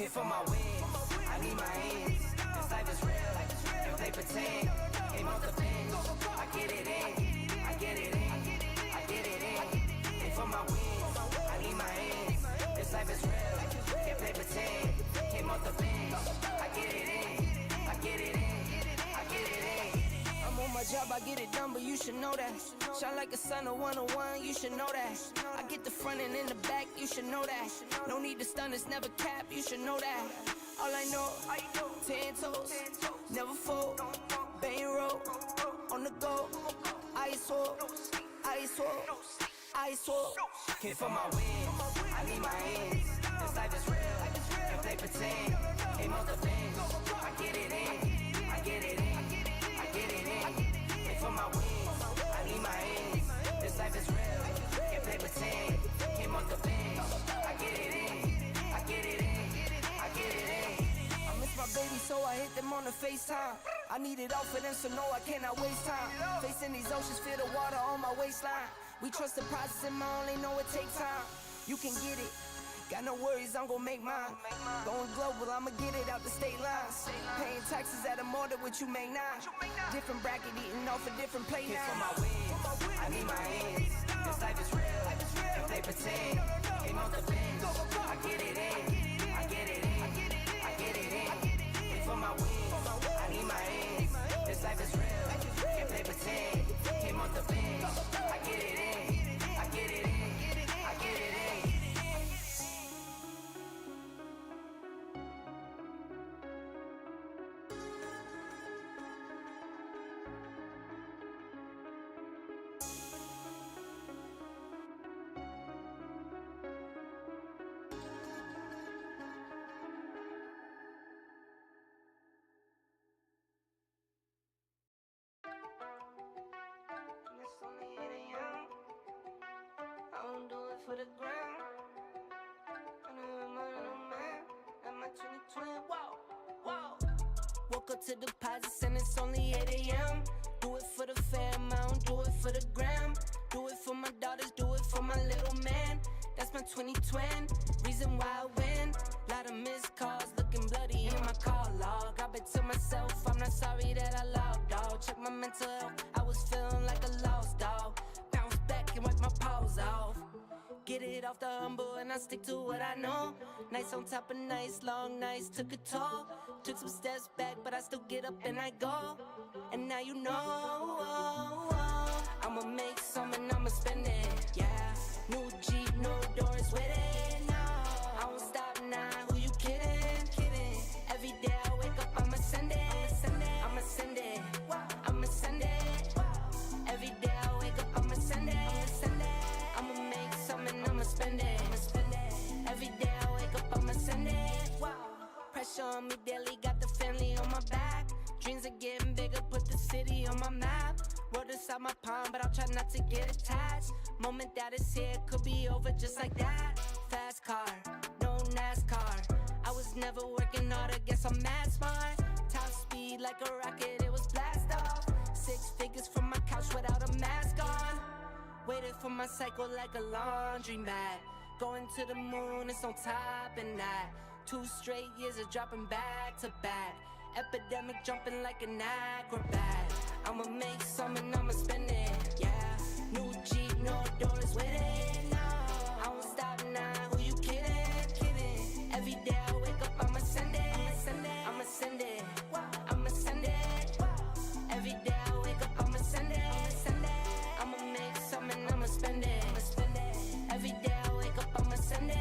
Came for my wins, I need my ends. This life is real, and play pretend. Came off the bench, I get it in, I get it in, I get it in. Came for my wins, I need my ends. This life is real, can't play pretend. Came off the bench, I get it in, I get it in, I get it in. I'm on my job, I get it done, but you should know that. Shine like a sun of 101, you should know that. I get the front and in the back, you should know that. No need to stun, it's never cap, you should know that. All I know, 10 toes, never fold, bang roll, on the go, ice wall, ice wall, ice wall. Came for my wins, I need my ends. This life is real, can't play pretend. Came off the bench, I get it in, I get it in, I get it in. Came for my wins, I need my ends. This life is real, can't play pretend. Came off the bench, I get it in, I get it in, I get it in. I miss my baby, so I hit them on the FaceTime. I need it all for them, so no, I cannot waste time. Facing these oceans, feel the water on my waistline. We trust the process and I only know it takes time. You can get it, got no worries, I'm gon' make mine. Going global, I'ma get it out the state lines. Paying taxes at a more than what you make now. Different bracket, eating off a different plate now. For my wins, I need my ends. This life is real, and play pretend. Came off the bench, I get it in, I get it in, I get it in. And for my wins, I need my ends. This life is real, can't play pretend. Came off the bench, I get it in, I get it in, I get it in. It's only 8 a.m. I don't do it for the gram. I know I'm on a man. At my 2020, whoa, whoa. Woke up to deposits and it's only 8 a.m. Do it for the fam, I don't do it for the gram. Do it for my daughters, do it for my little man. That's my 2020, reason why I win. Lot of missed calls, looking bloody in my call log. I bet to myself, I'm not sorry that I logged, dog. Check my mental health, I was feeling like a lost dog. Bounce back and wipe my paws off. Get it off the humble and I stick to what I know. Nights on top of nights, long nights took a toll. Took some steps back, but I still get up and I go. And now you know, I'ma make some and I'ma spend it, yeah. New Jeep, no doors with it, no. I won't stop now, who you kidding, kidding? Every day I wake up, I'ma send it, I'ma send it, I'ma send it. Every day I wake up, I'ma send it, I'ma make some and I'ma spend it, Every day I wake up, I'ma send it. Pressure on me daily, got the family on my back. Dreams are getting bigger, put the city on my map. Road inside my palm, but I'll try not to get attached. Moment that is here, could be over just like that. Fast car, no NASCAR. I was never working hard, I guess I'm mad smart. Top speed like a rocket, it was blast off. 6 figures from my couch without a mask on. Waited for my cycle like a laundry mat. Going to the moon, it's on top and that. 2 straight years of dropping back to back. Epidemic jumping like an acrobat. I'ma make some and I'ma spend it, yeah. New Jeep, no doors with it, no. I won't stop now, who you kidding, kidding? Every day I wake up, I'ma send it, I'ma send it, I'ma send it. Every day I wake up, I'ma send it, I'ma make some and I'ma spend it, Every day I wake up, I'ma send it.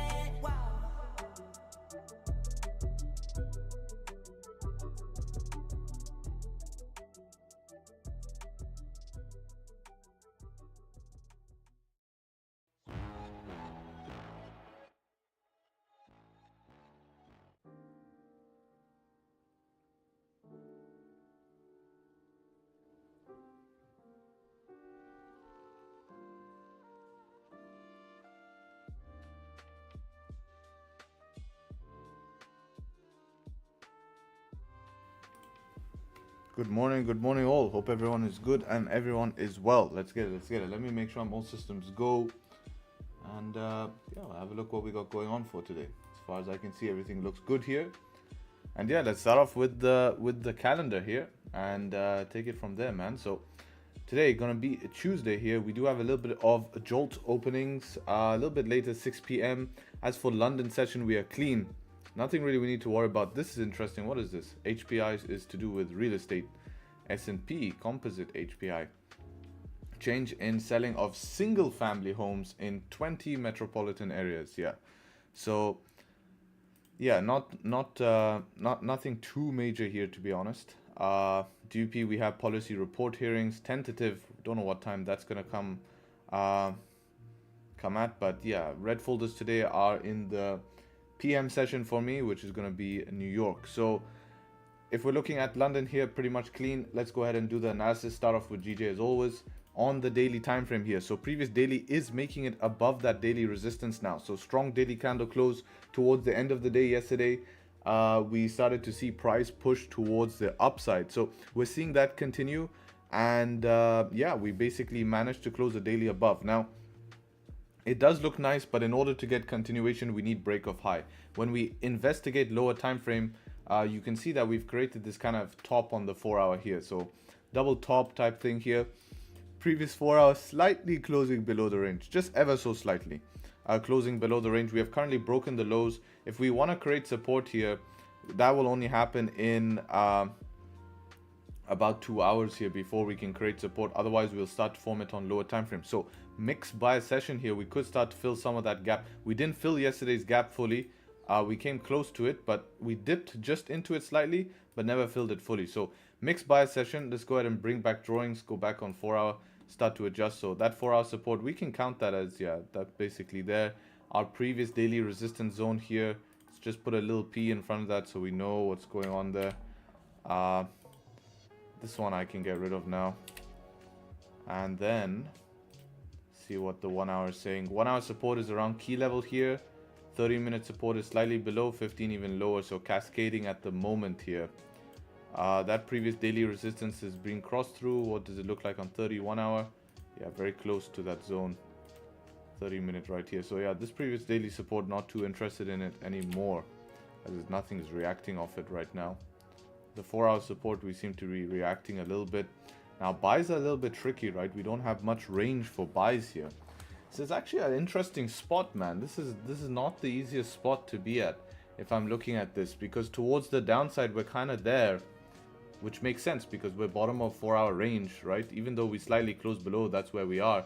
Good morning all. Hope everyone is good and everyone is well. Let's get it. Let me make sure I'm all systems go. And yeah, have a look what we got going on for today. It's far as I can see, everything looks good here. And yeah, let's start off with the calendar here and take it from there, man. So today gonna be a Tuesday here. We do have a little bit of jolt openings, a little bit later, 6 p.m. As for London session, we are clean. Nothing really we need to worry about. This is interesting. What is this? HPI is to do with real estate. S&P composite HPI. Change in selling of single family homes in 20 metropolitan areas. Yeah. So yeah, nothing too major here, to be honest. GBP, we have policy report hearings, tentative. Don't know what time that's gonna come at, but yeah, red folders today are in the PM session for me, which is gonna be in New York. So if we're looking at London here, pretty much clean. Let's go ahead and do the analysis. Start off with GJ as always on the daily time frame here. So previous daily is making it above that daily resistance now. So strong daily candle close towards the end of the day yesterday. We started to see price push towards the upside. So we're seeing that continue. And yeah, we basically managed to close the daily above. Now, it does look nice, but in order to get continuation, we need break of high. When we investigate lower time frame, you can see that we've created this kind of top on the 4 hour here. So double top type thing here. Previous 4 hours slightly closing below the range, just ever so slightly closing below the range. We have currently broken the lows. If we want to create support here, that will only happen in about 2 hours here before we can create support. Otherwise, we'll start to form it on lower time frame. So mixed buy session here, we could start to fill some of that gap. We didn't fill yesterday's gap fully. We came close to it, but we dipped just into it slightly, but never filled it fully. So mixed buy session. Let's go ahead and bring back drawings, go back on 4 hour, start to adjust. So that 4 hour support, we can count that as, yeah, that's basically there. Our previous daily resistance zone here, let's just put a little P in front of that so we know what's going on there. This one I can get rid of now. And then see what the 1 hour is saying. 1 hour support is around key level here. 30-minute support is slightly below, 15 even lower, so cascading at the moment here. That previous daily resistance is being crossed through. What does it look like on 31 hour? Yeah, very close to that zone. 30-minute right here. So yeah, this previous daily support, not too interested in it anymore, as nothing is reacting off it right now. The 4 hour support, we seem to be reacting a little bit. Now buys are a little bit tricky, right? We don't have much range for buys here. So it's actually an interesting spot, man. This is not the easiest spot to be at if I'm looking at this, because towards the downside we're kind of there, which makes sense because we're bottom of 4 hour range, right? Even though we slightly close below, that's where we are.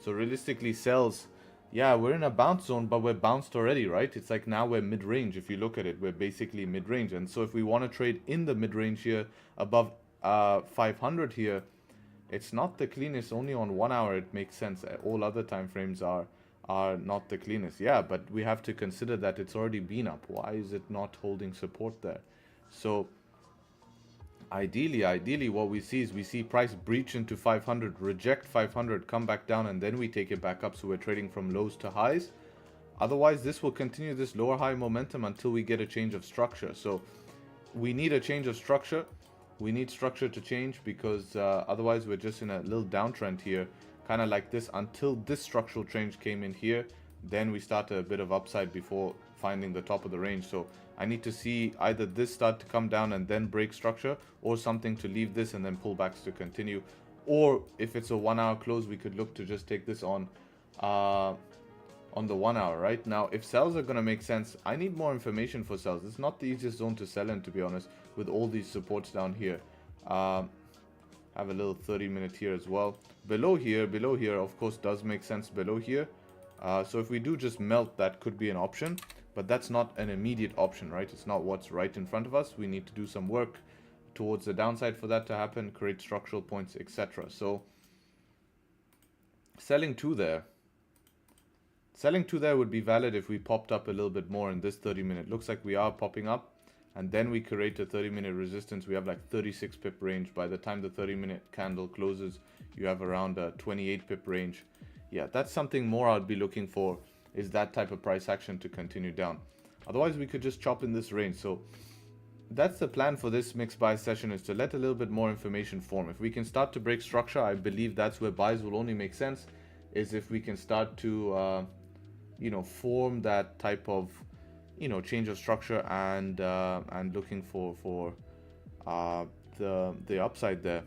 So realistically, sells, yeah, we're in a bounce zone, but we're bounced already, right? It's like now we're mid-range. If you look at it, we're basically mid-range. And so if we want to trade in the mid-range here above 500 here, it's not the cleanest. Only on 1 hour it makes sense. All other time frames are not the cleanest. Yeah, but we have to consider that it's already been up. Why is it not holding support there? So ideally what we see is we see price breach into 500, reject 500, come back down, and then we take it back up. So we're trading from lows to highs. Otherwise, this will continue this lower high momentum until we get a change of structure. So we need a change of structure. We need structure to change, because otherwise we're just in a little downtrend here, kind of like this, until this structural change came in here. Then we start a bit of upside before finding the top of the range. So I need to see either this start to come down and then break structure, or something to leave this and then pullbacks to continue. Or if it's a 1 hour close, we could look to just take this on the 1 hour. Right now, if sells are going to make sense, I need more information for sells. It's not the easiest zone to sell in, to be honest, with all these supports down here. Have a little 30-minute here as well. Below here, of course, does make sense below here. So if we do just melt, that could be an option, but that's not an immediate option, right? It's not what's right in front of us. We need to do some work towards the downside for that to happen, create structural points, etc. So selling to there would be valid if we popped up a little bit more in this 30-minute. Looks like we are popping up, and then we create a 30-minute resistance. We have like 36 pip range. By the time the 30-minute candle closes, you have around a 28 pip range. Yeah, that's something more I'd be looking for, is that type of price action to continue down. Otherwise, we could just chop in this range. So that's the plan for this mixed buy session, is to let a little bit more information form. If we can start to break structure, I believe that's where buys will only make sense, is if we can start to form that type of change of structure and looking for the upside there.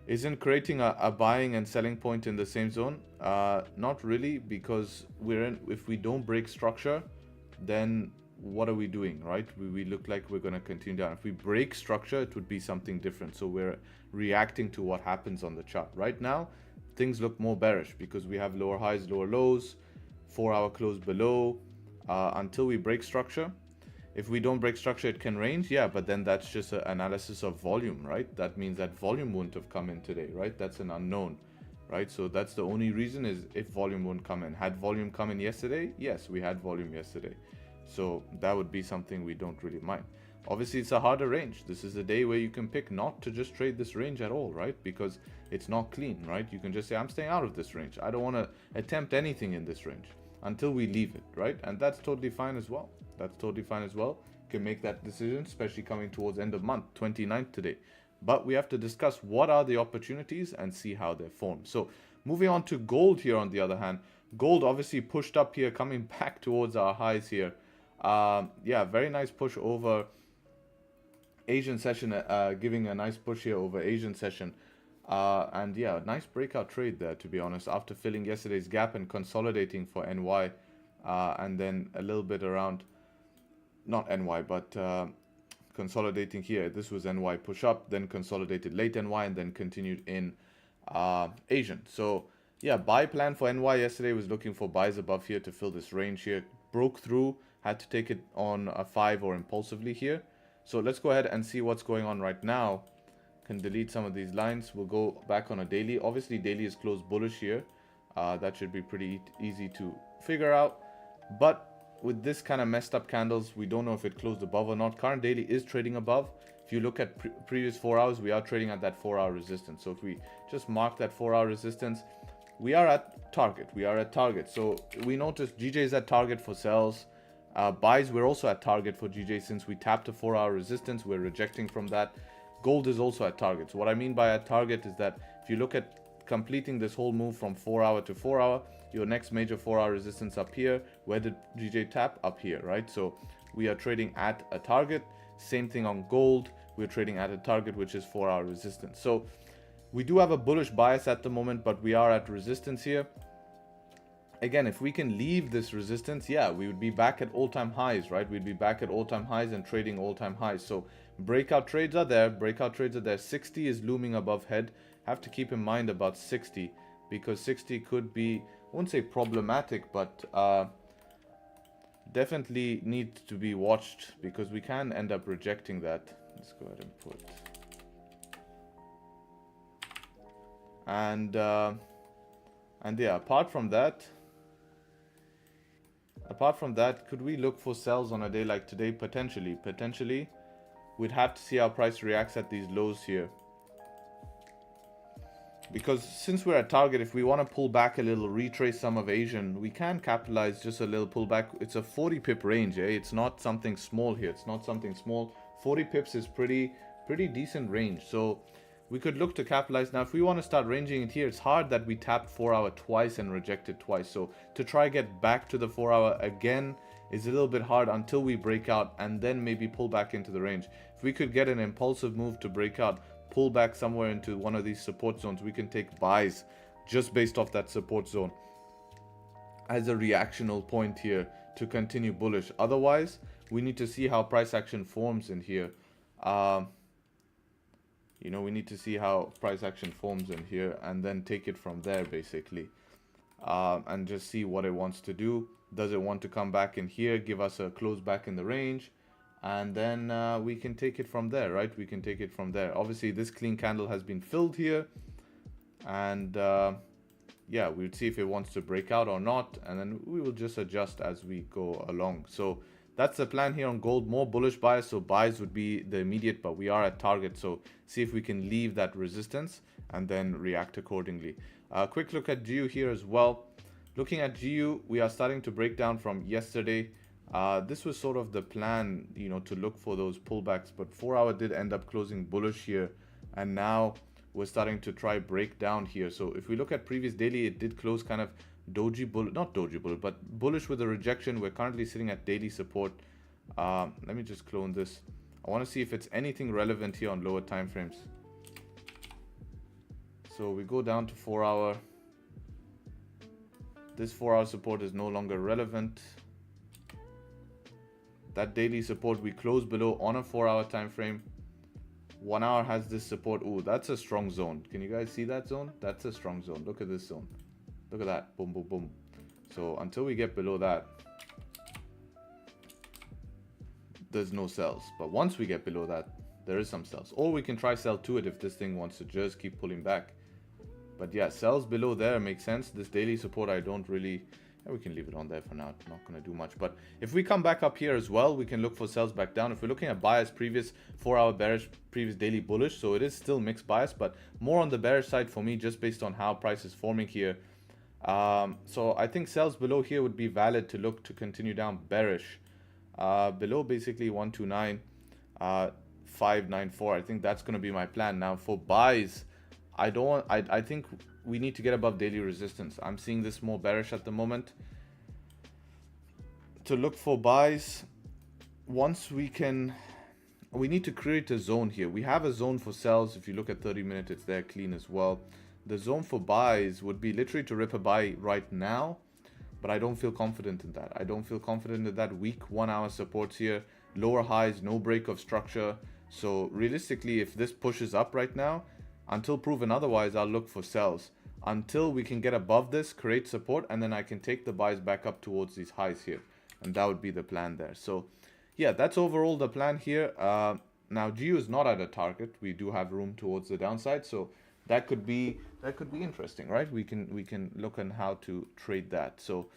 Isn't creating a buying and selling point in the same zone? Not really, because if we don't break structure, then what are we doing, right? We look like we're going to continue down. If we break structure, it would be something different. So we're reacting to what happens on the chart. Right now, things look more bearish because we have lower highs, lower lows, 4-hour close below, until we break structure. If we don't break structure, it can range, yeah, but then that's just an analysis of volume, right? That means that volume wouldn't have come in today, right? That's an unknown, right? So that's the only reason, is if volume wouldn't come in. Had volume come in yesterday? Yes, we had volume yesterday. So that would be something we don't really mind. Obviously, it's a harder range. This is a day where you can pick not to just trade this range at all, right? Because it's not clean, right? You can just say, I'm staying out of this range. I don't want to attempt anything in this range until we leave it, right? And that's totally fine as well. That's totally fine as well. You can make that decision, especially coming towards end of month, 29th today. But we have to discuss what are the opportunities and see how they're formed. So moving on to gold here, on the other hand, gold obviously pushed up here, coming back towards our highs here. Yeah, very nice push over Asian session, giving a nice push here over Asian session. And yeah, nice breakout trade there, to be honest, after filling yesterday's gap and consolidating for NY, and then a little bit around, not NY, but consolidating here. This was NY push up, then consolidated late NY, and then continued in Asian. So yeah, buy plan for NY yesterday was looking for buys above here to fill this range here. Broke through, had to take it on a 5 or impulsively here. So let's go ahead and see what's going on right now. Can delete some of these lines. We'll go back on a daily. Obviously, daily is closed bullish here. That should be pretty easy to figure out. But with this kind of messed up candles, we don't know if it closed above or not. Current daily is trading above. If you look at previous 4 hours, we are trading at that 4-hour resistance. So if we just mark that 4-hour resistance, we are at target. We are at target. So we noticed GJ is at target for sells. Buys, we're also at target for GJ since we tapped a 4-hour resistance. We're rejecting from that. Gold is also at target. So what I mean by at target is that if you look at completing this whole move from 4-hour to 4-hour, your next major 4-hour resistance up here. Where did GJ tap? Up here, right? So we are trading at a target. Same thing on gold. We're trading at a target, which is 4-hour resistance. So we do have a bullish bias at the moment, but we are at resistance here. Again, if we can leave this resistance, yeah, we would be back at all-time highs, right? We'd be back at all-time highs and trading all-time highs. So breakout trades are there. Breakout trades are there. 60 is looming above head. Have to keep in mind about 60, because 60 could be, I wouldn't say problematic, but definitely needs to be watched, because we can end up rejecting that. Let's go ahead and put. And yeah, apart from that, could we look for sells on a day like today? Potentially. We'd have to see how price reacts at these lows here. Because since we're at target, if we want to pull back a little, retrace some of Asian, we can capitalize just a little pullback. It's a 40 pip range, eh? It's not something small here. It's not something small. 40 pips is pretty decent range. So we could look to capitalize. Now, if we want to start ranging it here, it's hard that we tapped 4-hour twice and rejected twice. So to try get back to the 4-hour again is a little bit hard until we break out and then maybe pull back into the range. If we could get an impulsive move to break out, pull back somewhere into one of these support zones, we can take buys just based off that support zone as a reactional point here to continue bullish. Otherwise, we need to see how price action forms in here. We need to see how price action forms in here and then take it from there, basically. And just see what it wants to do. Does it want to come back in here, give us a close back in the range? And then we can take it from there, right? We can take it from there. Obviously, this clean candle has been filled here. And yeah, we'll see if it wants to break out or not. And then we will just adjust as we go along. So that's the plan here on gold. More bullish bias. So buys would be the immediate, but we are at target. So see if we can leave that resistance and then react accordingly. Quick look at GU here as well. Looking at GU, we are starting to break down from yesterday. This was sort of the plan, to look for those pullbacks, but 4-hour did end up closing bullish here, and now we're starting to try break down here. So if we look at previous daily, it did close kind of not doji bull, but bullish with a rejection. We're currently sitting at daily support. Let me just clone this. I want to see if it's anything relevant here on lower time frames. So we go down to 4 hour. This 4 hour support is no longer relevant. That daily support we close below on a 4 hour time frame. 1 hour has this support. Ooh, that's a strong zone. Can you guys see that zone? That's a strong zone. Look at this zone. Look at that. Boom, boom, boom. So until we get below that, there's no sells. But once we get below that, there is some sells. Or we can try sell to it if this thing wants to just keep pulling back. But yeah, sells below there makes sense. This daily support, I don't really... we can leave it on there for now. Not going to do much. But if we come back up here as well, we can look for sells back down. If we're looking at bias, previous 4 hour bearish, previous daily bullish. So it is still mixed bias, but more on the bearish side for me, just based on how price is forming here. So I think sells below here would be valid to look to continue down bearish. Below basically 129, 594. I think that's going to be my plan. Now for buys, I think we need to get above daily resistance. I'm seeing this more bearish at the moment. To look for buys, once we need to create a zone here. We have a zone for sells. If you look at 30 minutes, it's there clean as well. The zone for buys would be literally to rip a buy right now, but I don't feel confident in that. I don't feel confident in that. Weak 1 hour supports here, lower highs, no break of structure. So realistically, if this pushes up right now, until proven otherwise, I'll look for sells. Until we can get above this, create support, and then I can take the buys back up towards these highs here. And that would be the plan there. So yeah, that's overall the plan here. Now GU is not at a target. We do have room towards the downside. So that could be interesting, right? We can look on how to trade that. So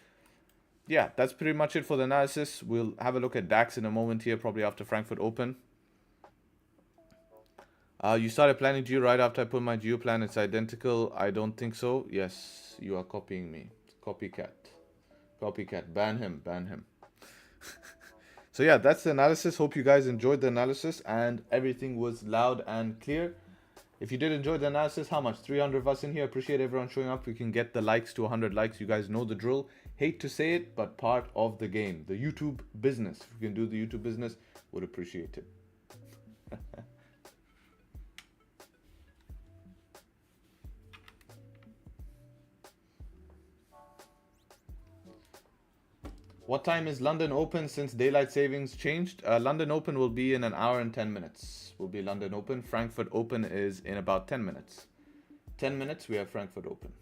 yeah, that's pretty much it for the analysis. We'll have a look at DAX in a moment here, probably after Frankfurt Open. You started planning GU right after I put my GU plan. It's identical. I don't think so. Yes, you are copying me. Copycat. Copycat. Ban him. Ban him. So yeah, that's the analysis. Hope you guys enjoyed the analysis and everything was loud and clear. If you did enjoy the analysis, how much? 300 of us in here. Appreciate everyone showing up. We can get the likes to 100 likes. You guys know the drill. Hate to say it, but part of the game. The YouTube business. If you can do the YouTube business, would appreciate it. What time is London Open since daylight savings changed? London Open will be in an hour and 10 minutes. Will be London Open. Frankfurt Open is in about 10 minutes. 10 minutes, we have Frankfurt Open.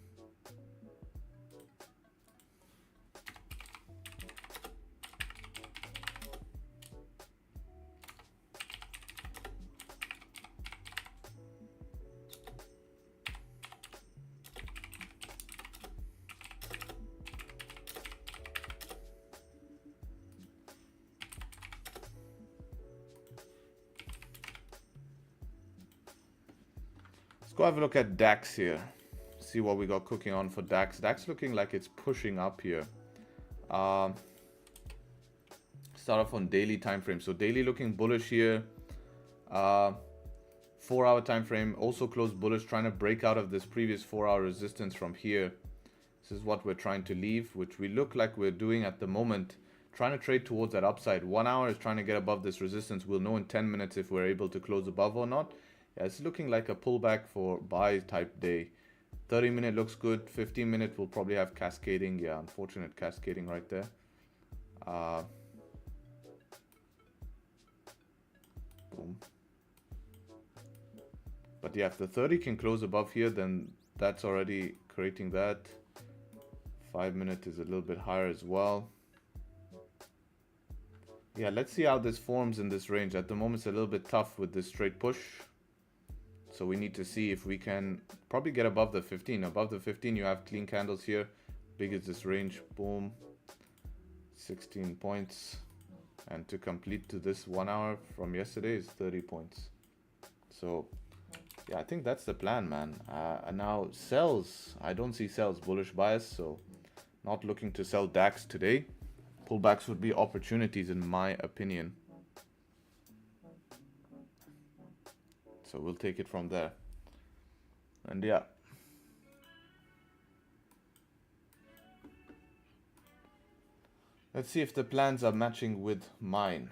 Let's go have a look at DAX here. See what we got cooking on for DAX. DAX looking like it's pushing up here. Start off on daily time frame. So daily looking bullish here. 4 hour time frame also closed bullish, trying to break out of this previous 4 hour resistance from here. This is what we're trying to leave, which we look like we're doing at the moment. Trying to trade towards that upside. 1 hour is trying to get above this resistance. We'll know in 10 minutes if we're able to close above or not. Yeah, it's looking like a pullback for buy type day. 30 minute looks good. 15 minute will probably have cascading. Yeah, unfortunate cascading right there. Boom. But yeah, if the 30 can close above here, then that's already creating that. 5 minute is a little bit higher as well. Yeah, let's see how this forms in this range. At the moment, it's a little bit tough with this straight push. So we need to see if we can probably get above the 15. Above the 15, you have clean candles here. Big is this range. Boom. 16 points. And to complete to this 1 hour from yesterday is 30 points. So, yeah, I think that's the plan, man. And now sells. I don't see sells. Bullish bias. So, not looking to sell DAX today. Pullbacks would be opportunities in my opinion. So we'll take it from there. And yeah. Let's see if the plans are matching with mine.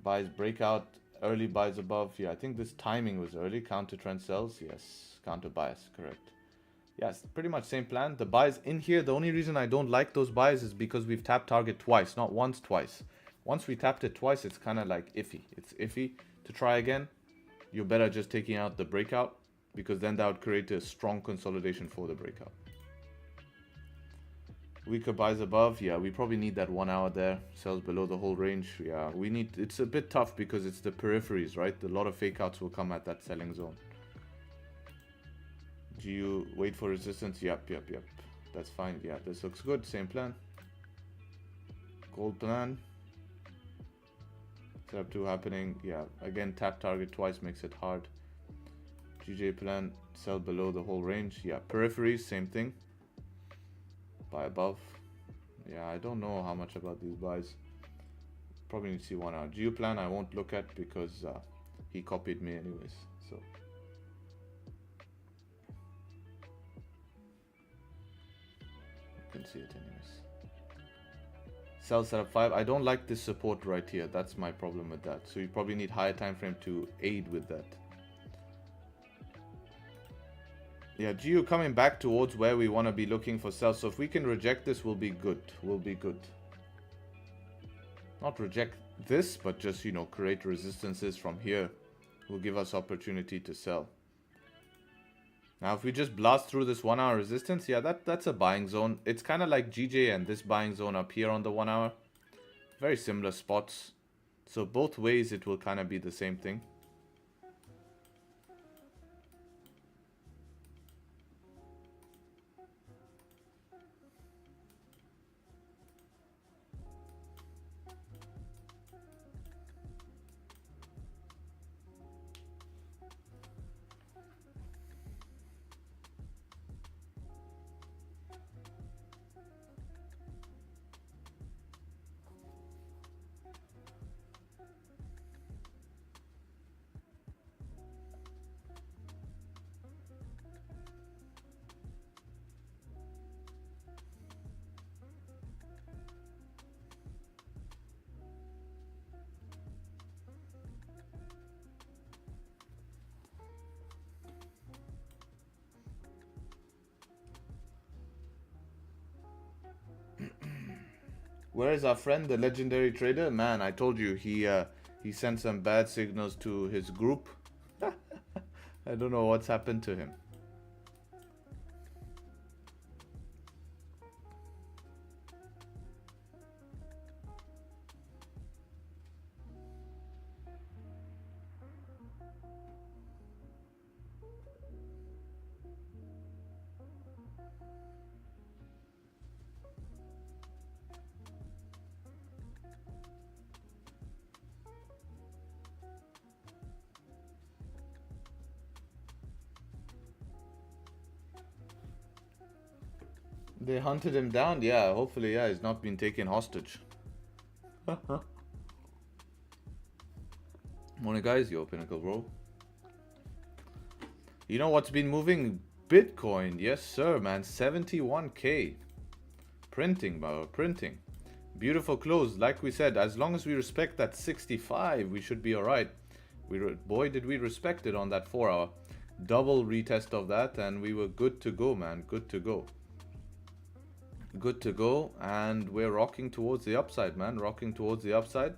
Buys breakout, early buys above. Yeah, I think this timing was early. Counter trend sells. Yes, counter bias, correct. Yes, pretty much same plan. The buys in here, the only reason I don't like those buys is because we've tapped target twice, not once, twice. Once we tapped it twice, it's kind of like iffy. It's iffy to try again. You're better just taking out the breakout, because then that would create a strong consolidation for the breakout. Weaker buys above. Yeah, we probably need that 1 hour there. Sells below the whole range. Yeah, we need, it's a bit tough because it's the peripheries, right? A lot of fake outs will come at that selling zone. Do you wait for resistance? Yep. That's fine. Yeah, this looks good. Same plan. Gold plan. Setup 2 happening. Yeah, again, tap target twice makes it hard. GJ plan, sell below the whole range. Yeah, peripheries, same thing. Buy above. Yeah, I don't know how much about these buys. Probably need to see 1 hour. GU plan I won't look at because he copied me anyways. So you can see it anyways. Sell setup 5. I don't like this support right here. That's my problem with that. So you probably need higher time frame to aid with that. Yeah, GU coming back towards where we want to be looking for sell. So if we can reject this, we'll be good. We'll be good. Not reject this, but just, you know, create resistances from here. Will give us opportunity to sell. Now, if we just blast through this 1 hour resistance, yeah, that's a buying zone. It's kind of like GJ and this buying zone up here on the 1 hour. Very similar spots. So both ways, it will kind of be the same thing. Where is our friend, the legendary trader? Man, I told you, he sent some bad signals to his group. I don't know what's happened to him. They hunted him down? Yeah, hopefully, yeah, he's not been taken hostage. Morning, guys. Yo, Pinnacle, bro. You know what's been moving? Bitcoin. Yes, sir, man. 71K. Printing, bro. Printing. Beautiful close. Like we said, as long as we respect that 65, we should be all right. Boy, did we respect it on that 4 hour. Double retest of that, and we were good to go, man. Good to go. Good to go, and we're rocking towards the upside, man. Rocking towards the upside.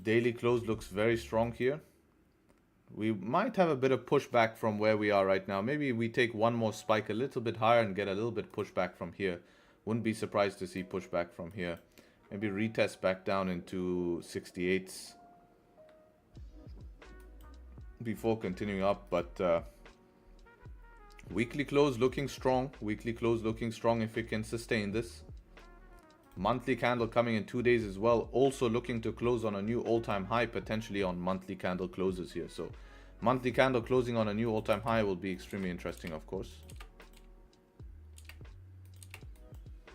Daily close looks very strong here. We might have a bit of pushback from where we are right now. Maybe we take one more spike a little bit higher and get a little bit pushback from here. Wouldn't be surprised to see pushback from here. Maybe retest back down into 68s before continuing up, but weekly close looking strong. Weekly close looking strong if we can sustain this. Monthly candle coming in 2 days as well. Also looking to close on a new all-time high, potentially on monthly candle closes here. So monthly candle closing on a new all-time high will be extremely interesting, of course.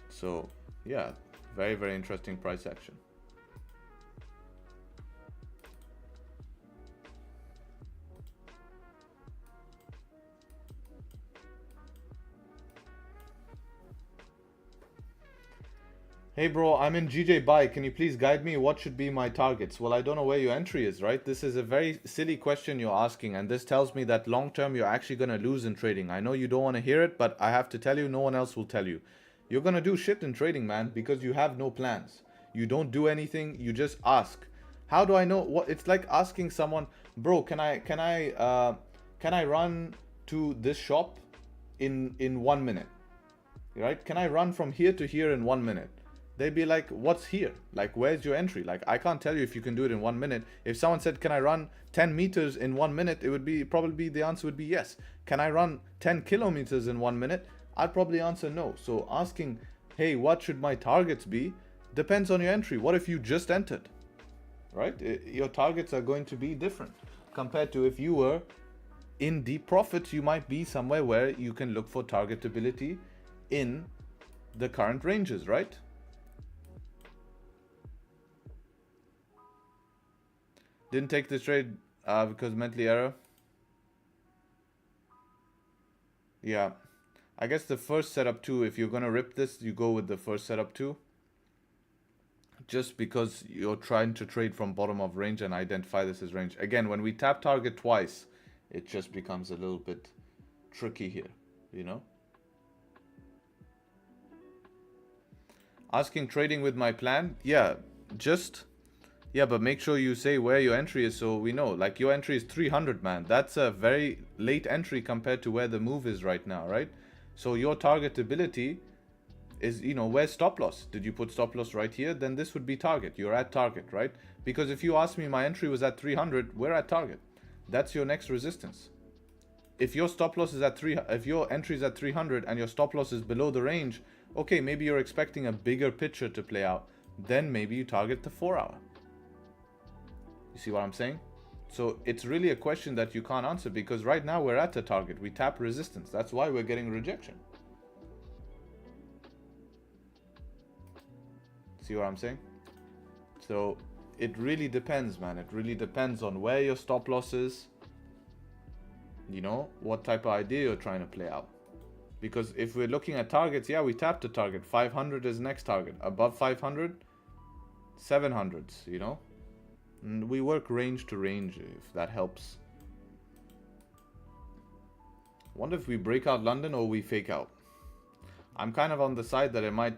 So yeah, very, very interesting price action. Hey bro, I'm in GBpjpy. Can you please guide me? What should be my targets? Well, I don't know where your entry is, right? This is a very silly question you're asking, and this tells me that long term you're actually going to lose in trading. I know you don't want to hear it, but I have to tell you, no one else will tell you. You're going to do shit in trading, man, because you have no plans. You don't do anything, you just ask. How do I know what it's like asking someone, bro, can I run to this shop in 1 minute? Right? Can I run from here to here in 1 minute? They'd be like, what's here? Like, where's your entry? Like, I can't tell you if you can do it in 1 minute. If someone said, can I run 10 meters in 1 minute? It would be probably the answer would be yes. Can I run 10 kilometers in 1 minute? I'd probably answer no. So asking, hey, what should my targets be? Depends on your entry. What if you just entered? Right? Your targets are going to be different compared to if you were in deep profits. You might be somewhere where you can look for targetability in the current ranges, right? Didn't take this trade because mentally error. Yeah, I guess the first setup too, if you're gonna rip this, you go with the first setup too, just because you're trying to trade from bottom of range and identify this as range. Again, when we tap target twice, it just becomes a little bit tricky here, you know. Asking trading with my plan, yeah, but make sure you say where your entry is so we know. Like, your entry is 300, man. That's a very late entry compared to where the move is right now, right? So your targetability is, you know, where's stop loss? Did you put stop loss right here? Then this would be target. You're at target, right? Because if you ask me, my entry was at 300, we're at target. That's your next resistance. If your stop loss is at if your entry is at 300 and your stop loss is below the range, okay, maybe you're expecting a bigger picture to play out. Then maybe you target the 4 hour. You see what I'm saying? So it's really a question that you can't answer, because right now we're at the target. We tap resistance. That's why we're getting rejection. See what I'm saying? So it really depends, man. It really depends on where your stop loss is. You know, what type of idea you're trying to play out. Because if we're looking at targets, yeah, we tapped the target. 500 is next target. Above 500, 700s, you know. And we work range to range, if that helps. Wonder if we break out London or we fake out. I'm kind of on the side that it might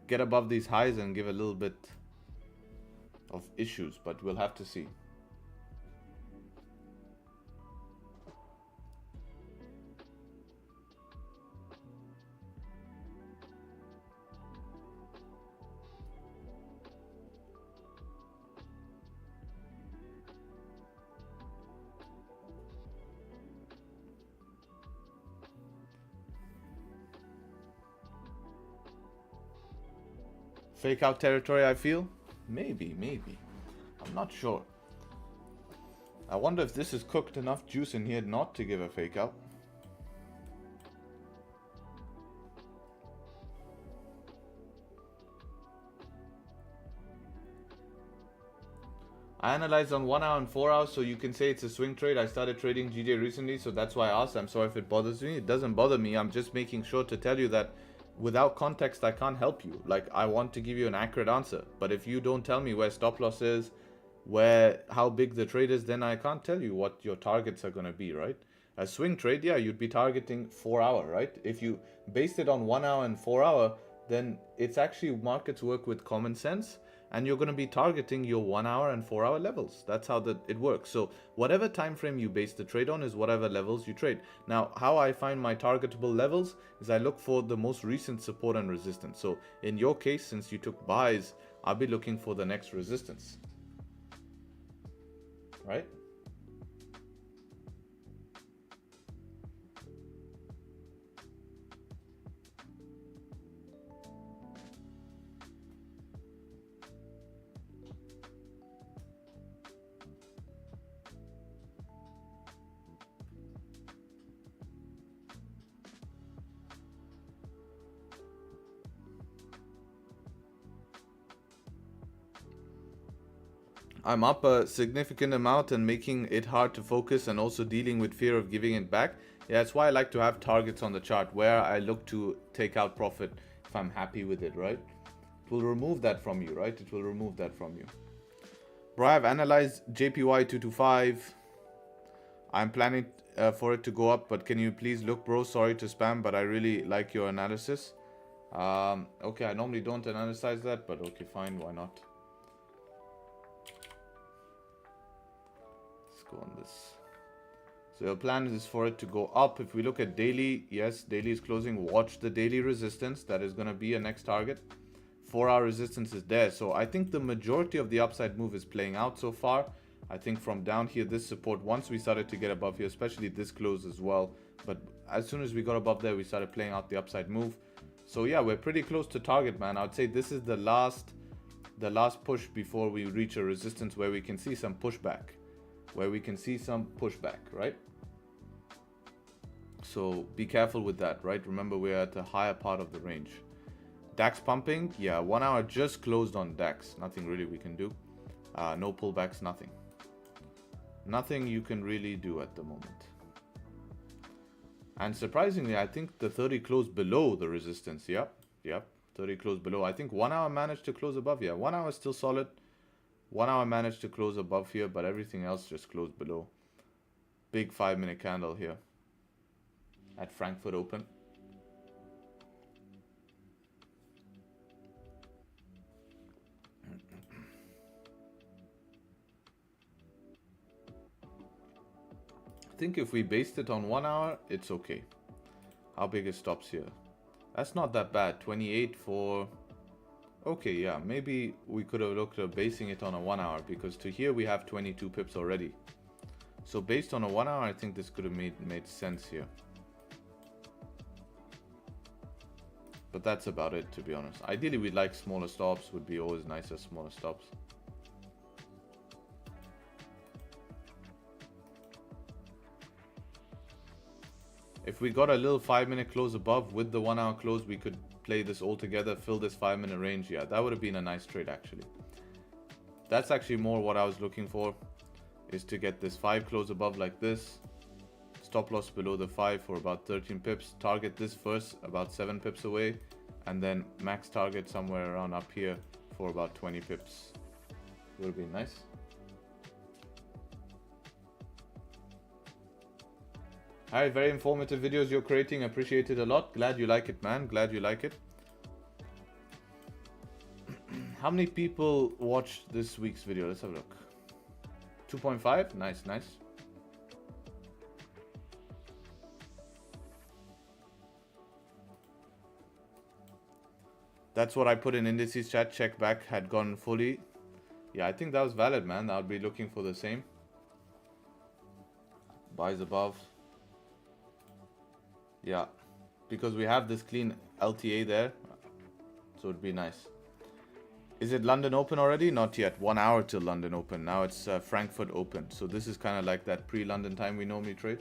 get above these highs and give a little bit of issues, but we'll have to see. Fake out territory, I feel. Maybe. I'm not sure. I wonder if this is cooked enough juice in here not to give a fake out. I analyzed on 1 hour and 4 hours, so you can say it's a swing trade. I started trading GJ recently, so that's why I asked. I'm sorry if it bothers me. It doesn't bother me. I'm just making sure to tell you that without context, I can't help you. Like, I want to give you an accurate answer. But if you don't tell me where stop loss is, how big the trade is, then I can't tell you what your targets are going to be, right? A swing trade, yeah, you'd be targeting 4 hour, right? If you based it on 1 hour and 4 hour, then it's actually markets work with common sense. And you're going to be targeting your 1 hour and 4 hour levels. That's how it works. So whatever time frame you base the trade on is whatever levels you trade. Now, how I find my targetable levels is I look for the most recent support and resistance. So in your case, since you took buys, I'll be looking for the next resistance. Right? I'm up a significant amount and making it hard to focus, and also dealing with fear of giving it back. Yeah, that's why I like to have targets on the chart where I look to take out profit if I'm happy with it, right? will remove that from you, right? It will remove that from you. Bro, I've analyzed JPY 225. I'm planning for it to go up, but can you please look, bro? Sorry to spam, but I really like your analysis. Okay, I normally don't analyze that, but okay, fine, why not? Let's go on this. So your plan is for it to go up. If we look at daily, yes, daily is closing. Watch the daily resistance. That is going to be a next target. 4-hour resistance is there. So I think the majority of the upside move is playing out so far. I think from down here, this support, once we started to get above here, especially this close as well. But as soon as we got above there, we started playing out the upside move. So yeah, we're pretty close to target, man. I would say this is the last push before we reach a resistance where we can see some pushback. Right? So be careful with that, right? Remember, we're at the higher part of the range. DAX pumping, yeah, 1 hour just closed on DAX. Nothing really we can do. No pullbacks, nothing. Nothing you can really do at the moment. And surprisingly, I think the 30 closed below the resistance. Yep. 30 closed below. I think 1 hour managed to close above here. 1 hour is still solid. 1 hour managed to close above here, but everything else just closed below. Big 5-minute candle here at Frankfurt Open. I think if we based it on 1 hour, it's okay. How big is stops here? That's not that bad. 28 for... Okay, yeah, maybe we could have looked at basing it on a 1 hour, because to here we have 22 pips already. So based on a 1 hour, I think this could have made sense here. But that's about it, to be honest. Ideally, we'd like smaller stops. Would be always nicer, smaller stops. If we got a little 5-minute close above with the 1 hour close, we could play this all together, fill this 5-minute range. Yeah, that would have been a nice trade, actually. That's actually more what I was looking for, is to get this 5 close above like this. Stop loss below the 5 for about 13 pips. Target this first, about 7 pips away. And then max target somewhere around up here for about 20 pips. Would have been nice. Hi, very informative videos you're creating. Appreciate it a lot. Glad you like it, man. Glad you like it. How many people watched this week's video? Let's have a look. 2.5. Nice, nice. That's what I put in indices chat. Check back had gone fully. Yeah, I think that was valid, man. I'll be looking for the same. Buys above. Yeah, because we have this clean LTA there, so it'd be nice. Is it London Open already? Not yet. 1 hour till London Open. Now it's Frankfurt Open. So this is kind of like that pre-London time we normally trade.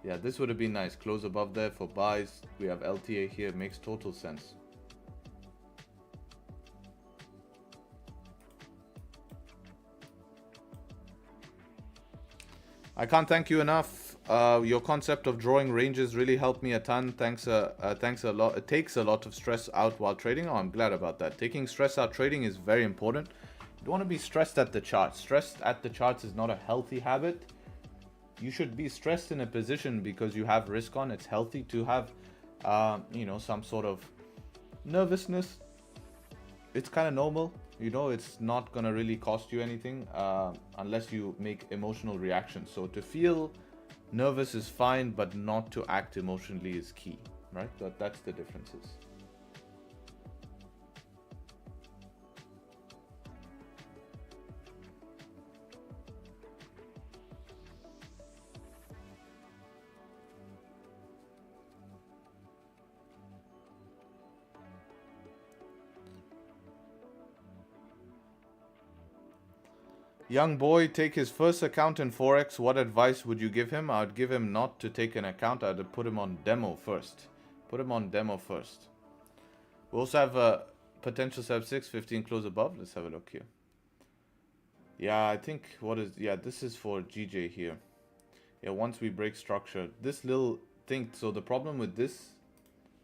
Yeah, this would have been nice. Close above there for buys. We have LTA here. Makes total sense. I can't thank you enough. Your concept of drawing ranges really helped me a ton. Thanks a lot. It takes a lot of stress out while trading. Oh, I'm glad about that. Taking stress out trading is very important. You don't want to be stressed at the charts. Stressed at the charts is not a healthy habit. You should be stressed in a position because you have risk on. It's healthy to have, you know, some sort of nervousness. It's kind of normal. You know, it's not going to really cost you anything unless you make emotional reactions. So to feel nervous is fine, but not to act emotionally is key, right? That's the differences. Young boy, take his first account in Forex. What advice would you give him? I would give him not to take an account. I'd put him on demo first. Put him on demo first. We also have a potential sub 615 close above. Let's have a look here. Yeah, I think this is for GJ here. Yeah, once we break structure, this little thing. So the problem with this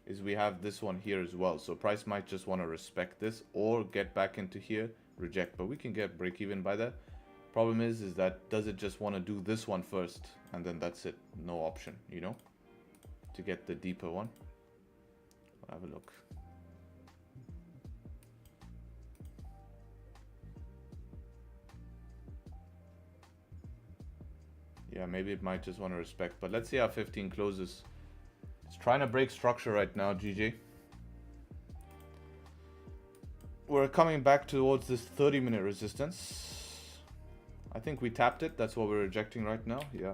is we have this one here as well. So price might just want to respect this or get back into here, reject, but we can get break even by that. Problem is that does it just want to do this one first and then that's it, no option, you know, to get the deeper one. I'll have a look. Yeah, maybe it might just want to respect, but let's see how 15 closes. It's trying to break structure right now, GJ. We're coming back towards this 30-minute resistance. I think we tapped it. That's what we're rejecting right now. Yeah.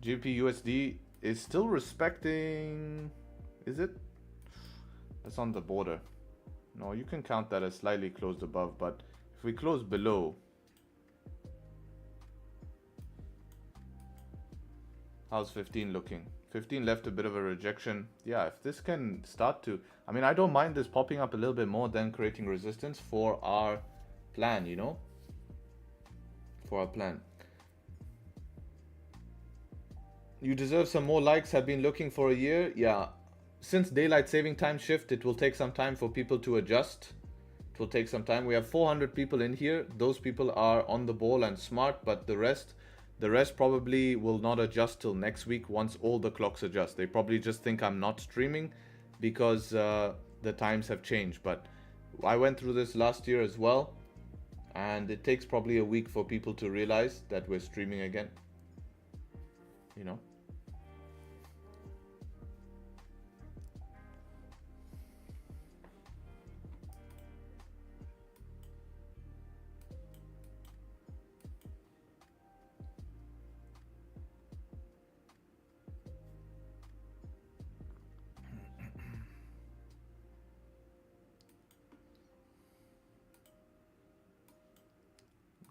GBP USD is still respecting. Is it? That's on the border. No, you can count that as slightly closed above, but if we close below, how's 15 looking? 15 left a bit of a rejection. Yeah, if this can start to, I mean, I don't mind this popping up a little bit more than creating resistance for our plan, you know, for our plan. You deserve some more likes. Have been looking for a year. Yeah. Since daylight saving time shift, it will take some time for people to adjust. It will take some time. We have 400 people in here. Those people are on the ball and smart, but the rest probably will not adjust till next week once all the clocks adjust. They probably just think I'm not streaming because the times have changed. But I went through this last year as well, and it takes probably a week for people to realize that we're streaming again, you know.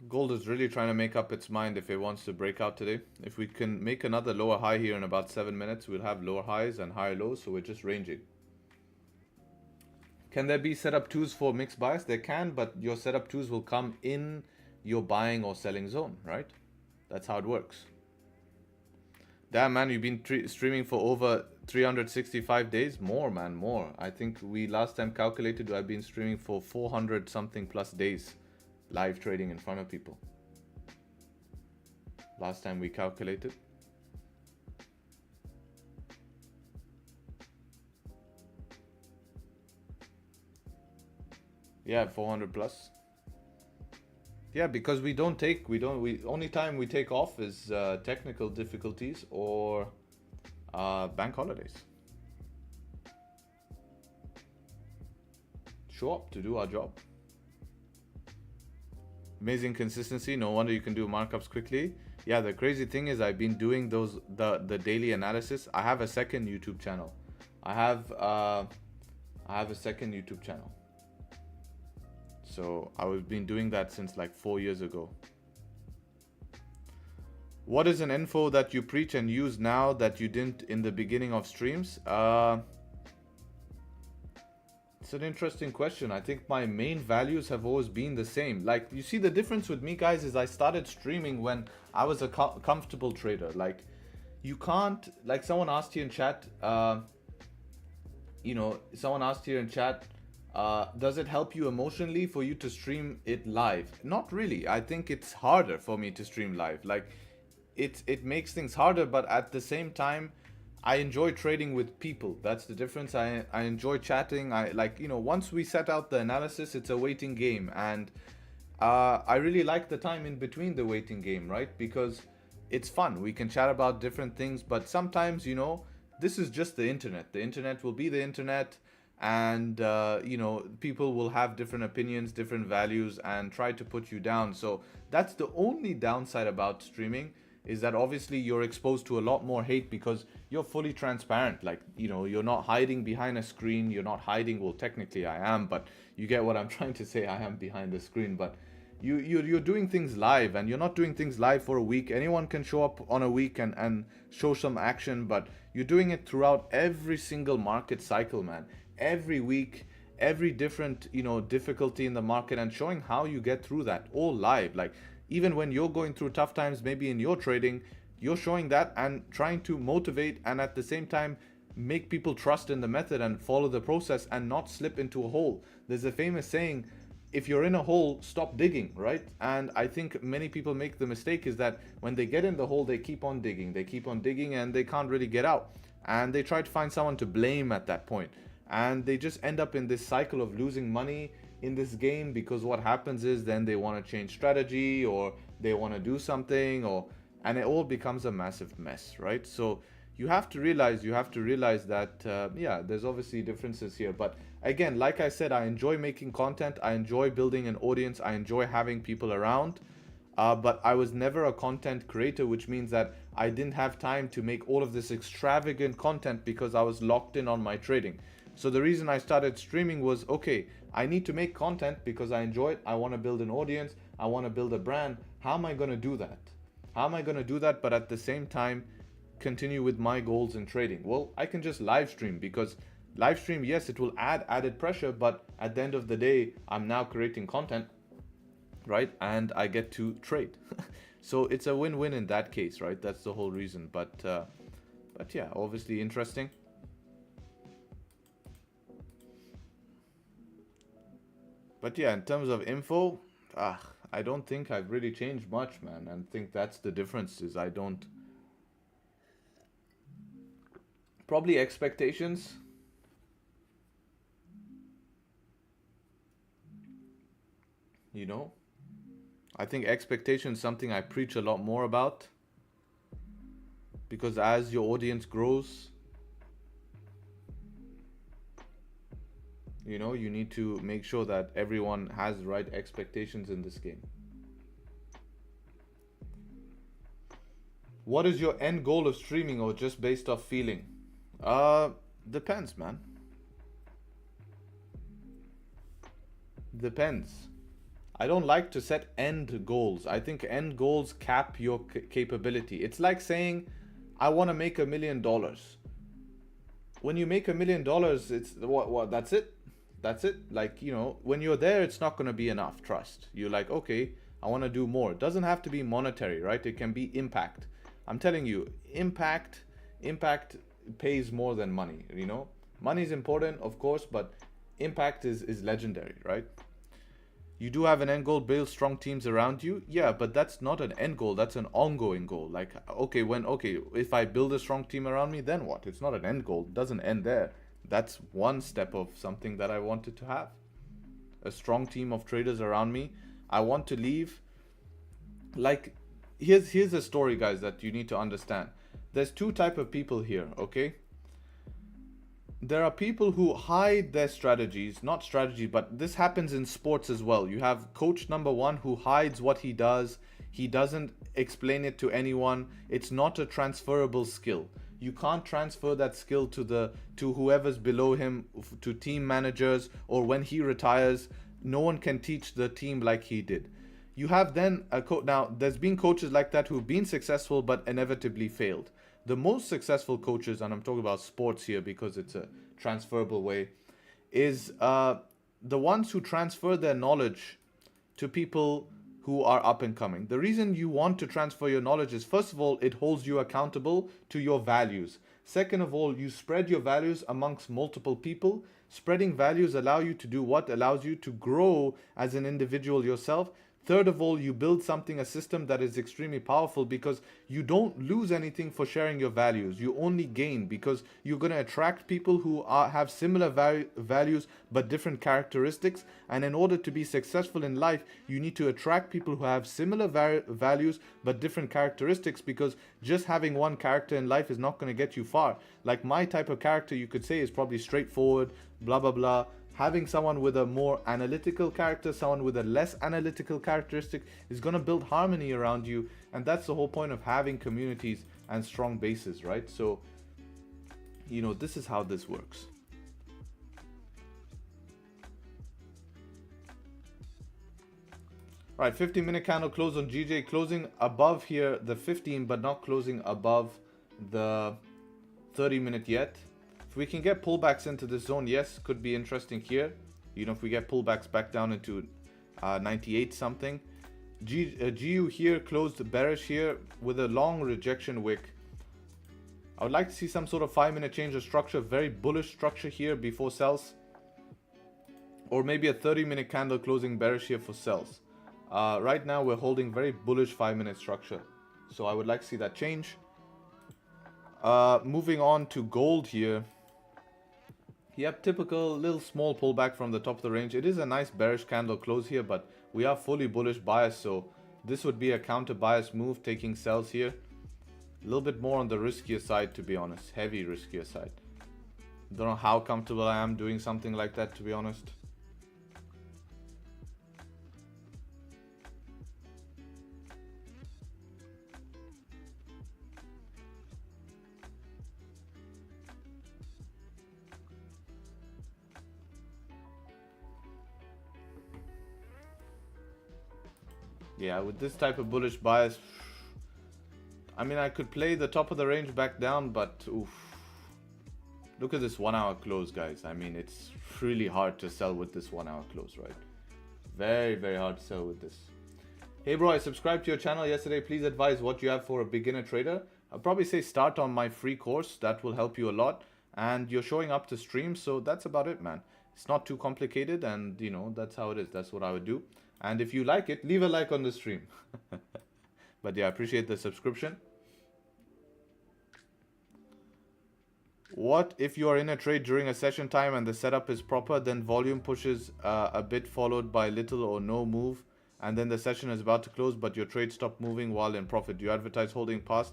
Gold is really trying to make up its mind if it wants to break out today. If we can make another lower high here in about 7 minutes, we'll have lower highs and higher lows, so we're just ranging. Can there be setup twos for mixed bias? There can, but your setup twos will come in your buying or selling zone, right? That's how it works. Damn, man, you've been streaming for over 365 days? More, man, more. I think we last time calculated I've been streaming for 400 something plus days. Live trading in front of people. Last time we calculated. Yeah, 400 plus. Yeah, because we only time we take off is technical difficulties or bank holidays. Show up to do our job. Amazing consistency. No wonder you can do markups quickly. Yeah, the crazy thing is I've been doing the daily analysis. I have a second YouTube channel. I have a second YouTube channel. So I've been doing that since like 4 years ago. What is an info that you preach and use now that you didn't in the beginning of streams? It's an interesting question. I think my main values have always been the same. Like, you see, the difference with me, guys, is I started streaming when I was a comfortable trader. Like, you can't, like someone asked here in chat, does it help you emotionally for you to stream it live? Not really. I think it's harder for me to stream live. Like, it makes things harder, but at the same time, I enjoy trading with people. That's the difference. I enjoy chatting. Once we set out the analysis, it's a waiting game. And I really like the time in between the waiting game, right? Because it's fun. We can chat about different things. But sometimes, this is just the internet. The internet will be the internet. And, people will have different opinions, different values, and try to put you down. So that's the only downside about streaming, is that obviously you're exposed to a lot more hate because you're fully transparent. Like, you're not hiding behind a screen. You're not hiding. Well, technically I am, but you get what I'm trying to say. I am behind the screen, but you're doing things live, and you're not doing things live for a week. Anyone can show up on a week and show some action, but you're doing it throughout every single market cycle, man. Every week, every different, difficulty in the market, and showing how you get through that all live. Like, even when you're going through tough times, maybe in your trading, you're showing that and trying to motivate and at the same time make people trust in the method and follow the process and not slip into a hole. There's a famous saying, if you're in a hole, stop digging, right? And I think many people make the mistake is that when they get in the hole, they keep on digging, and they can't really get out. And they try to find someone to blame at that point. And they just end up in this cycle of losing money in this game, because what happens is then they want to change strategy or they want to do something, and it all becomes a massive mess, right? So you have to realize that yeah, there's obviously differences here, but again, like I said, I enjoy making content, I enjoy building an audience, I enjoy having people around, but I was never a content creator, which means that I didn't have time to make all of this extravagant content because I was locked in on my trading. So the reason I started streaming was, okay, I need to make content because I enjoy it, I want to build an audience, I want to build a brand. How am I going to do that? But at the same time continue with my goals in trading? Well, I can just live stream, because live stream, yes, it will add added pressure, but at the end of the day, I'm now creating content, right? And I get to trade. So it's a win-win in that case, right? That's the whole reason. But yeah, obviously interesting. But yeah, in terms of info, I don't think I've really changed much, man. And I think that's the difference, is I don't... Probably expectations. You know, I think expectations is something I preach a lot more about, because as your audience grows, you know, you need to make sure that everyone has the right expectations in this game. What is your end goal of streaming, or just based off feeling? Depends, man. Depends. I don't like to set end goals. I think end goals cap your capability. It's like saying, I want to make $1 million. When you make $1 million, it's what? That's it. That's it. Like, you know, when you're there, it's not going to be enough. Trust. You're like, okay, I want to do more. It doesn't have to be monetary, right? It can be impact. I'm telling you, impact pays more than money. You know, money is important, of course, but impact is legendary, right? You do have an end goal, build strong teams around you. Yeah, but that's not an end goal. That's an ongoing goal. Like, okay, if I build a strong team around me, then what? It's not an end goal. It doesn't end there. That's one step of something that I wanted to have. A strong team of traders around me. I want to leave. Like, here's a story, guys, that you need to understand. There's two types of people here, okay? There are people who hide their strategies, not strategies, but this happens in sports as well. You have coach number one who hides what he does. He doesn't explain it to anyone. It's not a transferable skill. You can't transfer that skill to whoever's below him, to team managers, or when he retires, no one can teach the team like he did. You have then a coach. Now, there's been coaches like that who've been successful but inevitably failed. The most successful coaches, and I'm talking about sports here because it's a transferable way, is the ones who transfer their knowledge to people who are up and coming. The reason you want to transfer your knowledge is, first of all, it holds you accountable to your values. Second of all, you spread your values amongst multiple people. Spreading values allow you to do what? Allows you to grow as an individual yourself. Third of all, you build a system that is extremely powerful, because you don't lose anything for sharing your values. You only gain, because you're going to attract people who have similar values but different characteristics. And in order to be successful in life, you need to attract people who have similar values but different characteristics, because just having one character in life is not going to get you far. Like my type of character, you could say, is probably straightforward, blah, blah, blah. Having someone with a more analytical character, someone with a less analytical characteristic, is going to build harmony around you. And that's the whole point of having communities and strong bases, right? So, you know, this is how this works. Right, 15-minute candle close on GJ, closing above here the 15, but not closing above the 30-minute yet. If we can get pullbacks into this zone, yes, could be interesting here. You know, if we get pullbacks back down into 98 something, GU here closed bearish here with a long rejection wick. I would like to see some sort of 5-minute change of structure, very bullish structure here before sells. Or maybe a 30-minute candle closing bearish here for sells. Right now we're holding very bullish 5-minute structure. So I would like to see that change. Moving on to gold here. Yep, typical little small pullback from the top of the range. It is a nice bearish candle close here, but we are fully bullish bias, so this would be a counter bias move, taking sells here. A little bit more on the riskier side, to be honest. Heavy riskier side. Don't know how comfortable I am doing something like that, to be honest. Yeah, with this type of bullish bias, I mean, I could play the top of the range back down, but oof. Look at this 1 hour close, guys. I mean, it's really hard to sell with this 1 hour close, right? Very, very hard to sell with this. Hey bro, I subscribed to your channel yesterday. Please advise what you have for a beginner trader. I'll probably say start on my free course. That will help you a lot. And you're showing up to stream, so that's about it, man. It's not too complicated, and you know, that's how it is. That's what I would do. And if you like it, leave a like on the stream. But yeah, I appreciate the subscription. What if you are in a trade during a session time and the setup is proper, then volume pushes a bit followed by little or no move, and then the session is about to close but your trade stopped moving while in profit? Do you advertise holding past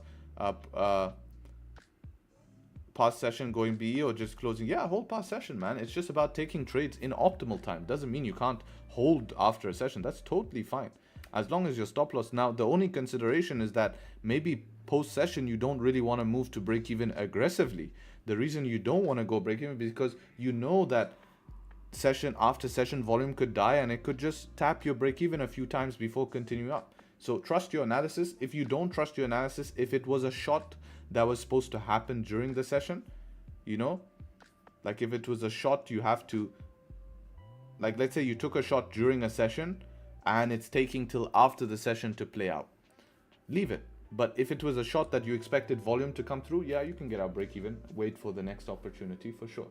session going BE or just closing? Yeah, hold past session, man. It's just about taking trades in optimal time. Doesn't mean you can't hold after a session. That's totally fine, as long as your stop loss. Now the only consideration is that maybe post session you don't really want to move to break even aggressively. The reason you don't want to go break even is because you know that session after session volume could die and it could just tap your break even a few times before continuing up. So trust your analysis. If you don't trust your analysis, if it was a shot that was supposed to happen during the session, you know, like if it was a shot, you have to, like let's say you took a shot during a session and it's taking till after the session to play out, leave it. But if it was a shot that you expected volume to come through, yeah, you can get out break even, wait for the next opportunity for sure.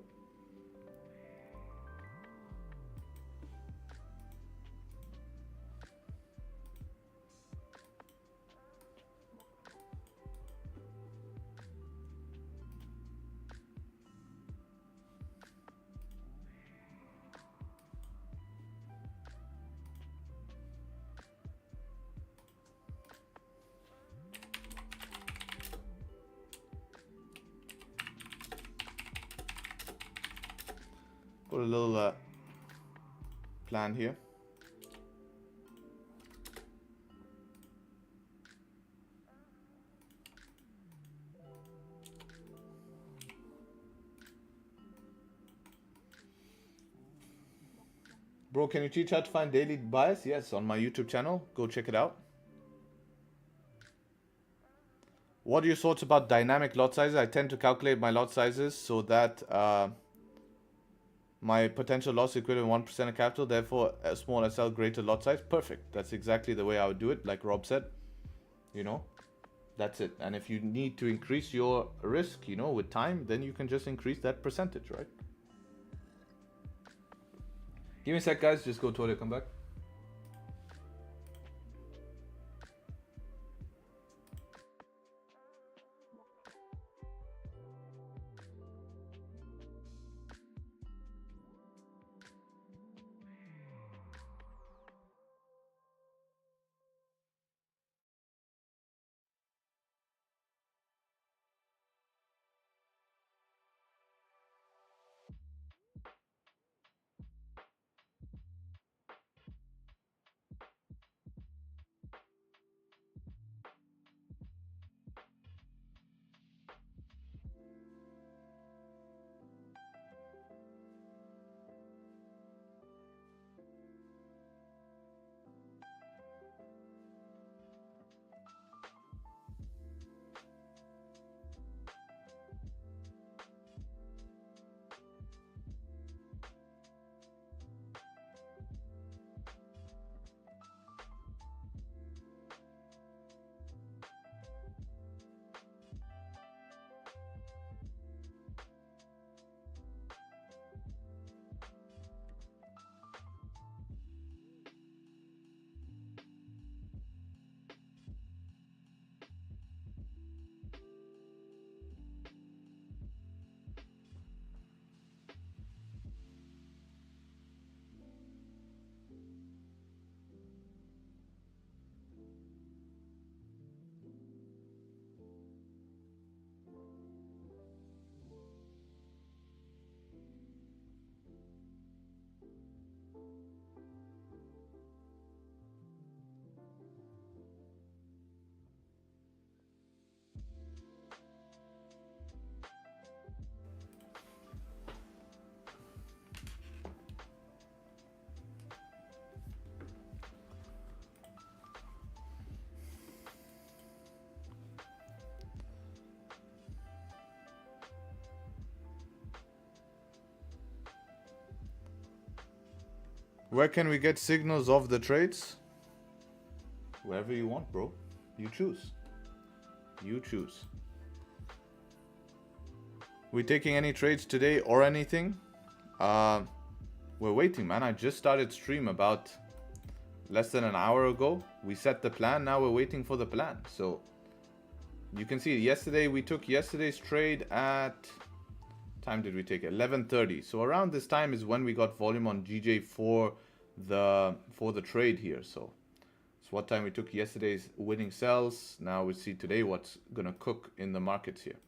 Put a little plan here. Bro, can you teach how to find daily bias? Yes, on my YouTube channel. Go check it out. What are your thoughts about dynamic lot sizes? I tend to calculate my lot sizes so that my potential loss equivalent 1% of capital, therefore a small SL greater lot size. Perfect. That's exactly the way I would do it, like Rob said. You know, that's it. And if you need to increase your risk, you know, with time, then you can just increase that percentage, right? Give me a sec, guys. Just go toilet, come back. Where can we get signals of the trades? Wherever you want, bro. You choose. You choose. We taking any trades today or anything? We're waiting, man. I just started stream about less than an hour ago. We set the plan. Now we're waiting for the plan. So you can see yesterday we took yesterday's trade at time did we take it? 11:30. So around this time is when we got volume on GJ for the trade here. So it's what time we took yesterday's winning sells. Now we see today what's gonna cook in the markets here.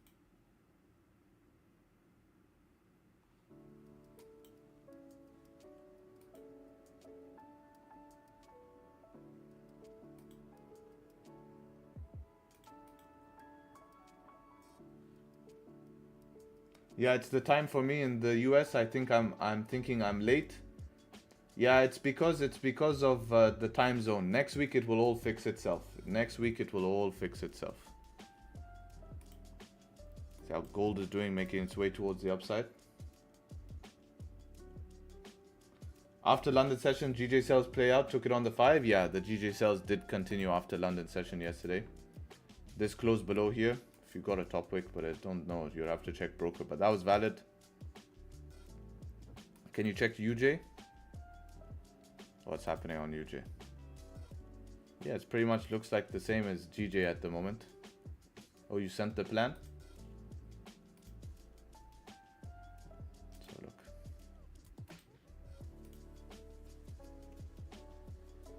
Yeah, it's the time for me in the US. I think I'm thinking I'm late. Yeah, it's because of the time zone. Next week it will all fix itself. Next week it will all fix itself. See how gold is doing, making its way towards the upside. After London session, GJ sells play out, took it on the 5. Yeah, the GJ sells did continue after London session yesterday. This closed below here. If you got a top wick, but I don't know, you'll have to check broker, but that was valid. Can you check UJ? What's happening on UJ? Yeah, it's pretty much looks like the same as GJ at the moment. Oh, you sent the plan? So look.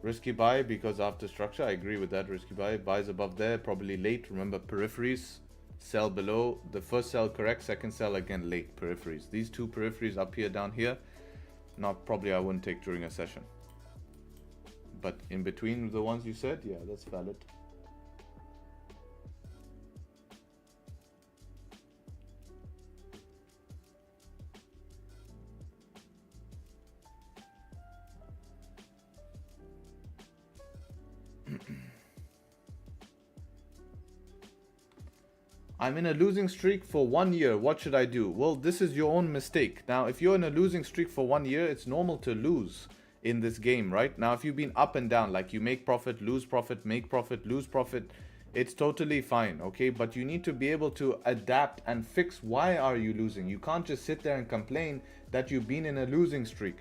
Risky buy because after structure, I agree with that. Risky buy, buys above there, probably late. Remember peripheries, sell below. The first sell correct, second sell again late. Peripheries. These two peripheries up here, down here, not probably I wouldn't take during a session. But in between the ones you said, yeah, that's valid. I'm in a losing streak for 1 year. What should I do? Well, this is your own mistake. Now, if you're in a losing streak for 1 year, it's normal to lose in this game, right? Now, if you've been up and down, like you make profit, lose profit, make profit, lose profit, it's totally fine, okay? But you need to be able to adapt and fix why are you losing. You can't just sit there and complain that you've been in a losing streak.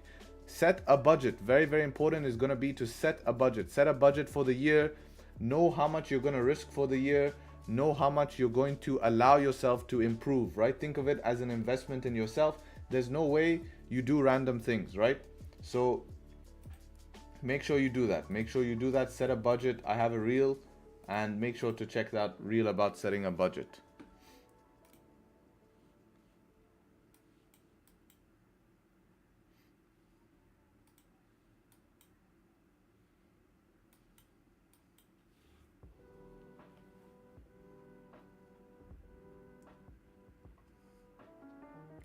Set a budget. Very, very important is going to be to set a budget. Set a budget for the year. Know how much you're going to risk for the year. Know how much you're going to allow yourself to improve, right? Think of it as an investment in yourself. There's no way you do random things, right? So make sure you do that. Make sure you do that. Set a budget. I have a reel, and make sure to check that reel about setting a budget.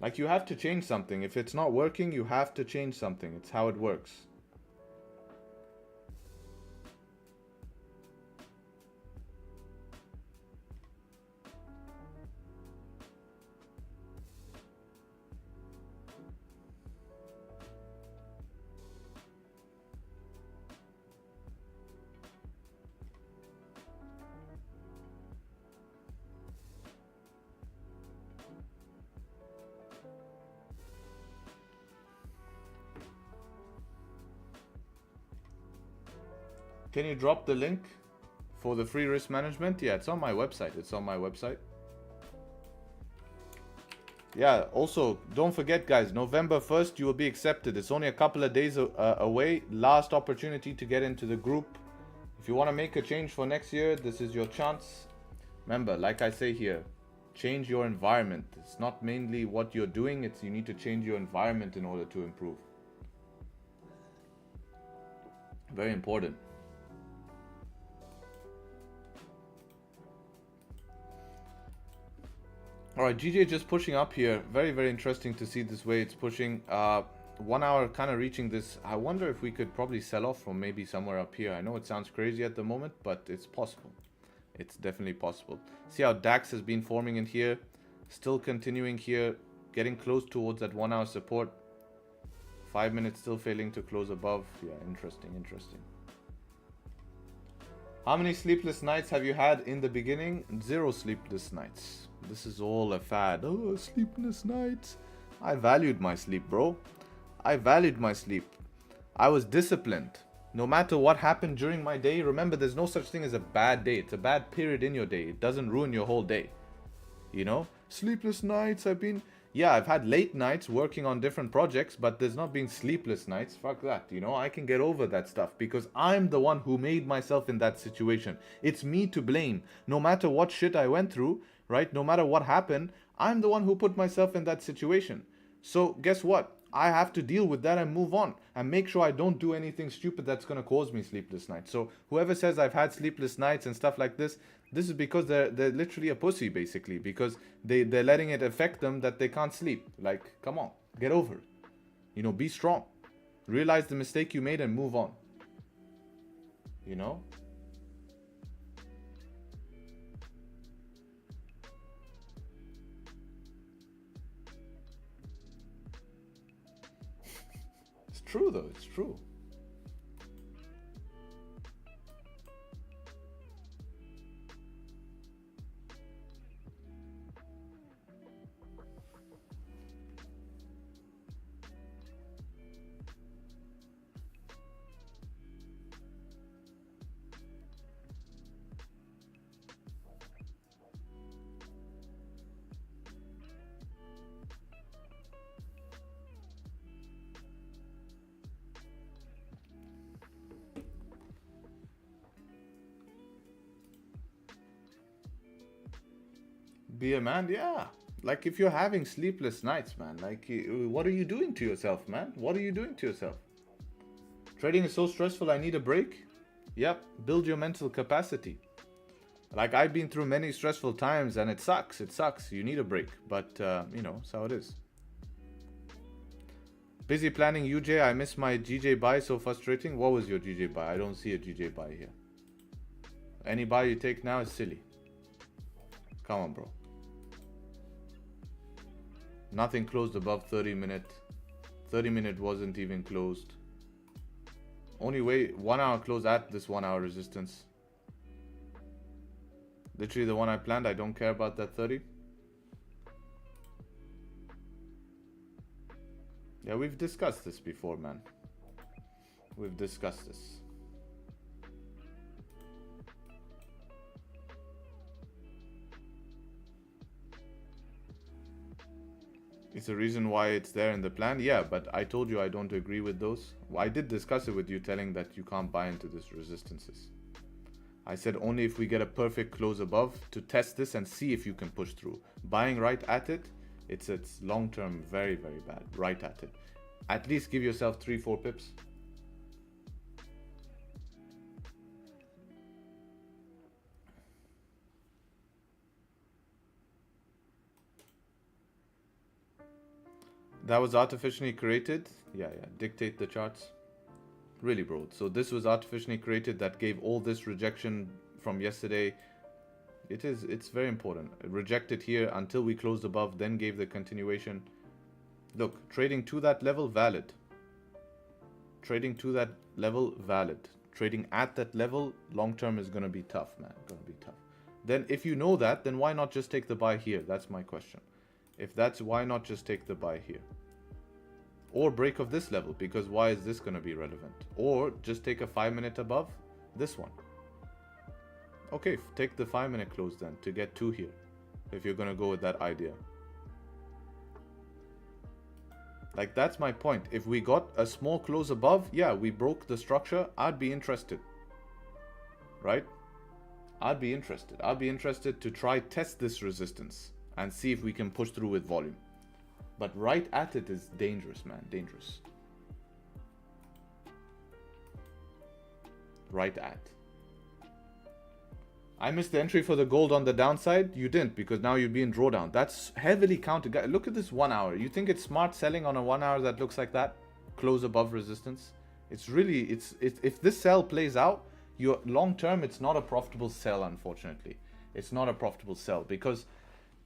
Like, you have to change something. If it's not working, you have to change something. It's how it works. Can you drop the link for the free risk management? Yeah, it's on my website. It's on my website. Yeah, also, don't forget, guys, November 1st, you will be accepted. It's only a couple of days away. Last opportunity to get into the group. If you want to make a change for next year, this is your chance. Remember, like I say here, change your environment. It's not mainly what you're doing. It's you need to change your environment in order to improve. Very important. All right, GJ just pushing up here. Very, very interesting to see this way it's pushing. 1 hour kind of reaching this. I wonder if we could probably sell off from maybe somewhere up here. I know it sounds crazy at the moment, but it's possible. It's definitely possible. See how DAX has been forming in here. Still continuing here. Getting close towards that 1 hour support. 5 minutes still failing to close above. Yeah, interesting. How many sleepless nights have you had in the beginning? 0 sleepless nights. This is all a fad. Oh, sleepless nights. I valued my sleep, bro. I valued my sleep. I was disciplined. No matter what happened during my day, remember there's no such thing as a bad day. It's a bad period in your day. It doesn't ruin your whole day. You know? Sleepless nights, I've had late nights working on different projects, but there's not been sleepless nights. Fuck that, you know? I can get over that stuff because I'm the one who made myself in that situation. It's me to blame. No matter what shit I went through, right? No matter what happened, I'm the one who put myself in that situation. So guess what? I have to deal with that and move on and make sure I don't do anything stupid that's going to cause me sleepless nights. So whoever says I've had sleepless nights and stuff like this is because they're literally a pussy, basically, because they're letting it affect them that they can't sleep. Like, come on, get over it. You know, be strong. Realize the mistake you made and move on. You know? It's true though, it's true. Be a man, yeah. Like, if you're having sleepless nights, man, like, what are you doing to yourself, man? What are you doing to yourself? Trading is so stressful, I need a break. Yep, build your mental capacity. Like, I've been through many stressful times and it sucks. You need a break, but you know, that's how it is. Busy planning UJ, I miss my GJ buy, so frustrating. What was your GJ buy? I don't see a GJ buy here. Any buy you take now is silly. Come on, bro. Nothing closed above 30 minute. 30 minute wasn't even closed. Only way 1 hour close at this 1 hour resistance. Literally the one I planned. I don't care about that 30. Yeah, we've discussed this before, man. We've discussed this. It's a reason why it's there in the plan. Yeah, but I told you I don't agree with those. I did discuss it with you, telling that you can't buy into these resistances. I said only if we get a perfect close above to test this and see if you can push through. Buying right at it, it's long term very, very bad. Right at it. At least give yourself 3-4 pips. That was artificially created. Yeah. Dictate the charts. Really, bro. So this was artificially created that gave all this rejection from yesterday. It's very important. Rejected here until we closed above, then gave the continuation. Look, trading to that level, valid. Trading to that level, valid. Trading at that level, long term is going to be tough, man. Going to be tough. Then if you know that, then why not just take the buy here? That's my question. If that's, why not just take the buy here? Or break of this level, because why is this going to be relevant? Or just take a 5 minute above this one. Okay, take the 5 minute close then to get 2 here, if you're going to go with that idea. Like, that's my point. If we got a small close above, yeah, we broke the structure, I'd be interested. Right? I'd be interested. I'd be interested to try test this resistance and see if we can push through with volume. But right at it is dangerous, man. Dangerous. Right at. I missed the entry for the gold on the downside. You didn't, because now you'd be in drawdown. That's heavily counted. Look at this 1 hour. You think it's smart selling on a 1 hour that looks like that? Close above resistance. It's really, if this sell plays out, your long term, it's not a profitable sell, unfortunately. It's not a profitable sell because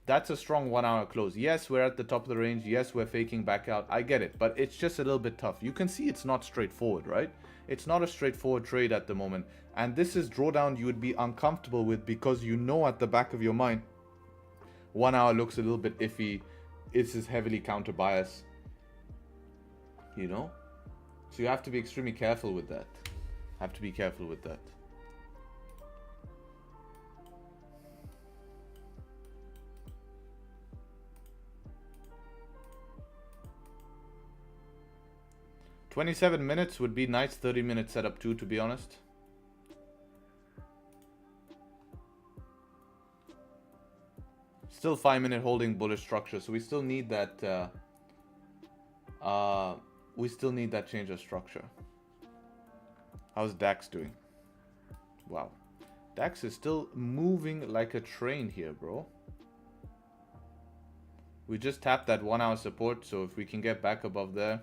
That's a strong 1 hour close. Yes, we're at the top of the range. Yes, we're faking back out. I get it, but it's just a little bit tough. You can see it's not straightforward, right? It's not a straightforward trade at the moment. And this is drawdown you would be uncomfortable with because you know at the back of your mind, 1 hour looks a little bit iffy. It's this heavily counter bias, you know? So you have to be extremely careful with that. Have to be careful with that. "27 minutes would be nice 30-minute setup too, to be honest. Still 5-minute holding bullish structure, so we still need that. We still need that change of structure. How's DAX doing? Wow, DAX is still moving like a train here, bro. We just tapped that 1 hour support, so if we can get back above there,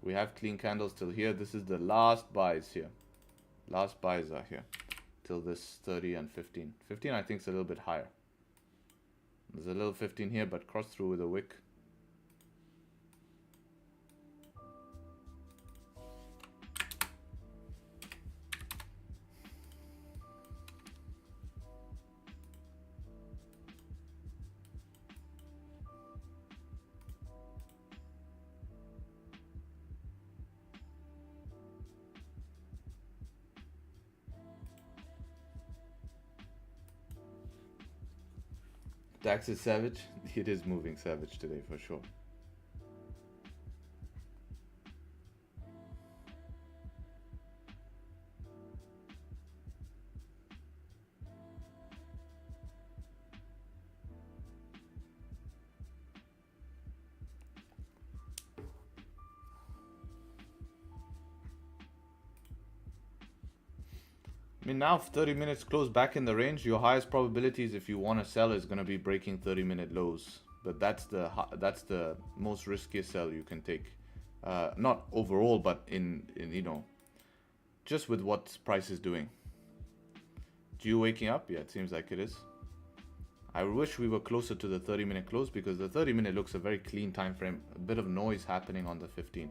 we have clean candles till here. This is the last buys here. Last buys are here till this 30 and 15. 15 I think is a little bit higher. There's a little 15 here, but cross through with a wick. DAX is savage. It is moving savage today for sure. I mean, now 30 minutes close back in the range. Your highest probabilities if you want to sell is going to be breaking 30-minute lows. But that's the most riskiest sell you can take. Not overall, but in you know, just with what price is doing. Geo waking up? Yeah, it seems like it is. I wish we were closer to the 30-minute close because the 30-minute looks a very clean time frame. A bit of noise happening on the 15.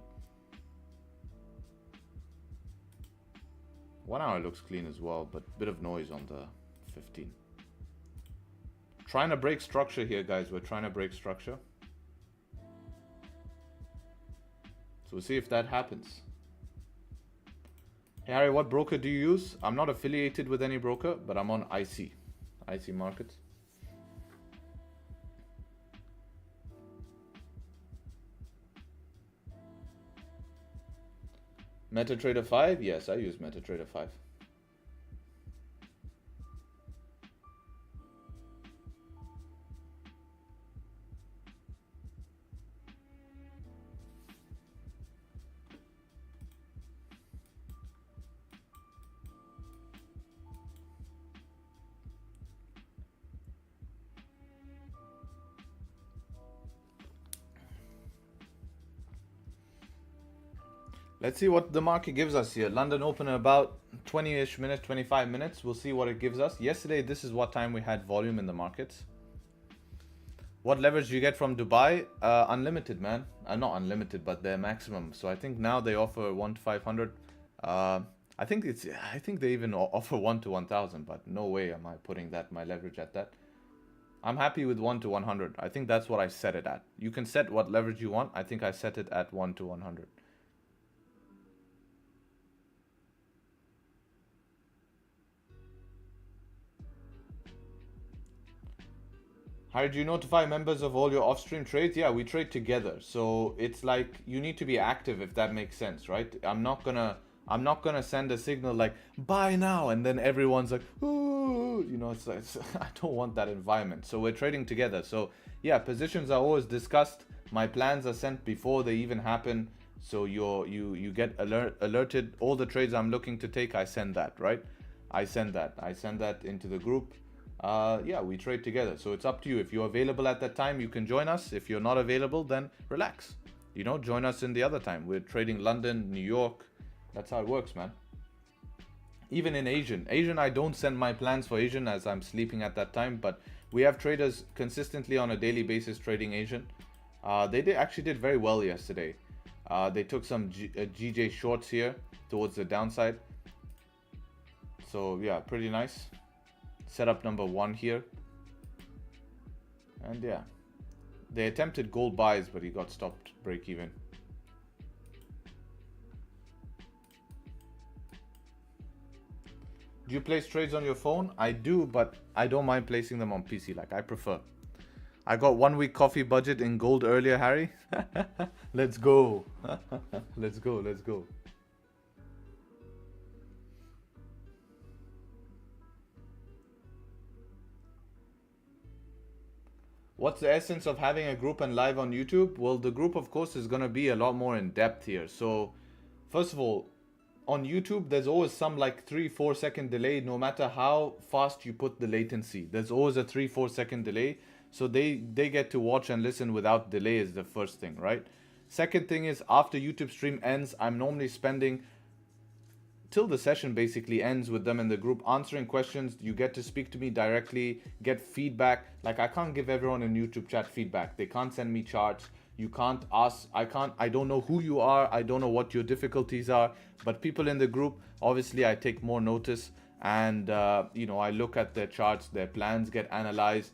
1 hour looks clean as well, but a bit of noise on the 15. Trying to break structure here, guys. We're trying to break structure. So we'll see if that happens. Hey Harry, what broker do you use? I'm not affiliated with any broker, but I'm on IC Markets. MetaTrader 5? Yes, I use MetaTrader 5. Let's see what the market gives us here. London open in about 20-ish minutes, 25 minutes. We'll see what it gives us. Yesterday, this is what time we had volume in the markets. What leverage do you get from Dubai? Unlimited, man. Not unlimited, but their maximum. So I think now they offer 1 to 500. I think they even offer 1 to 1,000, but no way am I putting my leverage at that. I'm happy with 1 to 100. I think that's what I set it at. You can set what leverage you want. I think I set it at 1 to 100. How did you notify members of all your off-stream trades? Yeah, we trade together. So it's like you need to be active, if that makes sense, right? I'm not gonna send a signal like buy now and then everyone's like, ooh, you know, it's I don't want that environment. So we're trading together. So yeah, positions are always discussed. My plans are sent before they even happen. So you get alerted. All the trades I'm looking to take, I send that, right? I send that into the group. Yeah, we trade together. So it's up to you. If you're available at that time, you can join us. If you're not available, then relax. You know, join us in the other time. We're trading London, New York. That's how it works, man. Even in Asian, I don't send my plans for Asian as I'm sleeping at that time. But We have traders consistently on a daily basis trading Asian. They actually did very well yesterday. They took some GJ shorts here towards the downside. So yeah, pretty nice. Setup number 1 here. And yeah, they attempted gold buys, but he got stopped break even. Do you place trades on your phone? I do, but I don't mind placing them on PC. Like, I prefer. I got 1 week coffee budget in gold earlier, Harry. Let's go. Let's go. Let's go. What's the essence of having a group and live on YouTube? Well, the group, of course, is going to be a lot more in depth here. So, first of all, on YouTube, there's always some like 3-4 second delay, no matter how fast you put the latency. There's always a 3-4 second delay. So they get to watch and listen without delay is the first thing, right? Second thing is, after YouTube stream ends, I'm normally spending till the session basically ends with them in the group answering questions. You get to speak to me directly, get feedback. Like, I can't give everyone in YouTube chat feedback. They can't send me charts. You can't ask, I don't know who you are. I don't know what your difficulties are, but people in the group, obviously I take more notice, and I look at their charts, their plans get analyzed.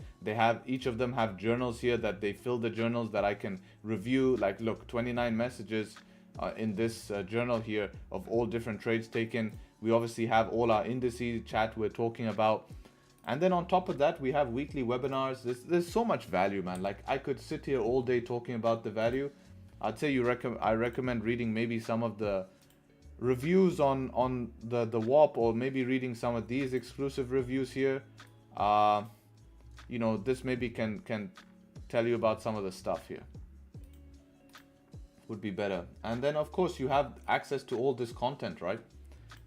Each of them have journals here that they fill the journals that I can review. Like, look, 29 messages in this journal here of all different trades taken. We obviously have all our indices chat we're talking about. And then on top of that, we have weekly webinars. There's so much value, man. Like, I could sit here all day talking about the value. I'd say I recommend reading maybe some of the reviews on the WAP, or maybe reading some of these exclusive reviews here. This maybe can tell you about some of the stuff here. Would be better. And then, of course, you have access to all this content, right?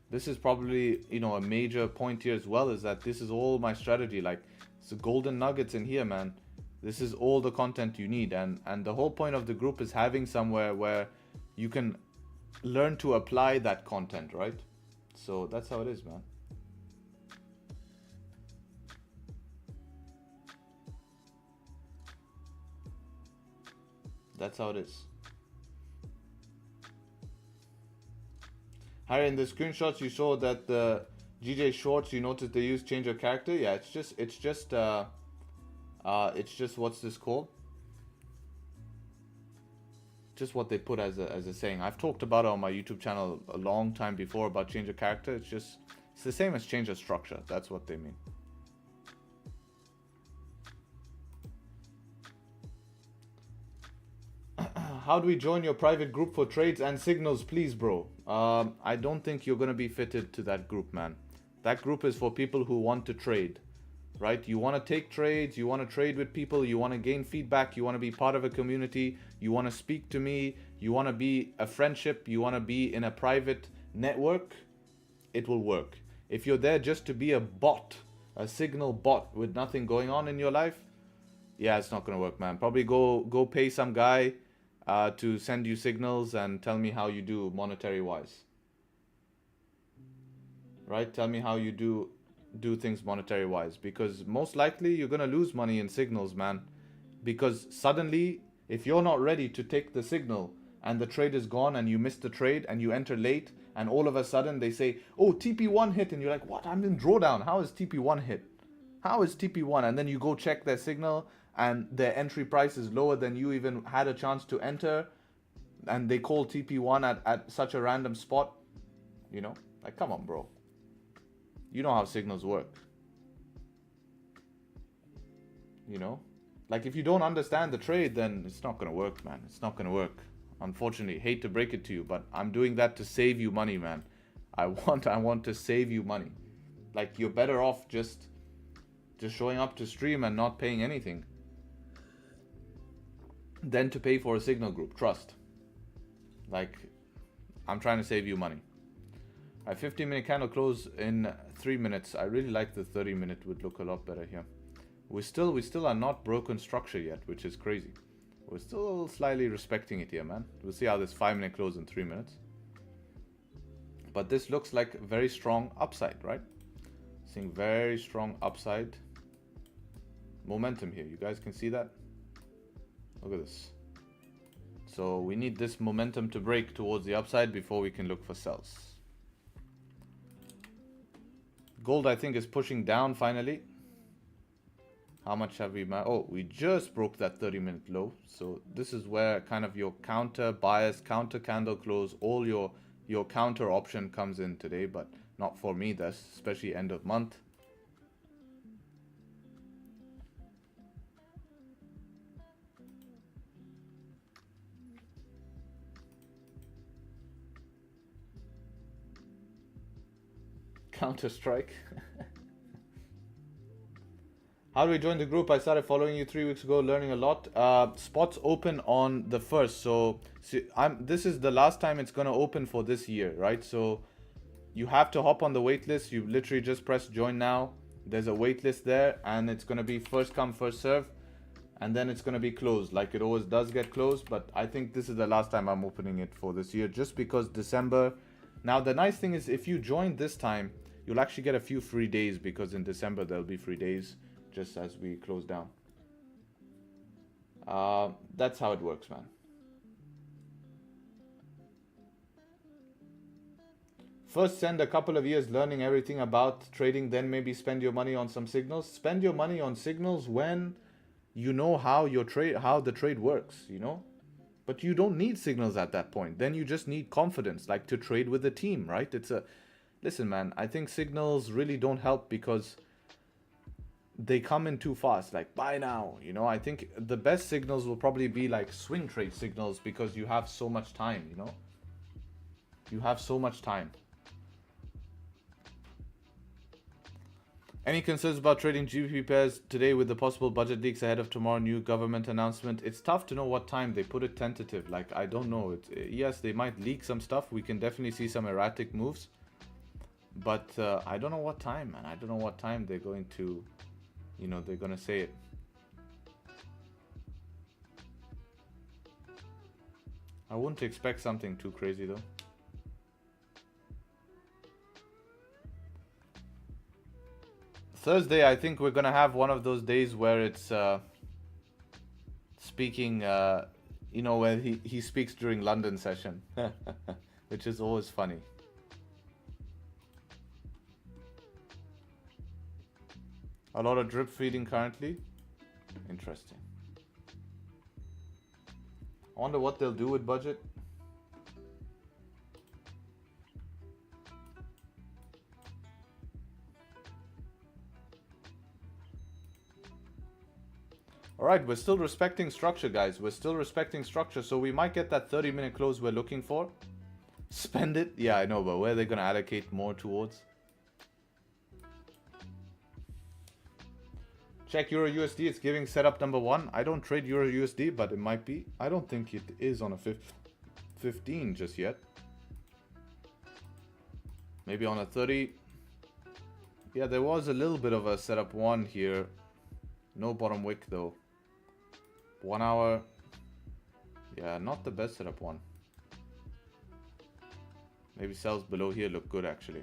This is probably, a major point here as well, is that this is all my strategy. Like, it's the golden nuggets in here, man. This is all the content you need. And the whole point of the group is having somewhere where you can learn to apply that content, right? So that's how it is, man. That's how it is. Harry, in the screenshots you saw that the GJ shorts, you noticed they use change of character. Yeah, it's just what's this called? Just what they put as a saying. I've talked about it on my YouTube channel a long time before about change of character. It's the same as change of structure. That's what they mean. How do we join your private group for trades and signals, please, bro? I don't think you're going to be fitted to that group, man. That group is for people who want to trade, right? You want to take trades, you want to trade with people, you want to gain feedback, you want to be part of a community, you want to speak to me, you want to be a friendship, you want to be in a private network. It will work. If you're there just to be a bot, a signal bot with nothing going on in your life, yeah, it's not going to work, man. Probably go pay some guy to send you signals and tell me how you do monetary wise, right? Tell me how you do things monetary wise, because most likely you're gonna lose money in signals, man. Because suddenly, if you're not ready to take the signal and the trade is gone and you missed the trade and you enter late, and all of a sudden they say, oh, TP1 hit, and you're like, what? I'm in drawdown. How is TP1 hit? How is TP1? And then you go check their signal and their entry price is lower than you even had a chance to enter, and they call TP1 at such a random spot. Like, come on, bro. You know how signals work. Like, if you don't understand the trade, then it's not gonna work, man. It's not gonna work. Unfortunately, hate to break it to you, but I'm doing that to save you money, man. I want to save you money. Like, you're better off just showing up to stream and not paying anything than to pay for a signal group. Trust. Like, I'm trying to save you money. A 15-minute candle close in 3 minutes. I really like the 30-minute. Would look a lot better here. We still are not broken structure yet, which is crazy. We're still slightly respecting it here, man. We'll see how this 5-minute close in 3 minutes. But this looks like very strong upside, right? Seeing very strong upside. momentum here. You guys can see that? Look at this. So we need this momentum to break towards the upside before we can look for sells. Gold, I think, is pushing down finally. How much have we... Oh, we just broke that 30-minute low. So this is where kind of your counter bias, counter candle close, all your counter option comes in today. But not for me, that's especially end of month. Counter strike. How do we join the group? I started following you 3 weeks ago, learning a lot. Spots open on the 1st. So this is the last time it's going to open for this year, right? So you have to hop on the wait list. You literally just press join now. There's a wait list there, and it's going to be first come, first serve. And then it's going to be closed, like it always does get closed. But I think this is the last time I'm opening it for this year, just because December. Now, the nice thing is if you join this time, you'll actually get a few free days, because in December there'll be free days just as we close down. That's how it works, man. First, spend a couple of years learning everything about trading, then maybe spend your money on some signals. Spend your money on signals when you know how the trade works, you know? But you don't need signals at that point. Then you just need confidence, like to trade with a team, right? Listen, man, I think signals really don't help because they come in too fast, like buy now, you know. I think the best signals will probably be like swing trade signals, because you have so much time, you know. You have so much time. Any concerns about trading GBP pairs today with the possible budget leaks ahead of tomorrow new government announcement? It's tough to know what time. They put it tentative, like I don't know. Yes, they might leak some stuff. We can definitely see some erratic moves, but I don't know what time, man. I don't know what time they're going to, you know, they're going to say it. I wouldn't expect something too crazy though. Thursday, I think we're going to have one of those days where it's speaking, you know, where he speaks during London session, which is always funny. A lot of drip feeding currently. Interesting. I wonder what they'll do with budget. Alright, we're still respecting structure, guys. We're still respecting structure, so we might get that 30-minute close we're looking for. Spend it? Yeah, I know, but where are they going to allocate more towards? Check Euro USD. It's giving setup number 1. I don't trade Euro USD, but it might be. I don't think it is on a 15 just yet. Maybe on a 30. Yeah, there was a little bit of a setup 1 here. No bottom wick though. 1 hour. Yeah, not the best setup 1. Maybe sells below here look good actually.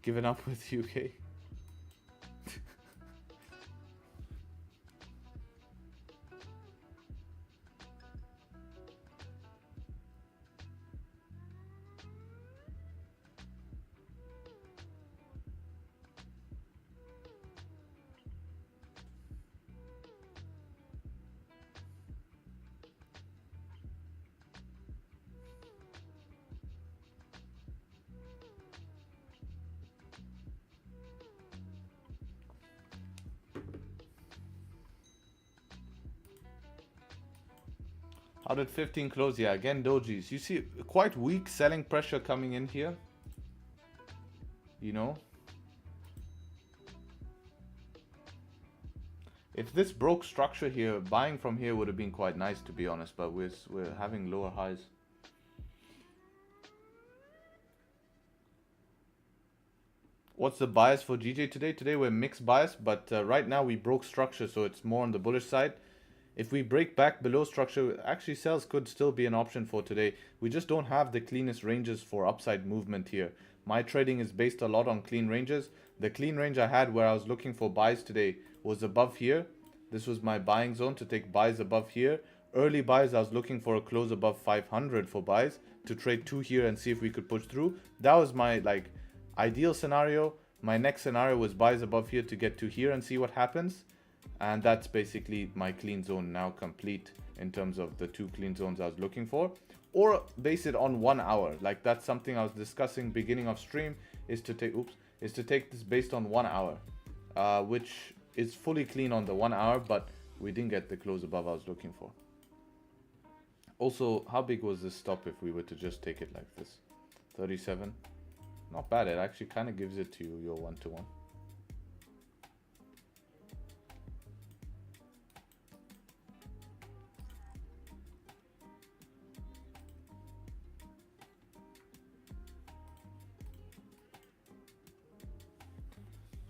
Giving up with UK. How did 15 close? Yeah, again, dojis. You see quite weak selling pressure coming in here. You know? If this broke structure here, buying from here would have been quite nice, to be honest. But we're having lower highs. What's the bias for GJ today? Today we're mixed bias, but right now we broke structure, so it's more on the bullish side. If we break back below structure, actually sells could still be an option for today. We just don't have the cleanest ranges for upside movement here. My trading is based a lot on clean ranges. The clean range I had where I was looking for buys today was above here. This was my buying zone to take buys above here. Early buys, I was looking for a close above 500 for buys to trade 2 here and see if we could push through. That was my like ideal scenario. My next scenario was buys above here to get to here and see what happens. And that's basically my clean zone now complete in terms of the 2 clean zones I was looking for. Or base it on 1 hour. Like that's something I was discussing beginning of stream, is to take this based on 1 hour, which is fully clean on the 1 hour, but we didn't get the close above I was looking for. Also, how big was this stop if we were to just take it like this? 37. Not bad. It actually kind of gives it to you, your 1-to-1.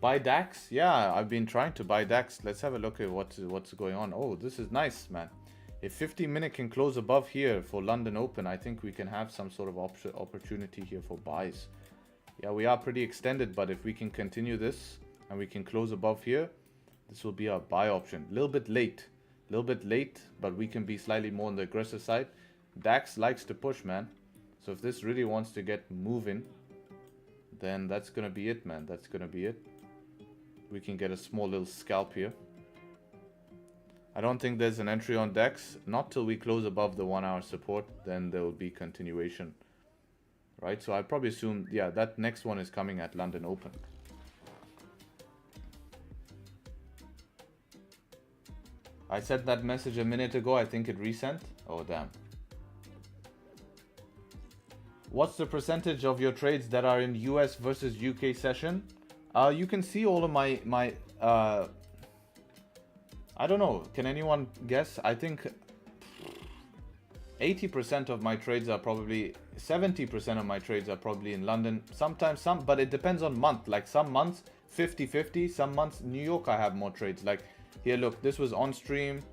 Buy DAX? Yeah, I've been trying to buy DAX. Let's have a look at what's going on. Oh, this is nice, man. If 50-minute can close above here for London Open, I think we can have some sort of opportunity here for buys. Yeah, we are pretty extended, but if we can continue this and we can close above here, this will be our buy option. A little bit late, but we can be slightly more on the aggressive side. DAX likes to push, man. So if this really wants to get moving, then that's going to be it, man. That's going to be it. We can get a small little scalp here. I don't think there's an entry on DAX. Not till we close above the 1 hour support, then there will be continuation. Right, so I probably assume, yeah, that next one is coming at London Open. I sent that message a minute ago. I think it resent. Oh, damn. What's the percentage of your trades that are in US versus UK session? You can see all of my I don't know. Can anyone guess? I think 80% of my trades are probably, 70% of my trades are probably in London. Sometimes some, but it depends on month. Like some months 50-50, some months New York I have more trades. Like here, look, this was on stream.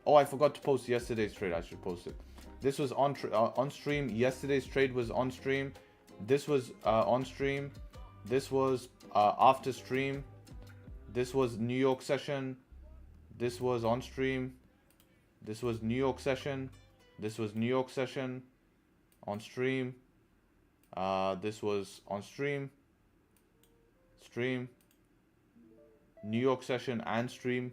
Oh, I forgot to post yesterday's trade. I should post it. This was on stream. Yesterday's trade was on stream. This was on stream. This was after stream. This was New York session. This was on stream. This was New York session. This was New York session on stream. This was on stream. New York session and stream.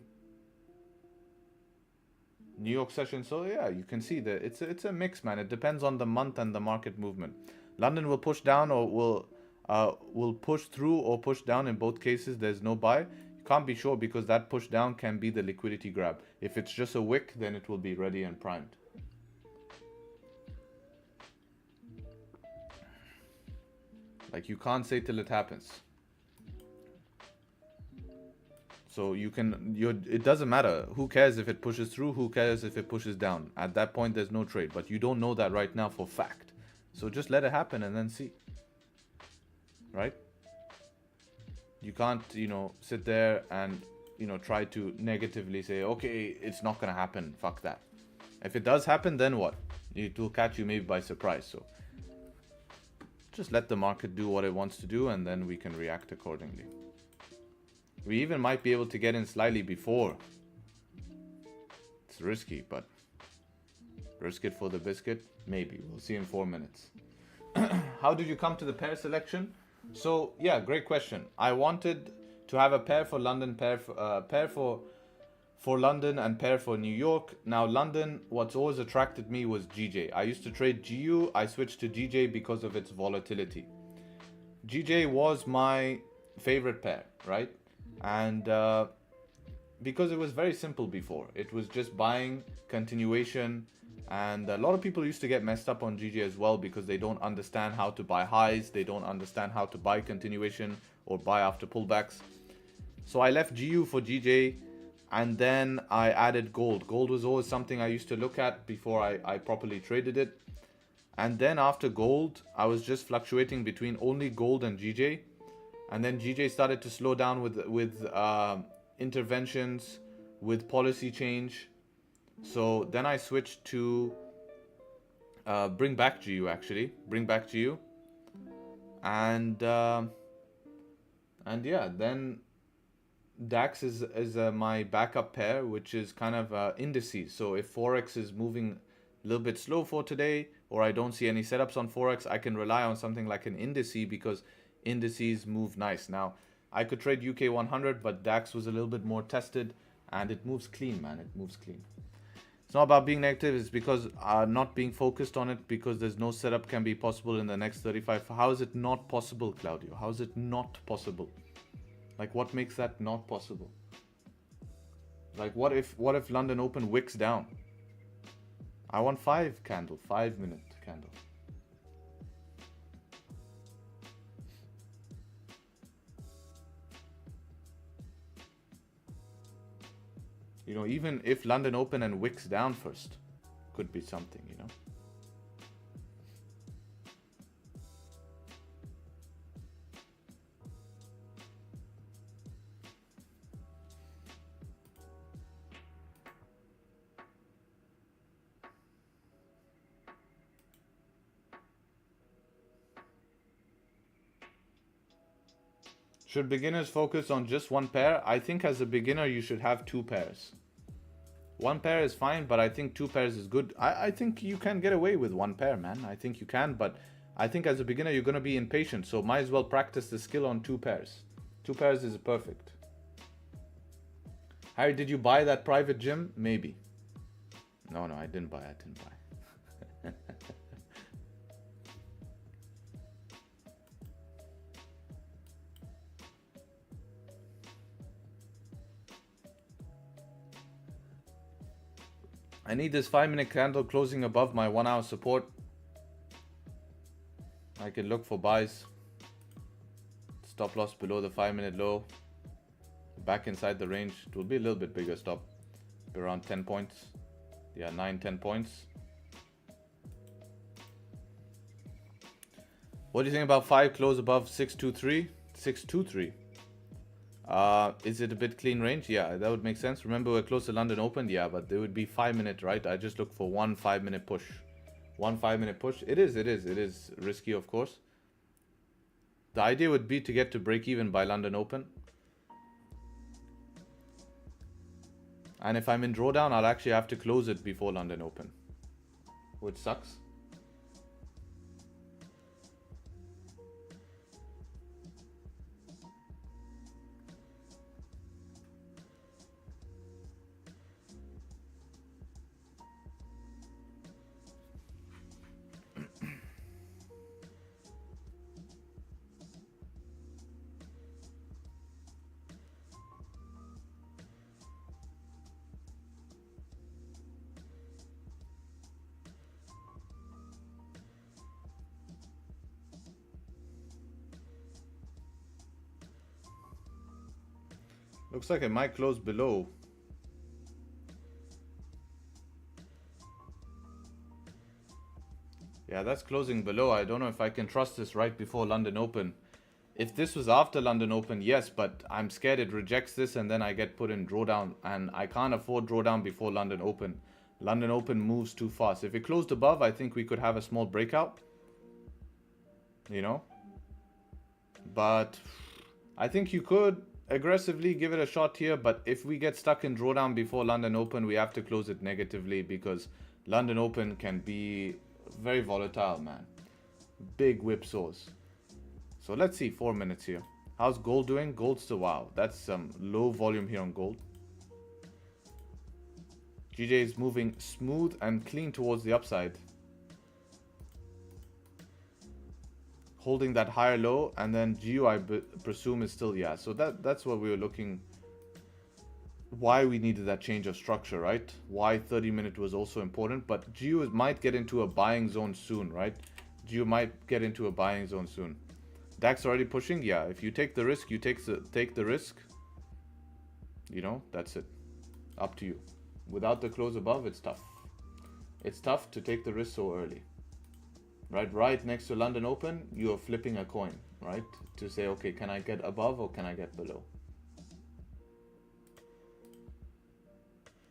New York session. So yeah, you can see that it's a mix, man. It depends on the month and the market movement. London will push down or will push through or push down. In both cases, there's no buy. You can't be sure because that push down can be the liquidity grab. If it's just a wick, then it will be ready and primed. Like you can't say till it happens. So you can, it doesn't matter. Who cares if it pushes through? Who cares if it pushes down? At that point, there's no trade. But you don't know that right now for fact. So just let it happen and then see. Right? You can't, sit there and, try to negatively say, okay, it's not going to happen. Fuck that. If it does happen, then what? It will catch you maybe by surprise. So just let the market do what it wants to do and then we can react accordingly. We even might be able to get in slightly before. It's risky, but risk it for the biscuit? Maybe. We'll see in 4 minutes. How did you come to the pair selection? So, yeah, great question. I wanted to have a pair for London, pair for London and pair for New York. Now, London, what's always attracted me was GJ. I used to trade GU. I switched to GJ because of its volatility. GJ was my favorite pair, right? And because it was very simple before. It was just buying, continuation, and a lot of people used to get messed up on GJ as well because they don't understand how to buy highs, they don't understand how to buy continuation or buy after pullbacks. So I left GU for GJ and then I added gold. Gold was always something I used to look at before I properly traded it. And then after gold, I was just fluctuating between only gold and GJ. And then GJ started to slow down with interventions, with policy change. So then I switched to bring back GU actually, bring back GU, and yeah, then DAX is my backup pair, which is kind of indices. So if Forex is moving a little bit slow for today, or I don't see any setups on Forex, I can rely on something like an indice because indices move nice. Now, I could trade UK 100, but DAX was a little bit more tested, and it moves clean, man. It moves clean. It's not about being negative. It's because not being focused on it, because there's no setup can be possible in the next 35. How is it not possible, Claudio? How is it not possible? Like, what makes that not possible? Like, what if London Open wicks down? I want 5 candle, 5-minute candle. You know, even if London Open and wicks down first, could be something, you know. Should beginners focus on just one pair? I think as a beginner, you should have 2 pairs. One pair is fine, but I think 2 pairs is good. I think you can get away with 1 pair, man. I think you can, but I think as a beginner, you're going to be impatient. So might as well practice the skill on 2 pairs. 2 pairs is perfect. Harry, did you buy that private gym? Maybe. No, I didn't buy. I need this 5-minute candle closing above my 1-hour support. I can look for buys. Stop loss below the 5-minute low. Back inside the range. It will be a little bit bigger stop. Around 10 points. Yeah, 9-10 points. What do you think about 5 close above 623? 623. Is it a bit clean range? Yeah, that would make sense. Remember, we're close to London Open. Yeah, but there would be 5-minute, right? I just look for 1 5-minute push. 1 5-minute push. It is risky, of course. The idea would be to get to break even by London Open. And if I'm in drawdown, I'll actually have to close it before London Open, which sucks. Looks like it might close below. Yeah, that's closing below. I don't know if I can trust this right before London Open. If this was after London Open, yes, but I'm scared it rejects this and then I get put in drawdown, and I can't afford drawdown before London Open. London Open moves too fast. If it closed above, I think we could have a small breakout, you know, but I think you could aggressively give it a shot here. But if we get stuck in drawdown before London Open, we have to close it negatively, because London Open can be very volatile, man. Big whipsaws. So let's see, 4 minutes here. How's gold doing? Gold's still, wow, that's some low volume here on gold. GJ is moving smooth and clean towards the upside, holding that higher low, and then GU I presume is still, yeah. So that's what we were looking, why we needed that change of structure, right? Why 30-minute was also important. But GU might get into a buying zone soon, right? GU might get into a buying zone soon. DAX already pushing, yeah. If you take the risk, you take the risk. You know, that's it. Up to you. Without the close above, it's tough. It's tough to take the risk so early. Right next to London Open, you are flipping a coin, right? To say, okay, can I get above or can I get below?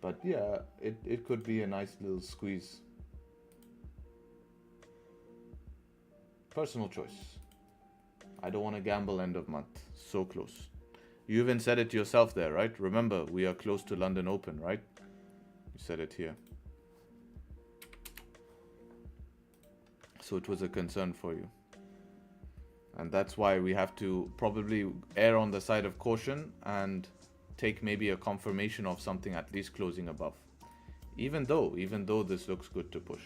But yeah, it could be a nice little squeeze. Personal choice. I don't want to gamble end of month. So close. You even said it yourself there, right? Remember, we are close to London Open, right? You said it here. So it was a concern for you. And that's why we have to probably err on the side of caution and take maybe a confirmation of something at least closing above. Even though this looks good to push.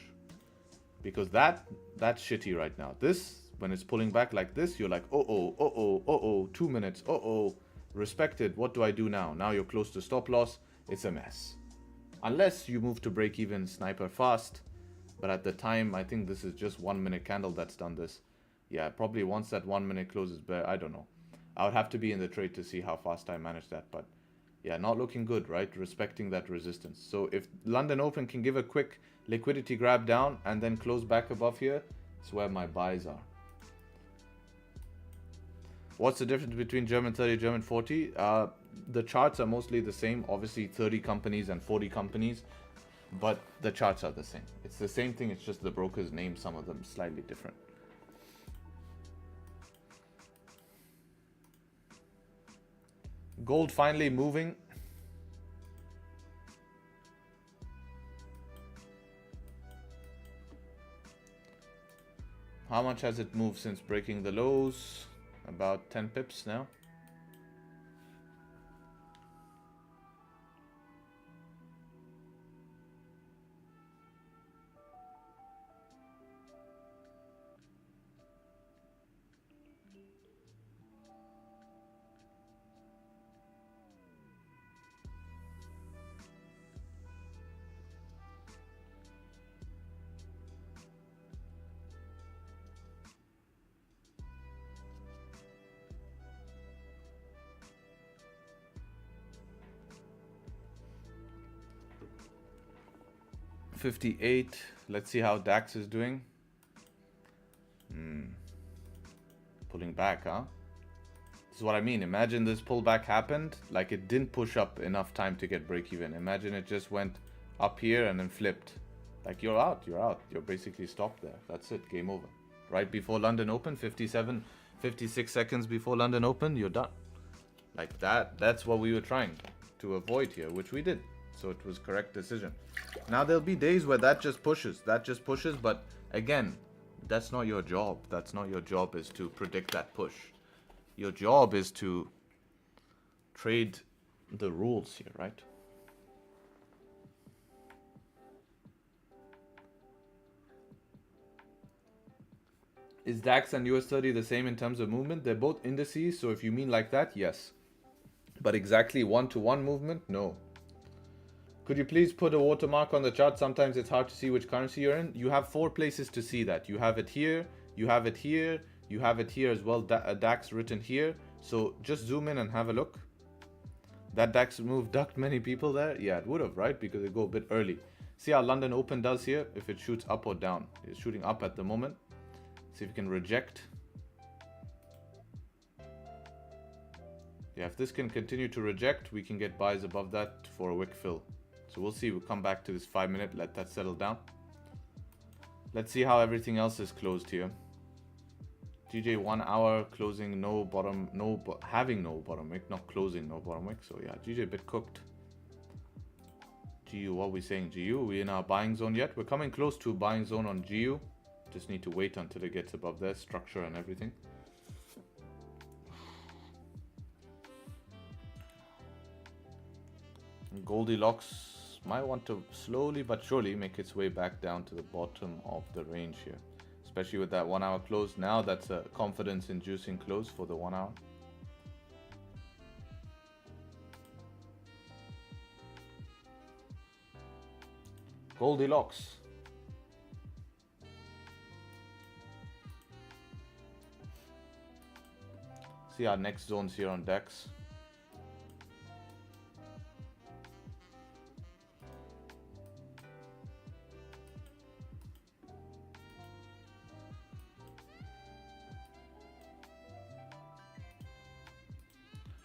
Because that's shitty right now. This, when it's pulling back like this, you're like, oh, 2 minutes, respected, what do I do now? Now you're close to stop loss, it's a mess. Unless you move to break even sniper fast. But at the time, I think this is just 1 minute candle that's done this. Yeah, probably once that 1 minute closes bear, I don't know. I would have to be in the trade to see how fast I manage that. But yeah, not looking good, right? Respecting that resistance. So if London Open can give a quick liquidity grab down and then close back above here, it's where my buys are. What's the difference between German 30, German 40? The charts are mostly the same. Obviously 30 companies and 40 companies. But the charts are the same. It's the same thing. It's just the brokers name some of them slightly different. Gold finally moving. How much has it moved since breaking the lows? About 10 pips now. $58. Let's see how DAX is doing. Pulling back, huh? This is what I mean. Imagine this pullback happened, like it didn't push up enough time to get break even. Imagine it just went up here and then flipped. Like you're out. You're basically stopped there. That's it. Game over. Right before London Open, 56 seconds before London Open, you're done. Like that. That's what we were trying to avoid here, which we did. So it was correct decision. Now there'll be days where that just pushes. But again, that's not your job. That's not your job, is to predict that push. Your job is to trade the rules here, right? Is DAX and US 30 the same in terms of movement? They're both indices, so if you mean like that, yes. But exactly one-to-one movement, no. Could you please put a watermark on the chart? Sometimes it's hard to see which currency you're in. You have 4 places to see that. You have it here, you have it here, you have it here as well, DAX written here. So just zoom in and have a look. That DAX move ducked many people there. Yeah, it would have, right? Because it go a bit early. See how London Open does here? If it shoots up or down. It's shooting up at the moment. See if you can reject. Yeah, if this can continue to reject, we can get buys above that for a wick fill. So we'll see. We'll come back to this 5 minute, let that settle down. Let's see how everything else is closed here. GJ 1 hour closing having no bottom wick, not closing no bottom wick. So yeah, GJ a bit cooked. GU, what are we saying? GU, are we in our buying zone yet? We're coming close to buying zone on GU. Just need to wait until it gets above their structure and everything. Goldilocks might want to slowly but surely make its way back down to the bottom of the range here, especially with that 1 hour close. Now that's a confidence inducing close for the 1 hour. Goldilocks. See our next zones here on DAX.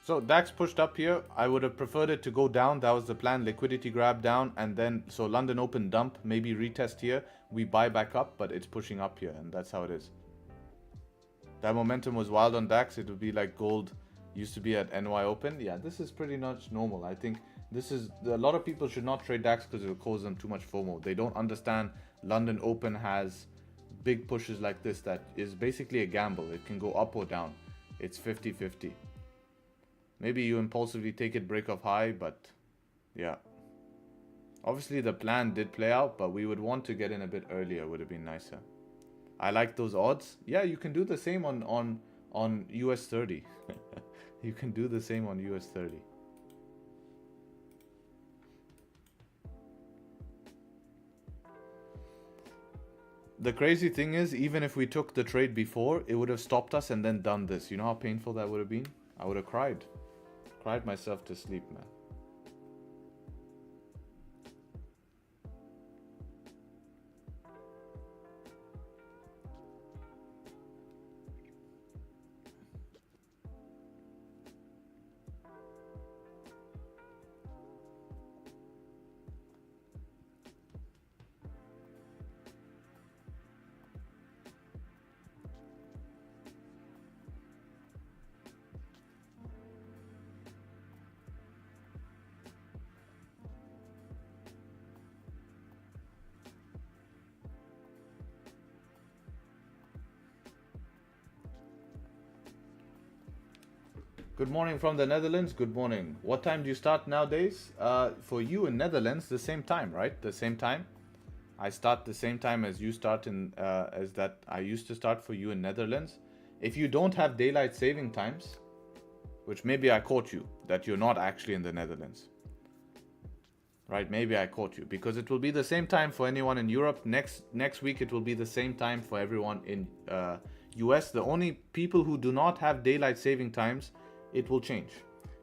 So DAX pushed up here. I would have preferred it to go down. That was the plan. Liquidity grab down, and then so London open dump, maybe retest here. We buy back up, but it's pushing up here, and that's how it is. That momentum was wild on DAX. It would be like gold used to be at NY open. Yeah, this is pretty much normal. I think this is a lot of people should not trade DAX because it will cause them too much FOMO. They don't understand London open has big pushes like this that is basically a gamble. It can go up or down. It's 50-50. Maybe you impulsively take it break of high, but yeah. Obviously the plan did play out, but we would want to get in a bit earlier. Would have been nicer. I like those odds. Yeah, you can do the same on US 30. You can do the same on US 30. The crazy thing is, even if we took the trade before, it would have stopped us and then done this. You know how painful that would have been? I would have cried. Cried myself to sleep, man. Good morning from the Netherlands. Good morning. What time do you start nowadays? For you in Netherlands, the same time, right? The same time. I start the same time as you start in, as that I used to start for you in Netherlands. If you don't have daylight saving times, which maybe I caught you, that you're not actually in the Netherlands. Right, maybe I caught you. Because it will be the same time for anyone in Europe. Next week it will be the same time for everyone in US. The only people who do not have daylight saving times, it will change.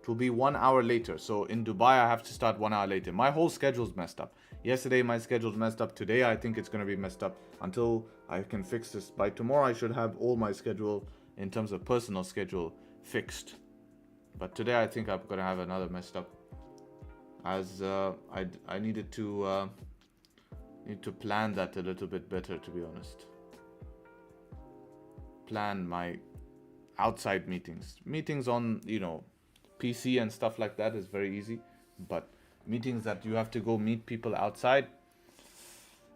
It will be 1 hour later. So in Dubai, I have to start 1 hour later. My whole schedule's messed up. Yesterday, my schedule's messed up. Today, I think it's going to be messed up until I can fix this. By tomorrow, I should have all my schedule in terms of personal schedule fixed. But today, I think I'm going to have another messed up. As I needed to plan that a little bit better, to be honest. Plan my outside meetings on, you know, PC and stuff like that is very easy, but meetings that you have to go meet people outside,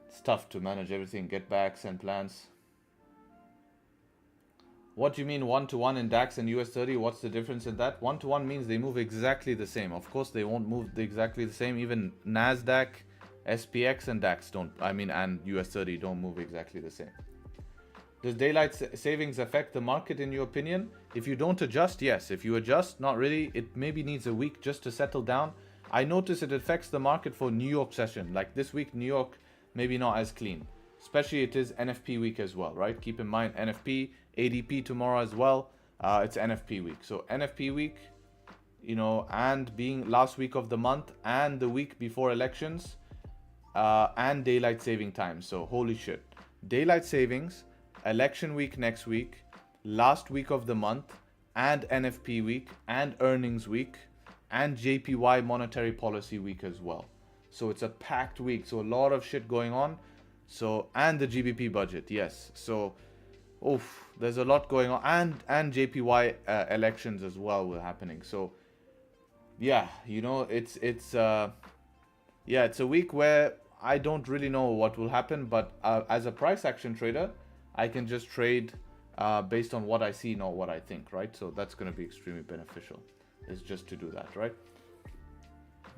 it's tough to manage everything, get backs and plans. What do you mean 1-to-1 in DAX and US 30? What's the difference in that? 1-to-1 means they move exactly the same. Of course they won't move exactly the same. Even NASDAQ, SPX and DAX don't, and US 30 don't move exactly the same. Does daylight savings affect the market in your opinion? If you don't adjust, yes. If you adjust, not really. It maybe needs a week just to settle down. I notice it affects the market for New York session. Like this week, New York, maybe not as clean. Especially it is NFP week as well, right? Keep in mind NFP, ADP tomorrow as well. It's NFP week. So NFP week, you know, and being last week of the month and the week before elections and daylight saving time. So holy shit. Daylight savings, election week next week, last week of the month, and NFP week, and earnings week, and JPY monetary policy week as well. So it's a packed week. So a lot of shit going on. So, and the GBP budget, yes. So, there's a lot going on, and JPY elections as well were happening. So, yeah, you know, it's a week where I don't really know what will happen, but as a price action trader, I can just trade based on what I see, not what I think, right? So that's going to be extremely beneficial, is just to do that, right?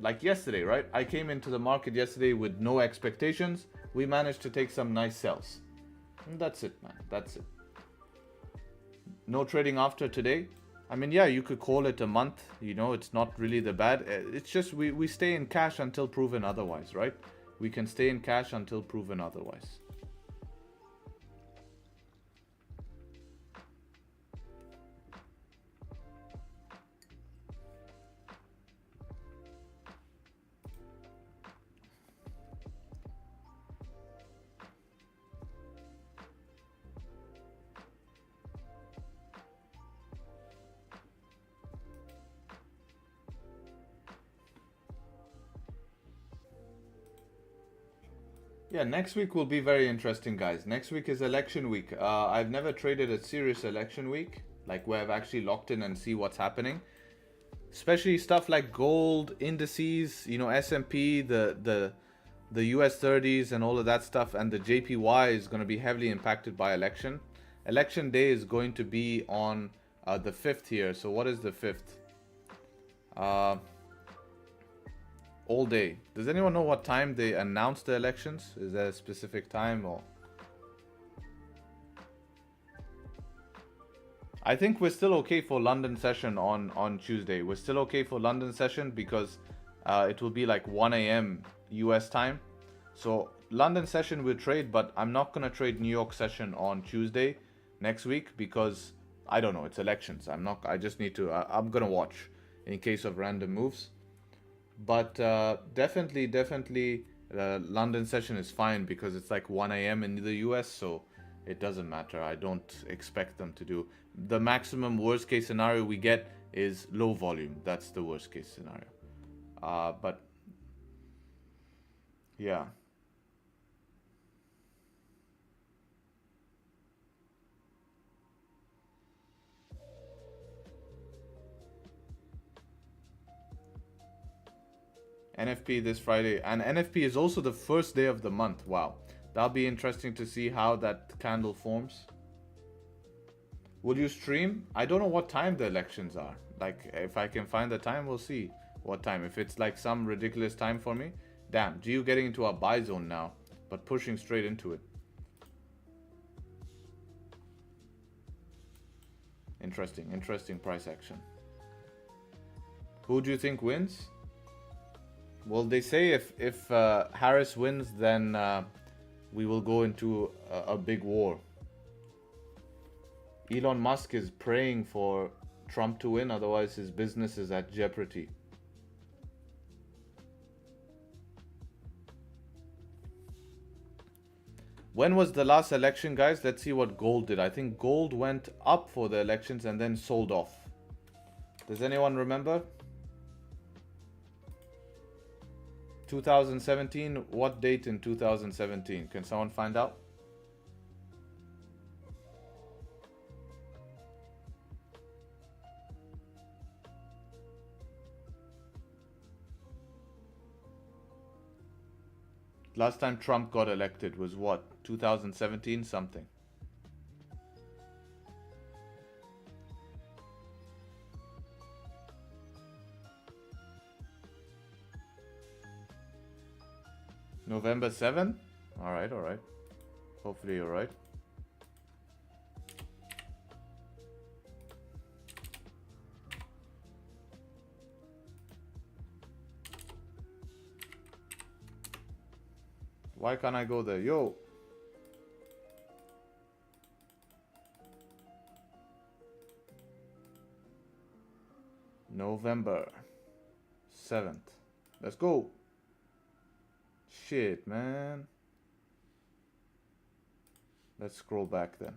Like yesterday, right? I came into the market yesterday with no expectations. We managed to take some nice sells. And that's it, man. That's it. No trading after today. I mean, yeah, you could call it a month. You know, it's not really the bad. It's just we stay in cash until proven otherwise, right? We can stay in cash until proven otherwise. Yeah, next week will be very interesting, guys. Next week is election week. I've never traded a serious election week, like where I've actually locked in and see what's happening. Especially stuff like gold, indices, you know, S&P, the US 30s and all of that stuff, and the JPY is going to be heavily impacted by election. Election day is going to be on the 5th here. So what is the 5th? All day. Does anyone know what time they announced the elections? Is there a specific time or? I think we're still okay for London session on Tuesday. We're still okay for London session because it will be like 1 a.m. US time. So London session will trade, but I'm not going to trade New York session on Tuesday next week because I don't know, it's elections. I just need to, I'm going to watch in case of random moves. But definitely, London session is fine because it's like 1 a.m. in the US, so it doesn't matter. I don't expect them to do. The maximum worst case scenario we get is low volume. That's the worst case scenario. But yeah. NFP this Friday, and NFP is also the first day of the month. Wow, that'll be interesting to see how that candle forms. Will you stream? I don't know what time the elections are. Like, if I can find the time, we'll see what time. If it's like some ridiculous time for me, damn, GU getting into a buy zone now, but pushing straight into it. Interesting price action. Who do you think wins? Well, they say if Harris wins, then we will go into a big war. Elon Musk is praying for Trump to win, otherwise his business is at jeopardy. When was the last election, guys? Let's see what gold did. I think gold went up for the elections and then sold off. Does anyone remember? 2017, what date in 2017? Can someone find out? Last time Trump got elected was what? 2017 something. November 7? Alright. Hopefully you're right. Why can't I go there? Yo! November 7th. Let's go! Shit, man. Let's scroll back then.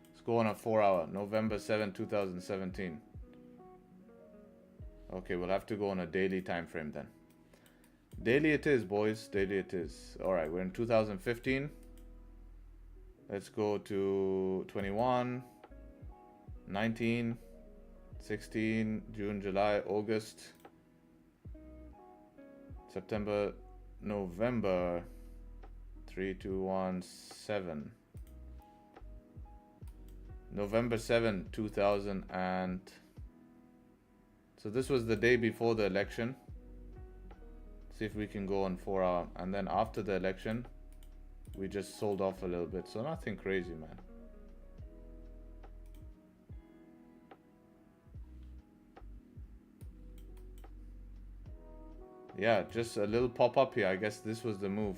Let's go on a 4 hour. November 7, 2017. Okay, we'll have to go on a daily time frame then. Daily it is, boys. Daily it is. Alright, we're in 2015. Let's go to 21, 19, 16, June, July, August, September, November. 3, 2, 1, 7. November 7, 2000 and... So this was the day before the election. See if we can go on 4 hour. And then after the election, we just sold off a little bit. So nothing crazy, man. Yeah, just a little pop-up here. I guess this was the move.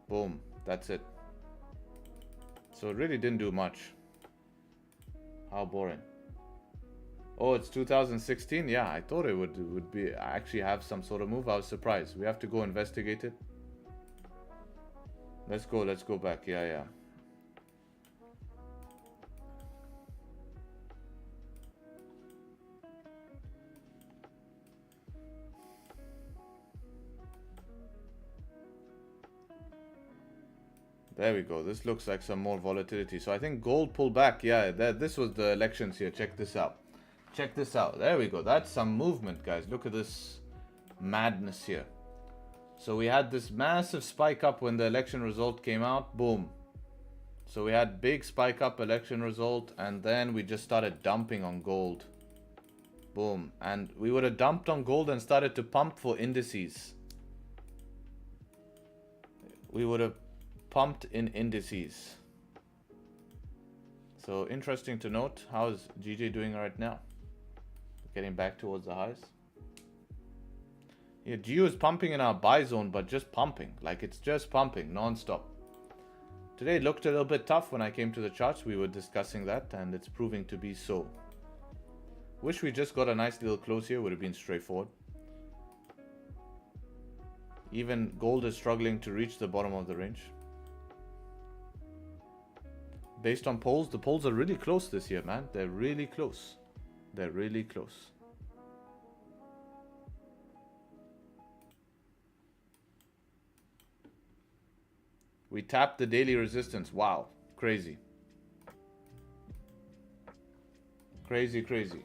Boom. That's it. So it really didn't do much. How boring. Oh, it's 2016? Yeah, I thought it would be actually have some sort of move. I was surprised. We have to go investigate it. Let's go back. Yeah. There we go. This looks like some more volatility. So I think gold pulled back. Yeah, this was the elections here. Check this out. Check this out. There we go. That's some movement, guys. Look at this madness here. So we had this massive spike up when the election result came out. Boom. So we had big spike up election result, and then we just started dumping on gold. Boom. And we would have dumped on gold and started to pump for indices. We would have pumped in indices. So interesting to note. How is GJ doing right now? Getting back towards the highs. Yeah, GU is pumping in our buy zone, but just pumping. Like, it's just pumping non-stop. Today it looked a little bit tough when I came to the charts. We were discussing that, and it's proving to be so. Wish we just got a nice little close here. Would have been straightforward. Even gold is struggling to reach the bottom of the range. Based on polls, the polls are really close this year, man. They're really close. They're really close. We tapped the daily resistance. Wow. Crazy. Crazy, crazy.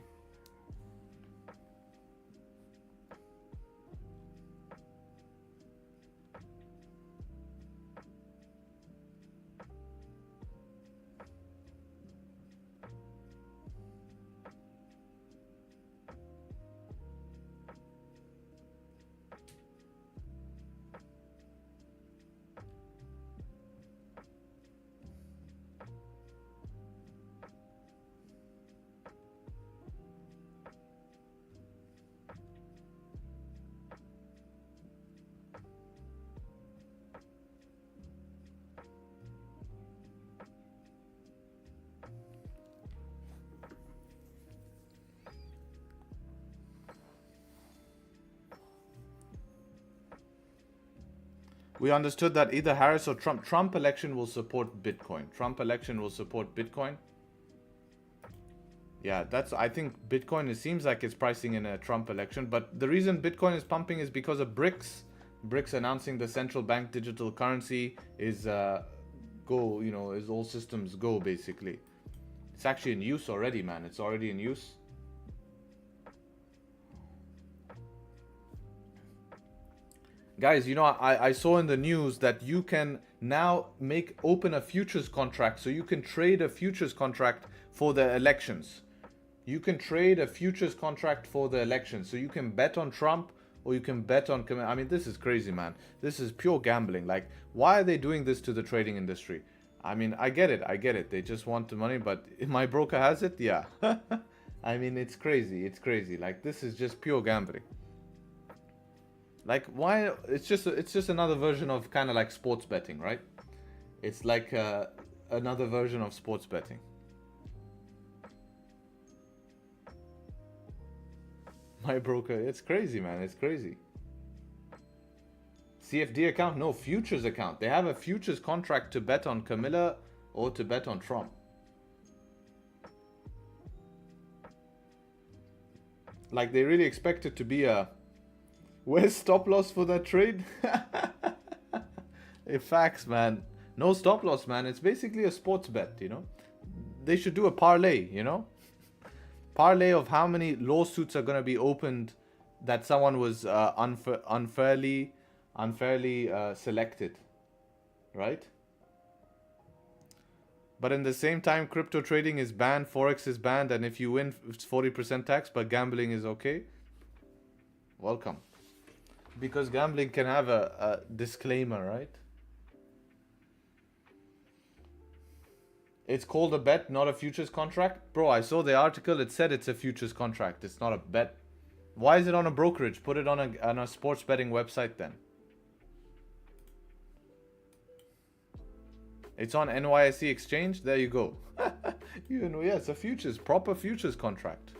We understood that either Harris or Trump election will support Bitcoin. Trump election will support Bitcoin. Yeah, I think Bitcoin, it seems like it's pricing in a Trump election. But the reason Bitcoin is pumping is because of BRICS. BRICS announcing the central bank digital currency is go, is all systems go, basically. It's actually in use already, man. It's already in use. Guys, I saw in the news that you can now open a futures contract, so you can trade a futures contract for the elections. You can trade a futures contract for the elections, so you can bet on Trump or you can bet on. I mean, this is crazy, man. This is pure gambling. Like, why are they doing this to the trading industry? I mean, I get it. They just want the money, but if my broker has it, yeah. I mean, it's crazy. It's crazy. Like, this is just pure gambling. Like, why? It's just another version of kind of like sports betting, right? It's like another version of sports betting. My broker, it's crazy, man. It's crazy. CFD account? No, futures account. They have a futures contract to bet on Camilla or to bet on Trump. Like, they really expect it to be a... Where's stop loss for that trade? Facts, man. No stop loss, man. It's basically a sports bet, They should do a parlay, Parlay of how many lawsuits are going to be opened that someone was unfairly selected, right? But in the same time, crypto trading is banned, Forex is banned, and if you win, it's 40% tax, but gambling is okay. Welcome. Because gambling can have a disclaimer, right? It's called a bet, not a futures contract. Bro, I saw the article. It said it's a futures contract. It's not a bet. Why is it on a brokerage? Put it on a sports betting website then. It's on NYSE exchange. There you go. Yeah, it's a futures, proper futures contract.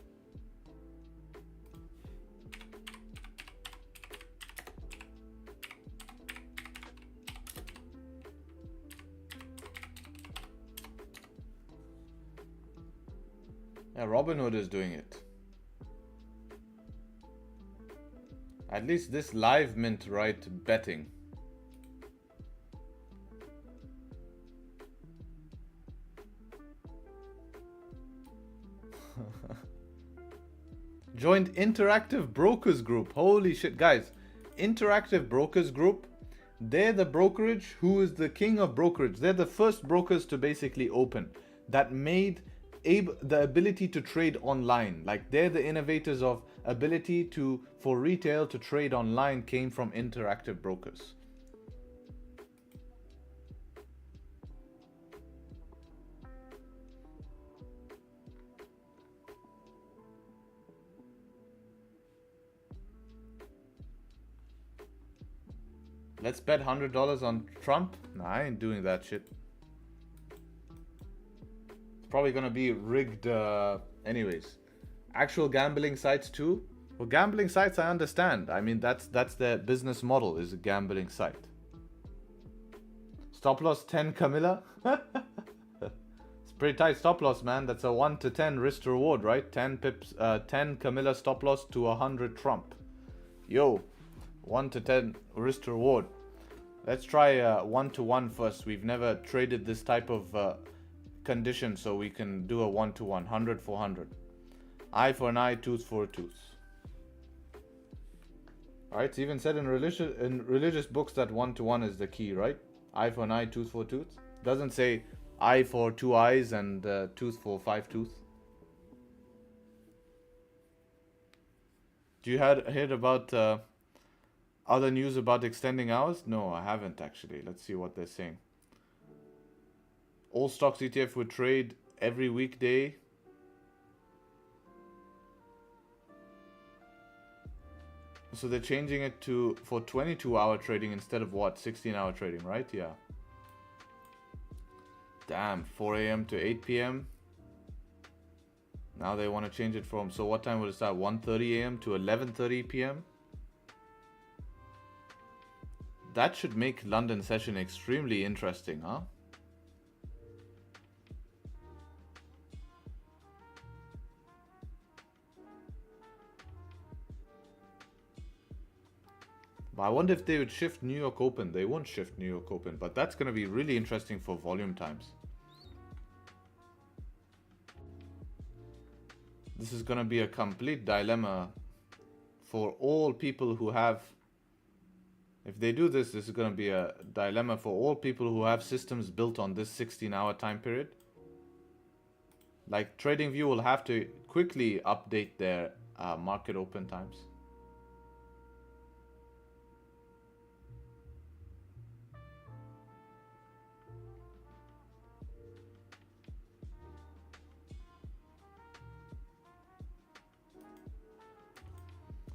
Yeah, Robinhood is doing it. At least this live mint, right? Betting. Joined Interactive Brokers Group. Holy shit, guys. Interactive Brokers Group. They're the brokerage who is the king of brokerage. They're the first brokers to basically open that made the ability to trade online. Like, they're the innovators of ability for retail to trade online came from Interactive Brokers. Let's bet $100 on Trump. Nah, I ain't doing that shit. It's probably gonna be rigged anyways. Actual gambling sites too? Well, gambling sites I understand. I mean, that's their business model, is a gambling site. Stop loss 10 Camilla? It's pretty tight stop loss, man. That's a 1 to 10 risk to reward, right? 10 pips, 10 Camilla stop loss to 100 Trump. Yo, 1 to 10 risk to reward. Let's try 1 to 1 first. We've never traded this type of condition, so we can do a 1 to 1, 100 for 100. Eye for an eye, tooth for a tooth. Alright, it's even said in religious books that 1 to 1 is the key, right? Eye for an eye, tooth for a tooth. Doesn't say eye for 2 eyes and tooth for 5 tooth. Do you heard about other news about extending hours? No, I haven't actually. Let's see what they're saying. All stocks ETF would trade every weekday. So they're changing it for 22-hour trading instead of what? 16-hour trading, right? Yeah. Damn, 4 a.m. to 8 p.m. Now they want to change it from, so what time will it start? 1:30 a.m. to 11:30 p.m. That should make London session extremely interesting, huh? But I wonder if they would shift New York Open. They won't shift New York Open, but that's going to be really interesting for volume times. This is going to be a complete dilemma for all people who have... If they do this, this is going to be a dilemma for all people who have systems built on this 16-hour time period. Like, Tradingview will have to quickly update their market open times.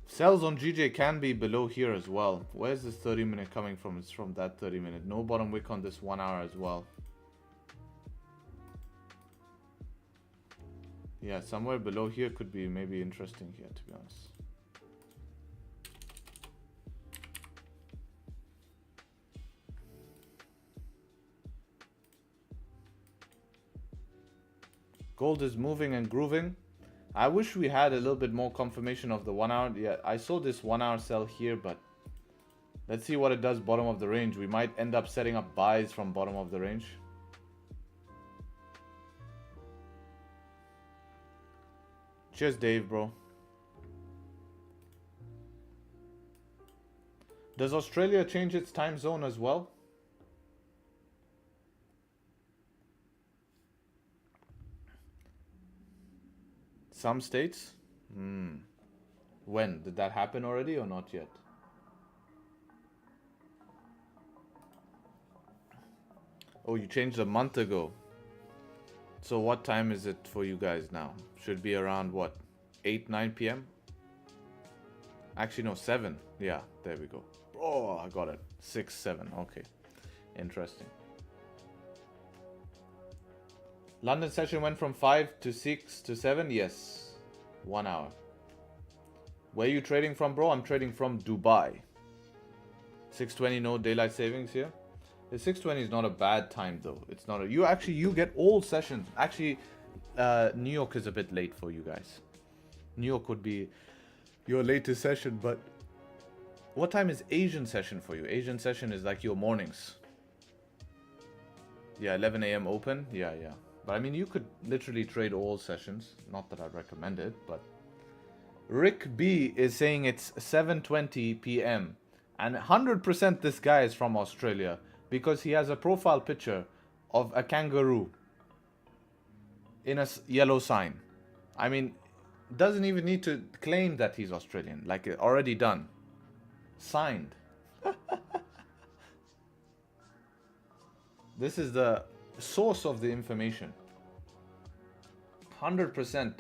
Sells on GJ can be below here as well. Where's this 30-minute coming from? It's from that 30-minute. No bottom wick on this 1 hour as well. Yeah, somewhere below here could be maybe interesting here, to be honest. Gold is moving and grooving. I wish we had a little bit more confirmation of the 1 hour. Yeah, I saw this 1 hour sell here, but let's see what it does bottom of the range. We might end up setting up buys from bottom of the range. Cheers, Dave, bro. Does Australia change its time zone as well? Some states? When? Did that happen already or not yet? Oh, you changed a month ago. So what time is it for you guys now? Should be around what? 8, 9 p.m.? Actually, no, 7. Yeah, there we go. Oh, I got it. 6, 7. Okay. Interesting. London session went from 5 to 6 to 7. Yes. 1 hour. Where are you trading from, bro? I'm trading from Dubai. 6:20, no daylight savings here. The 6:20 is not a bad time though. It's not a... You get all sessions. Actually, New York is a bit late for you guys. New York would be your latest session, but... What time is Asian session for you? Asian session is like your mornings. Yeah, 11 a.m. open. Yeah. But I mean, you could literally trade all sessions. Not that I'd recommend it, but Rick B is saying it's 7:20 p.m. and 100% this guy is from Australia because he has a profile picture of a kangaroo in a yellow sign. I mean, doesn't even need to claim that he's Australian. Like, already done. Signed. This is the source of the information. 100%.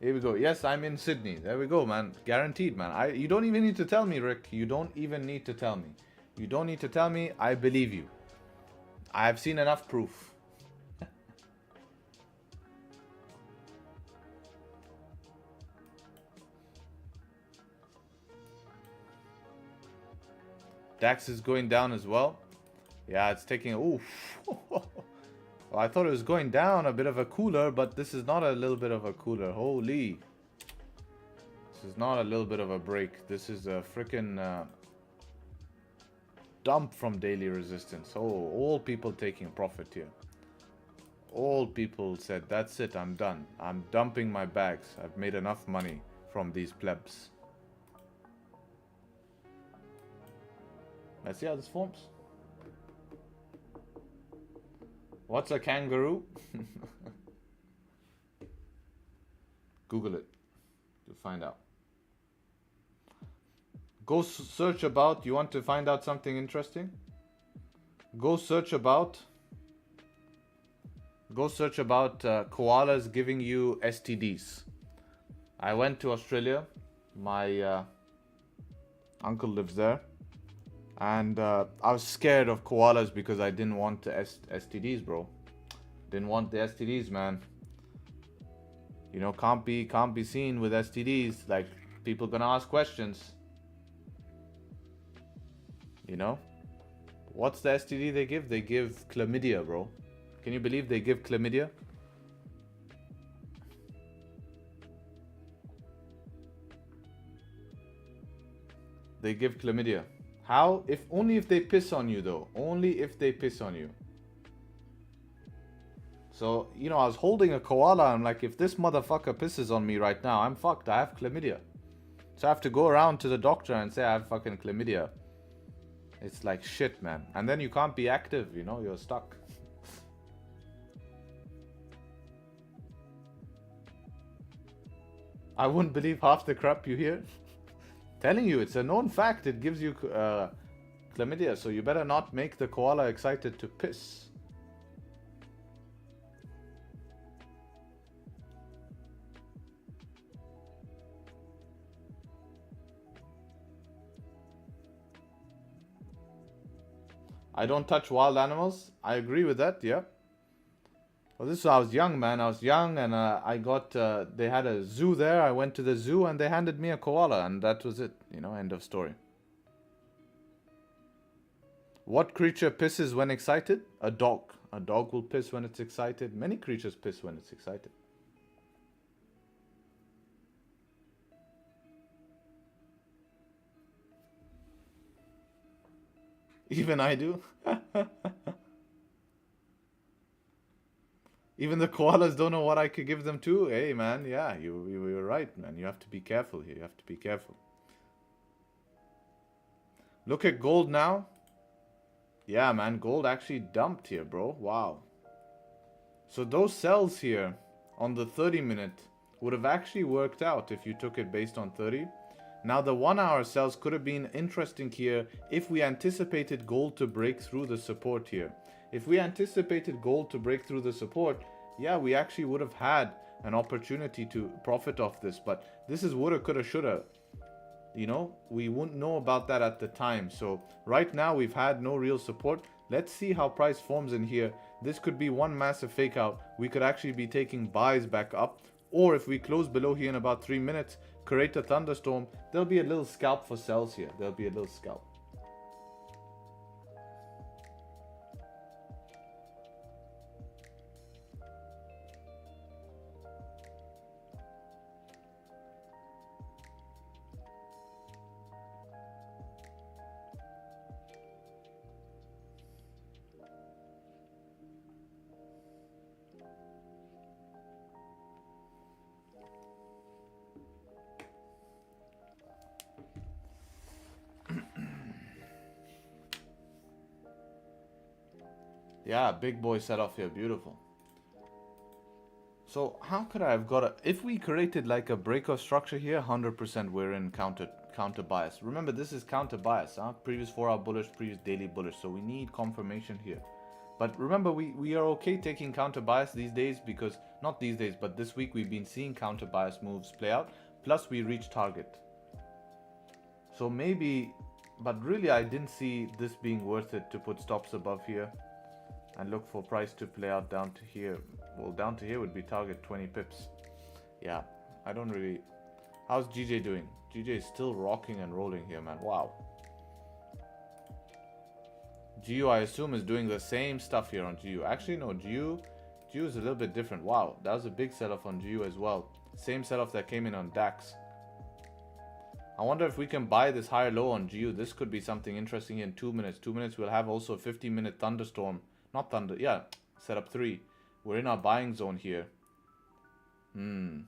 Here we go. Yes, I'm in Sydney. There we go, man. Guaranteed, man. You don't even need to tell me, Rick. You don't even need to tell me. You don't need to tell me. I believe you. I've seen enough proof. DAX is going down as well. Yeah, it's taking... Oof. Well, I thought it was going down, a bit of a cooler, but this is not a little bit of a cooler. Holy. This is not a little bit of a break. This is a freaking dump from daily resistance. Oh, all people taking profit here. All people said, that's it, I'm done. I'm dumping my bags. I've made enough money from these plebs. Let's see how this forms. What's a kangaroo? Google it to find out. Go search about. You want to find out something interesting? Go search about. Go search about koalas giving you STDs. I went to Australia. My uncle lives there. And I was scared of koalas because I didn't want the STDs, bro. Didn't want the STDs, man. You know, can't be seen with STDs. Like, people gonna ask questions. You know? What's the STD they give? They give chlamydia, bro. Can you believe they give chlamydia? They give chlamydia. How? Only if they piss on you, though. Only if they piss on you. So, you know, I was holding a koala. I'm like, if this motherfucker pisses on me right now, I'm fucked. I have chlamydia. So I have to go around to the doctor and say I have fucking chlamydia. It's like shit, man. And then you can't be active, you know, you're stuck. I wouldn't believe half the crap you hear. Telling you, it's a known fact. It gives you chlamydia, so you better not make the koala excited to piss. I don't touch wild animals. I agree with that, yeah. Well, this was, I was young, man. I was young, and I got, they had a zoo there. I went to the zoo, and they handed me a koala, and that was it. You know, end of story. What creature pisses when excited? A dog. A dog will piss when it's excited. Many creatures piss when it's excited. Even I do. Even the koalas don't know what I could give them too. Hey, man, yeah, you're right, man. You have to be careful here. You have to be careful. Look at gold now. Yeah, man, gold actually dumped here, bro. Wow. So those sells here on the 30-minute would have actually worked out if you took it based on 30. Now the 1 hour sells could have been interesting here if we anticipated gold to break through the support here. If we anticipated gold to break through the support, yeah, we actually would have had an opportunity to profit off this. But this is woulda, coulda, shoulda. You know, we wouldn't know about that at the time. So right now we've had no real support. Let's see how price forms in here. This could be one massive fake out. We could actually be taking buys back up. Or if we close below here in about 3 minutes, create a thunderstorm, there'll be a little scalp for sells here. There'll be a little scalp. Yeah, big boy set off here. Beautiful. So how could I have got a... If we created like a breakout structure here, 100% we're in counter bias. Remember, this is counter bias. Huh? Previous 4 hour bullish, previous daily bullish. So we need confirmation here. But remember, we are okay taking counter bias these days because... Not these days, but this week we've been seeing counter bias moves play out. Plus we reached target. So maybe... But really I didn't see this being worth it to put stops above here. And look for price to play out down to here. Well, down to here would be target 20 pips. Yeah, I don't really... How's GJ doing? GJ is still rocking and rolling here, man. Wow. GU, I assume, is doing the same stuff here on GU. Actually, no, GU is a little bit different. Wow, that was a big sell-off on GU as well. Same sell-off that came in on DAX. I wonder if we can buy this higher low on GU. This could be something interesting in 2 minutes. 2 minutes, we'll have also a 50-minute thunderstorm. Not thunder, yeah, setup 3. We're in our buying zone here. If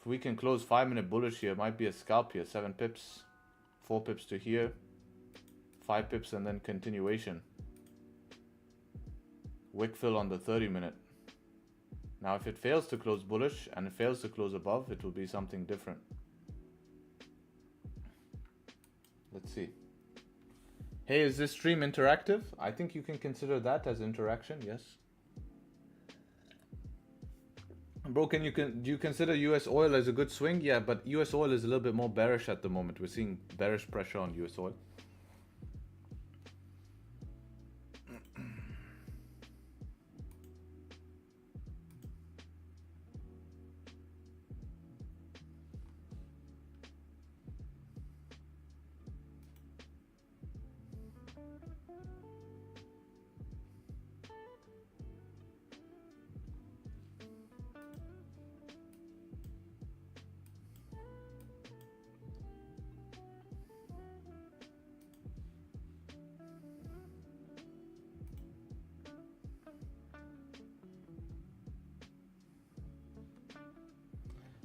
we can close 5-minute bullish here, might be a scalp here. 7 pips, 4 pips to here, 5 pips, and then continuation. Wick fill on the 30-minute. Now, if it fails to close bullish and it fails to close above, it will be something different. Let's see. Hey, is this stream interactive? I think you can consider that as interaction, yes. Bro, do you consider US oil as a good swing? Yeah, but US oil is a little bit more bearish at the moment. We're seeing bearish pressure on US oil.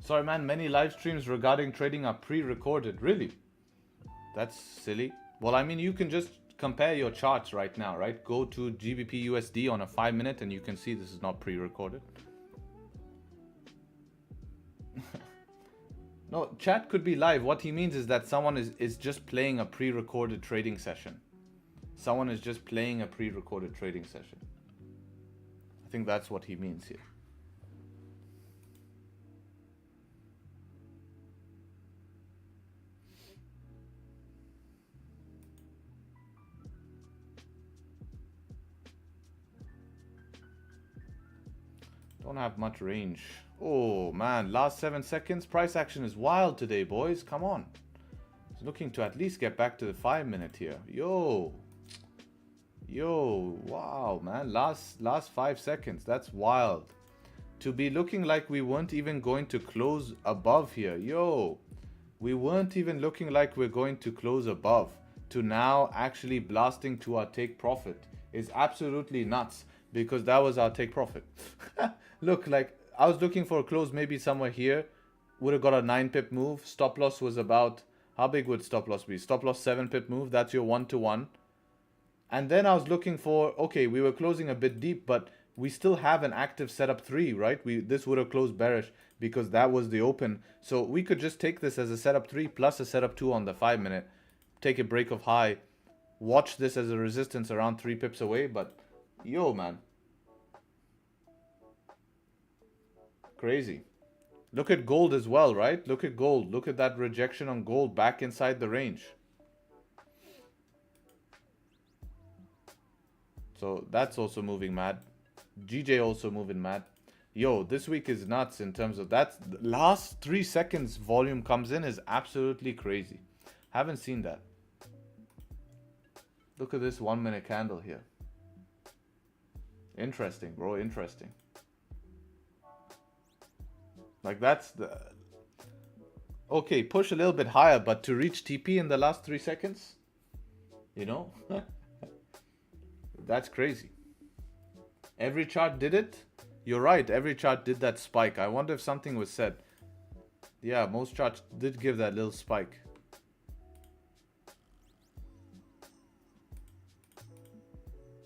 Sorry, man, many live streams regarding trading are pre-recorded. Really? That's silly. Well, I mean, you can just compare your charts right now, right? Go to GBP USD on a 5-minute and you can see this is not pre-recorded. No, chat could be live. What he means is that someone is just playing a pre-recorded trading session. Someone is just playing a pre-recorded trading session. I think that's what he means here. Don't have much range. Oh man, last 7 seconds. Price action is wild today, boys. Come on. It's looking to at least get back to the 5-minute here. Yo, wow, man. Last 5 seconds. That's wild. To be looking like we weren't even going to close above here. Yo, we weren't even looking like we're going to close above. To now actually blasting to our take profit is absolutely nuts. Because that was our take profit. Look, like I was looking for a close maybe somewhere here. Would have got a 9-pip move. Stop loss was about, how big would stop loss be? Stop loss 7-pip move. That's your 1-to-1. And then I was looking for, okay, we were closing a bit deep, but we still have an active setup 3, right? This would have closed bearish because that was the open. So we could just take this as a setup 3 plus a setup 2 on the 5-minute. Take a break of high. Watch this as a resistance around 3 pips away, but yo, man. Crazy. Look at gold as well, right? Look at gold. Look at that rejection on gold back inside the range. So that's also moving mad. GJ also moving mad. Yo, this week is nuts in terms of that. Last 3 seconds volume comes in is absolutely crazy. Haven't seen that. Look at this 1-minute candle here. Interesting, bro. Interesting. Like that's the... Okay, push a little bit higher, but to reach TP in the last 3 seconds? You know? That's crazy. Every chart did it? You're right, every chart did that spike. I wonder if something was said. Yeah, most charts did give that little spike.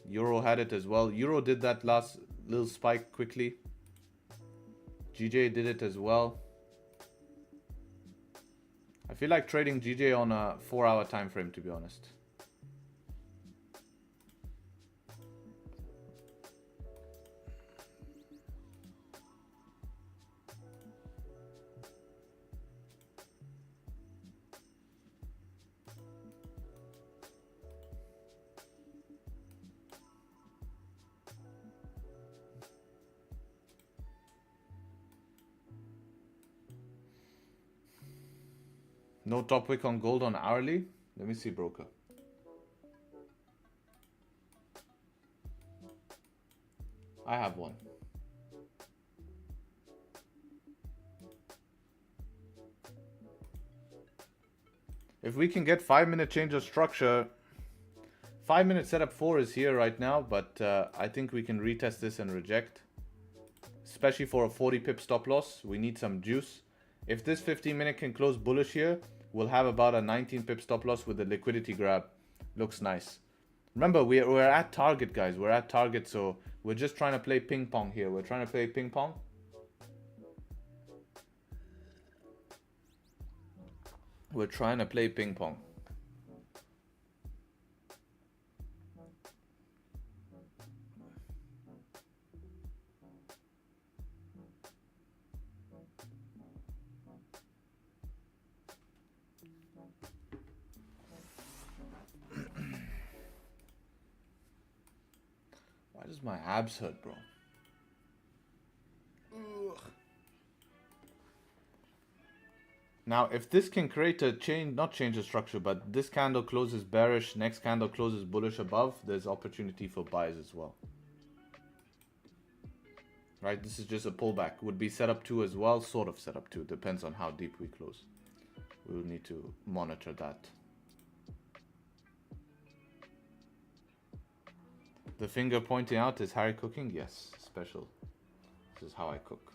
Euro had it as well. Euro did that last little spike quickly. GJ did it as well. I feel like trading GJ on a 4-hour time frame, to be honest. No top wick on gold on hourly. Let me see, broker. I have one. If we can get 5-minute change of structure, 5-minute setup 4 is here right now, but I think we can retest this and reject. Especially for a 40 pip stop loss, we need some juice. If this 15-minute can close bullish here, we'll have about a 19 pip stop loss with a liquidity grab. Looks nice. Remember, we're at target, guys. We're at target, so we're just trying to play ping pong here. We're trying to play ping pong. We're trying to play ping pong. Why does my abs hurt, bro? Ugh. Now, if this can create a change, not change the structure, but this candle closes bearish, next candle closes bullish above, there's opportunity for buys as well. Right, this is just a pullback. Would be setup 2 as well, sort of setup 2. Depends on how deep we close. We will need to monitor that. The finger pointing out, is Harry cooking? Yes, special. This is how I cook.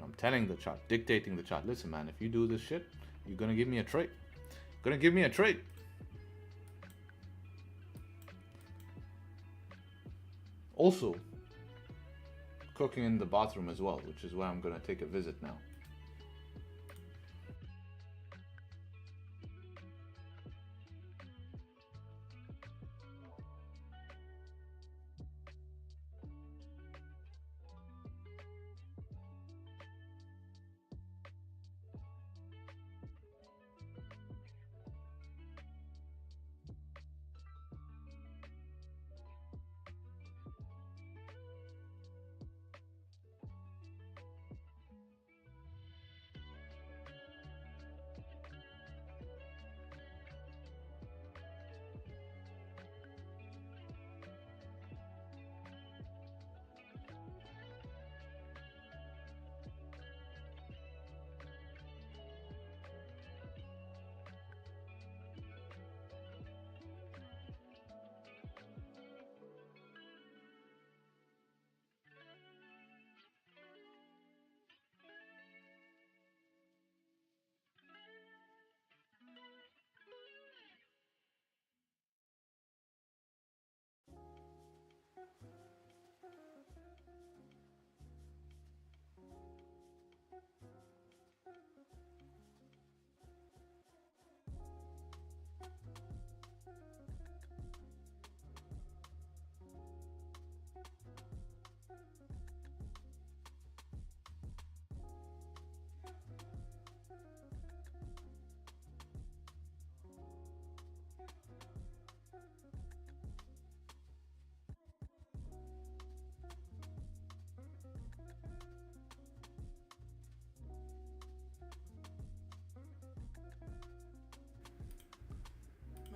I'm telling the chart, dictating the chart. Listen, man, if you do this shit, you're gonna give me a trade. Gonna give me a trade. Also, cooking in the bathroom as well, which is where I'm gonna take a visit now.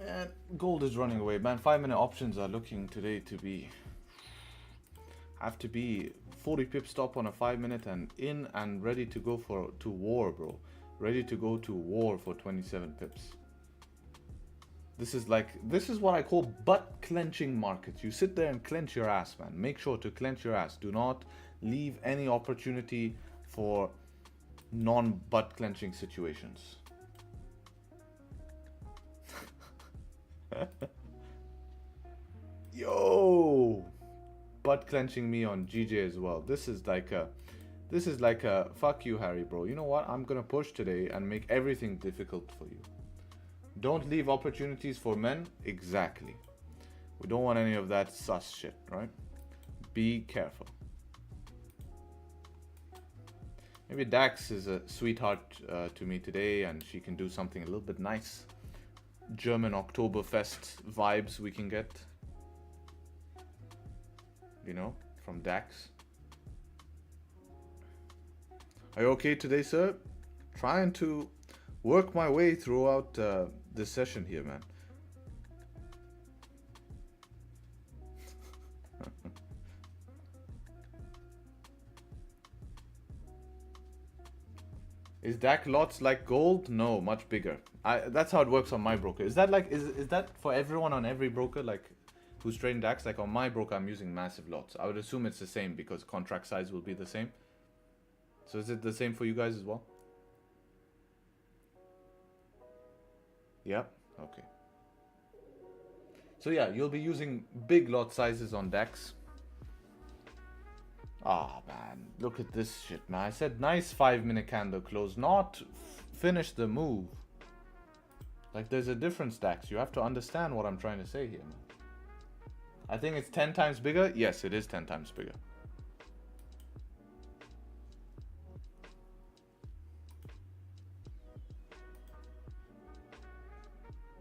Man, gold is running away, man. 5-minute options are looking today to be, have to be 40 pip stop on a 5-minute and in and ready to go to war, bro. Ready to go to war for 27 pips. This is what I call butt clenching markets. You sit there and clench your ass, man. Make sure to clench your ass. Do not leave any opportunity for non-butt clenching situations. Yo, butt clenching me on GJ as well. This is like a fuck you, Harry, bro. You know what? I'm gonna push today and make everything difficult for you. Don't leave opportunities for men. Exactly. We don't want any of that sus shit, right? Be careful. Maybe Dax is a sweetheart to me today, and she can do something a little bit nice. German Oktoberfest vibes we can get, you know, from Dax. Are you okay today, sir? Trying to work my way throughout this session here, man. Is DAC lots like gold? No, much bigger. That's how it works on my broker. Is that like is that for everyone on every broker, like who's trading DAX? Like on my broker, I'm using massive lots. I would assume it's the same because contract size will be the same. So is it the same for you guys as well? Yeah. Okay. So yeah, you'll be using big lot sizes on DAX. Ah, man, look at this shit, man. I said nice 5-minute candle close, not finish the move. Like, there's a difference, Dax. You have to understand what I'm trying to say here, man. I think it's 10 times bigger. Yes, it is 10 times bigger.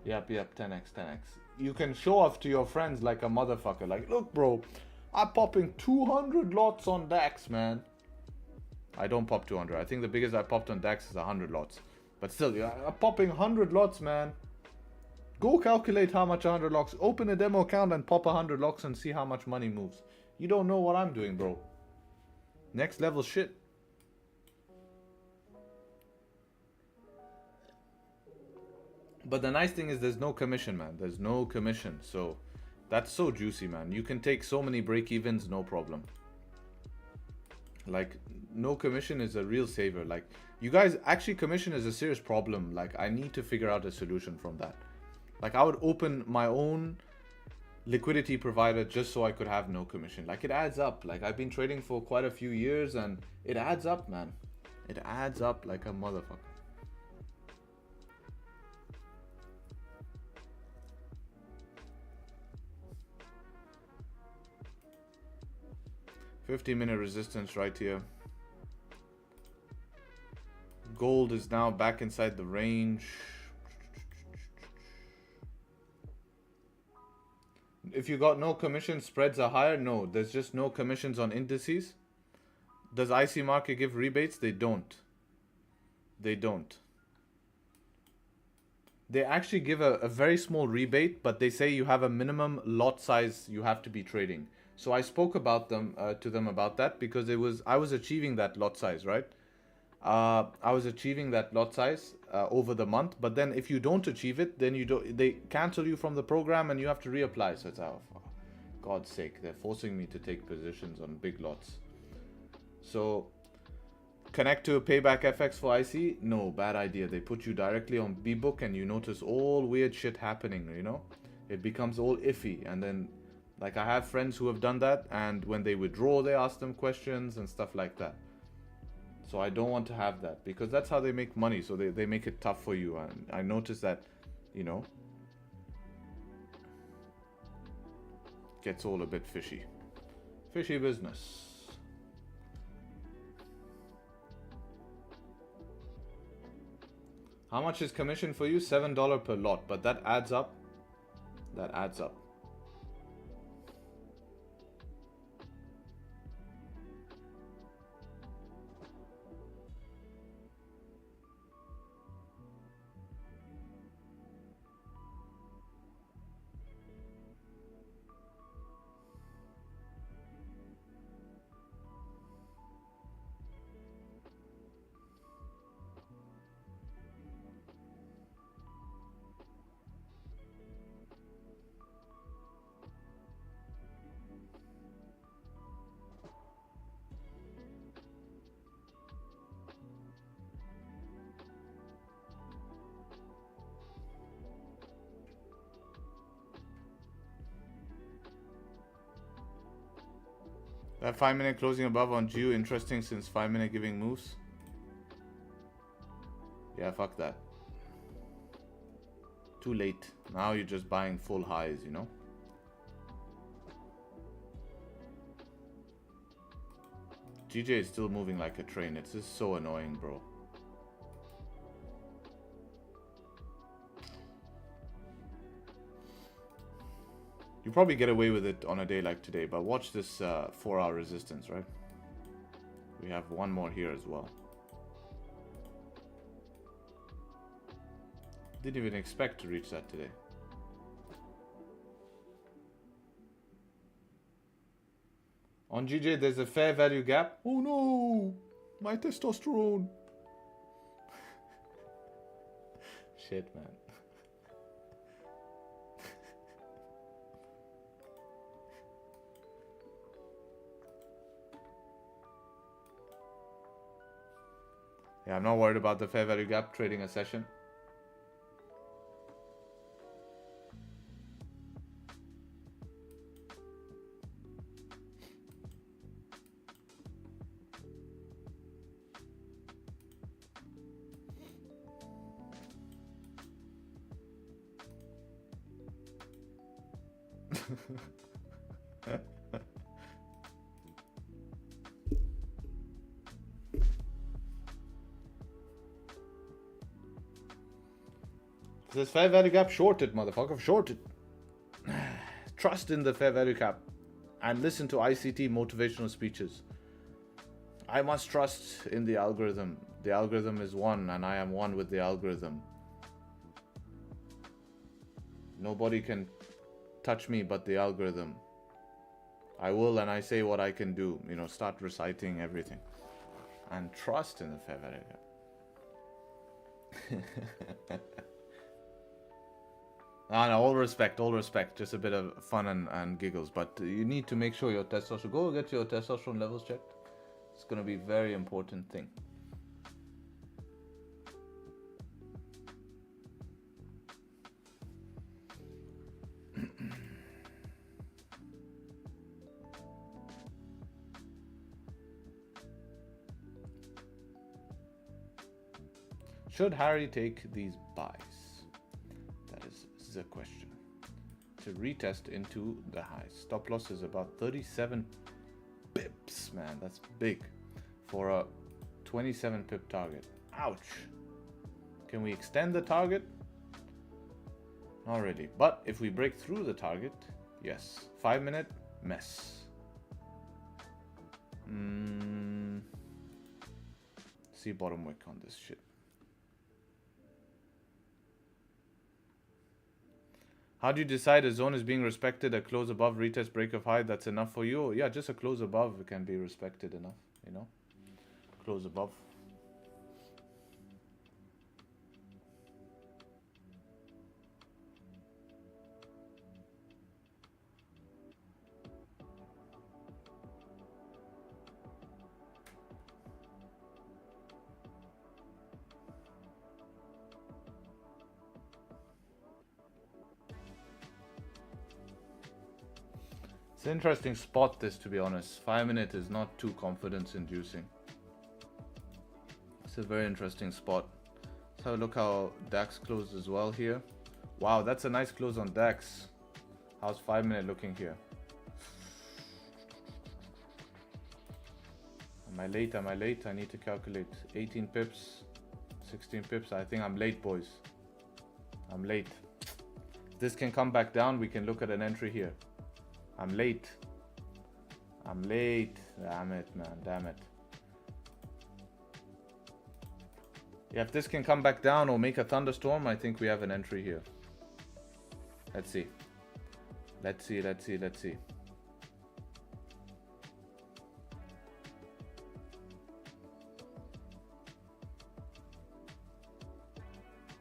Yep, 10x, 10x. You can show off to your friends like a motherfucker. Like, look, bro, I'm popping 200 lots on DAX, man. I don't pop 200. I think the biggest I popped on DAX is 100 lots. But still, I'm popping 100 lots, man. Go calculate how much 100 lots. Open a demo account and pop 100 lots and see how much money moves. You don't know what I'm doing, bro. Next level shit. But the nice thing is there's no commission, man. There's no commission. So that's so juicy, man. You can take so many break-evens, no problem. Like, no commission is a real saver. Like, you guys, actually commission is a serious problem. Like, I need to figure out a solution from that. Like, I would open my own liquidity provider just so I could have no commission. Like, it adds up. Like, I've been trading for quite a few years and it adds up, man. It adds up like a motherfucker. 50-minute resistance right here. Gold is now back inside the range. If you got no commission, spreads are higher. No, there's just no commissions on indices. Does IC market give rebates? They don't. They don't. They actually give a very small rebate, but they say you have a minimum lot size you have to be trading. So I spoke about them to them about that because I was achieving that lot size, right? I was achieving that lot size over the month, but then if you don't achieve it, then they cancel you from the program and you have to reapply. So it's for God's sake, they're forcing me to take positions on big lots. So connect to a payback FX for IC? No, bad idea. They put you directly on B-Book and you notice all weird shit happening, you know? It becomes all iffy. And then, like, I have friends who have done that, and when they withdraw, they ask them questions and stuff like that. So I don't want to have that, because that's how they make money. So they make it tough for you. And I noticed that, you know, gets all a bit fishy. Fishy business. How much is commission for you? $7 per lot, but that adds up. That adds up. That 5-minute closing above on GU interesting since 5-minute giving moves. Yeah, fuck that. Too late. Now you're just buying full highs, you know. GJ is still moving like a train. It's just so annoying, bro. You probably get away with it on a day like today, but watch this 4-hour resistance, right? We have one more here as well. Didn't even expect to reach that today. On GJ, there's a fair value gap. Oh no! My testosterone. Shit, man. Yeah, I'm not worried about the fair value gap trading a session. This fair value gap shorted, motherfucker, shorted. Trust in the fair value gap and listen to ICT motivational speeches. I must trust in the algorithm. The algorithm is one and I am one with the algorithm. Nobody can touch me but the algorithm. I will and I say what I can do. You know, start reciting everything. And trust in the fair value gap. No, all respect. Just a bit of fun and giggles. But you need to make sure your testosterone... Go get your testosterone levels checked. It's going to be a very important thing. Should Harry take these buys? That is the question. To retest into the highs. Stop loss is about 37 pips, man. That's big for a 27 pip target. Ouch. Can we extend the target? Not really. But if we break through the target, yes. 5-minute mess. See bottom wick on this shit. How do you decide a zone is being respected? A close above, retest, break of high, that's enough for you? Yeah, just a close above can be respected enough, you know? Close above. It's an interesting spot, this, to be honest. 5-minute is not too confidence inducing. It's a very interesting spot. Let's have a look how DAX closed as well here. Wow, that's a nice close on DAX. How's 5-minute looking here? Am I late? I need to calculate. 18 pips, 16 pips. I think I'm late, boys. I'm late. If this can come back down, we can look at an entry here. I'm late. Damn it, man. Damn it. Yeah, if this can come back down or make a thunderstorm, I think we have an entry here. Let's see. Let's see.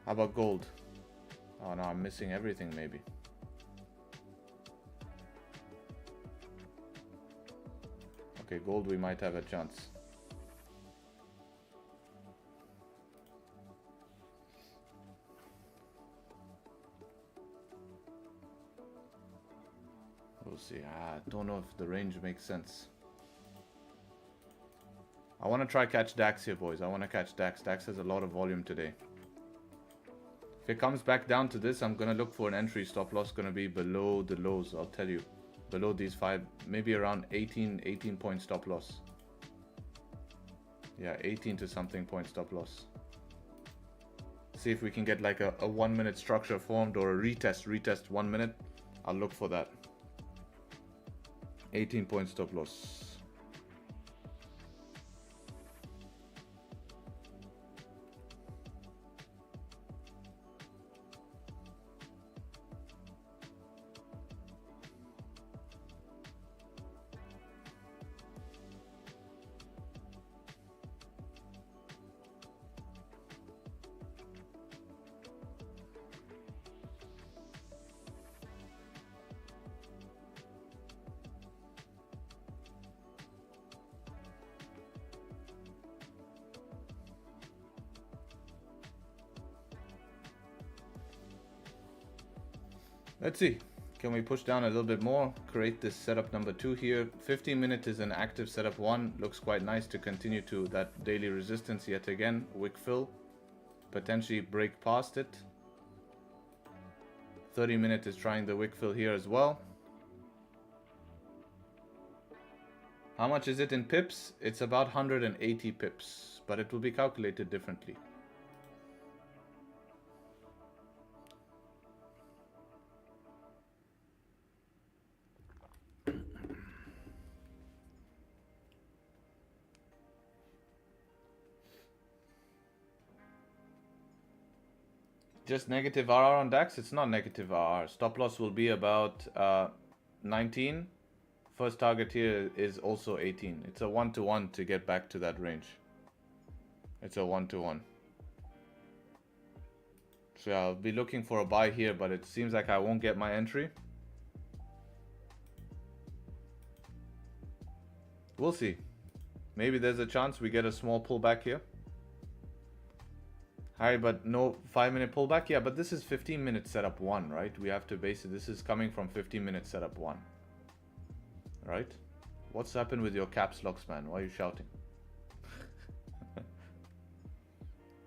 How about gold? Oh no, I'm missing everything maybe. Okay, gold we might have a chance. We'll see. I don't know if the range makes sense. I want to try catch DAX here, boys. I want to catch DAX. DAX has a lot of volume today. If it comes back down to this, I'm going to look for an entry. Stop loss going to be below the lows, I'll tell you. Below these 5, maybe around 18 point stop loss. Yeah, 18 to something point stop loss. See if we can get like a 1 minute structure formed or a retest 1 minute. I'll look for that. 18 point stop loss. Let's see. Can we push down a little bit more? Create this setup number 2 here. 15 minute is an active setup 1. Looks quite nice to continue to that daily resistance yet again. Wick fill. Potentially break past it. 30 minute is trying the wick fill here as well. How much is it in pips? It's about 180 pips, but it will be calculated differently. Just negative RR on DAX? It's not negative RR. Stop loss will be about 19. First target here is also 18. It's a 1-to-1 to get back to that range. It's a 1-to-1. So I'll be looking for a buy here, but it seems like I won't get my entry. We'll see. Maybe there's a chance we get a small pullback here. Harry, but no 5-minute pullback? Yeah, but this is 15-minute setup 1, right? We have to base it. This is coming from 15-minute setup 1. Right? What's happened with your caps locks, man? Why are you shouting?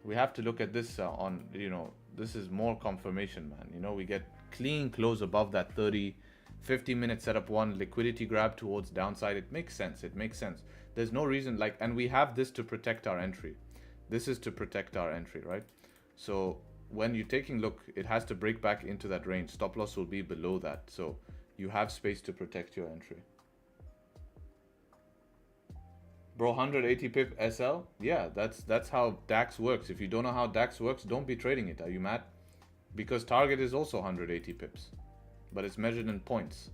We have to look at this on, you know, this is more confirmation, man. You know, we get clean close above that 50-minute setup 1, liquidity grab towards downside. It makes sense. It makes sense. There's no reason, like, and we have this to protect our entry. This is to protect our entry, right? So when you're taking a look, it has to break back into that range. Stop loss will be below that. So you have space to protect your entry. Bro, 180 pip SL? Yeah, that's how DAX works. If you don't know how DAX works, don't be trading it. Are you mad? Because target is also 180 pips. But it's measured in points.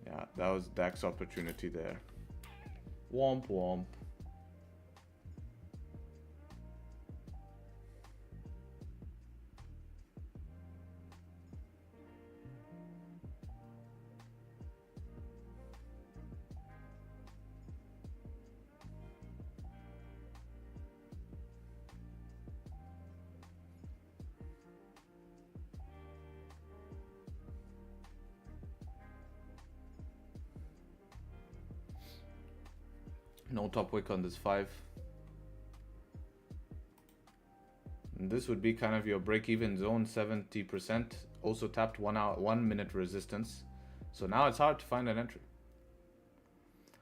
Yeah, that was DAX opportunity there. Womp womp. No top wick on this 5. And this would be kind of your break-even zone, 70%. Also tapped 1 minute resistance. So now it's hard to find an entry.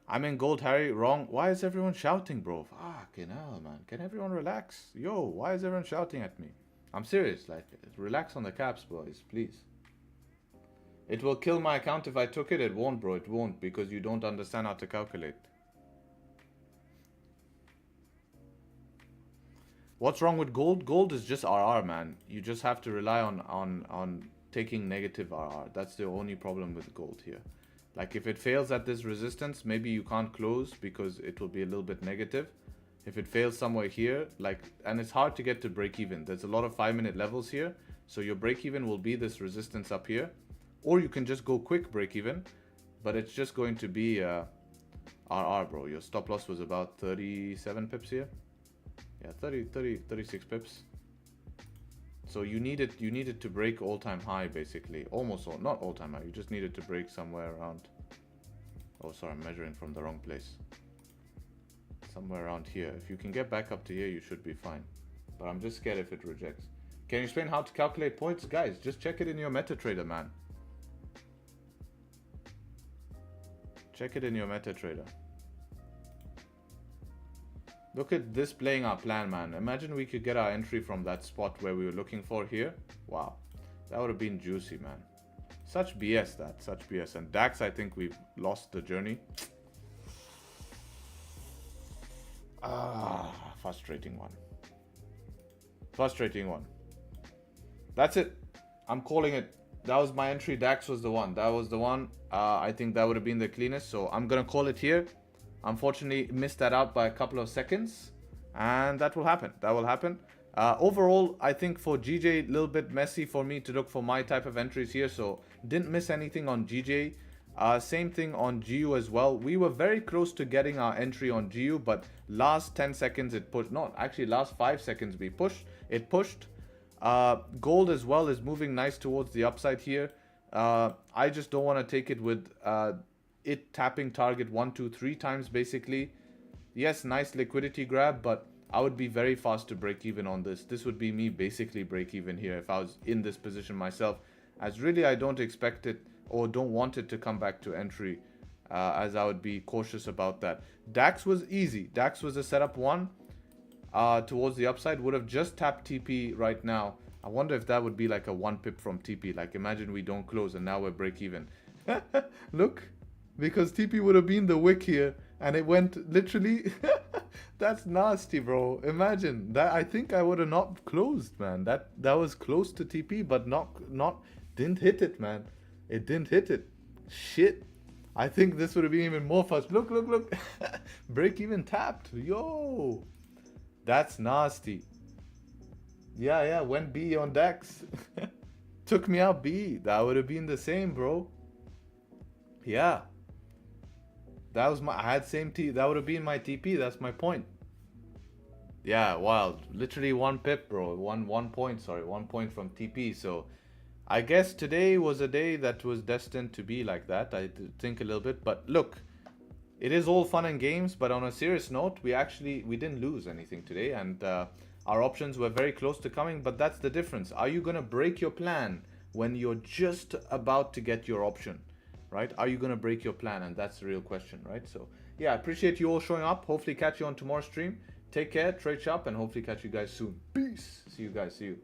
I'm in gold, Harry. Wrong. Why is everyone shouting, bro? Fucking hell, man. Can everyone relax? Yo, why is everyone shouting at me? I'm serious. Like, relax on the caps, boys, please. It will kill my account if I took it. It won't, bro. It won't, because you don't understand how to calculate. What's wrong with gold? Gold is just RR, man. You just have to rely on taking negative RR. That's the only problem with gold here. Like, if it fails at this resistance, maybe you can't close because it will be a little bit negative. If it fails somewhere here, like, and it's hard to get to break even. There's a lot of 5-minute levels here. So your break even will be this resistance up here. Or you can just go quick break even. But it's just going to be RR, bro. Your stop loss was about 37 pips here. Yeah, 36 pips. So you needed to break all-time high, basically. Almost all, not all-time high. You just needed to break somewhere Oh, sorry, I'm measuring from the wrong place. Somewhere around here. If you can get back up to here, you should be fine. But I'm just scared if it rejects. Can you explain how to calculate points? Guys, just check it in your MetaTrader, man. Check it in your MetaTrader. Look at this playing our plan, man. Imagine we could get our entry from that spot where we were looking for here. Wow. That would have been juicy, man. Such BS that. Such BS. And DAX, I think we've lost the journey. Frustrating one. Frustrating one. That's it. I'm calling it. That was my entry. DAX was the one. That was the one. I think that would have been the cleanest. So I'm going to call it here. Unfortunately, missed that out by a couple of seconds. And that will happen. That will happen. Overall, I think for GJ, a little bit messy for me to look for my type of entries here. So didn't miss anything on GJ. Same thing on GU as well. We were very close to getting our entry on GU, but last 10 seconds it pushed. No, actually last 5 seconds we pushed. It pushed. Gold as well is moving nice towards the upside here. I just don't want to take it with it tapping target 1, 2, 3 times basically. Yes, nice liquidity grab, but I would be very fast to break even on this. This would be me basically break even here if I was in this position myself, as really I don't expect it or don't want it to come back to entry, as I would be cautious about that. DAX was easy. DAX was a setup 1 towards the upside. Would have just tapped TP right now. I wonder if that would be like a 1 pip from TP. Like imagine we don't close and now we're break even. Look, because TP would have been the wick here and it went literally. That's nasty, bro. Imagine that. I think I would have not closed, man. That was close to TP, but not didn't hit it, man. It didn't hit it. Shit. I think this would have been even more fast. Look, look, look. Break even tapped. Yo. That's nasty. Yeah, went B on DAX. Took me out B. That would have been the same, bro. Yeah. That was I had same T. That would have been my TP. That's my point. Yeah, wild. Literally 1 pip, bro. 1 point, sorry. 1 point from TP. So I guess today was a day that was destined to be like that. I think a little bit. But look, it is all fun and games. But on a serious note, we didn't lose anything today. And our options were very close to coming. But that's the difference. Are you going to break your plan when you're just about to get your option? Right? Are you going to break your plan? And that's the real question, right? So yeah, I appreciate you all showing up. Hopefully catch you on tomorrow's stream. Take care, trade sharp, and hopefully catch you guys soon. Peace. See you guys. See you.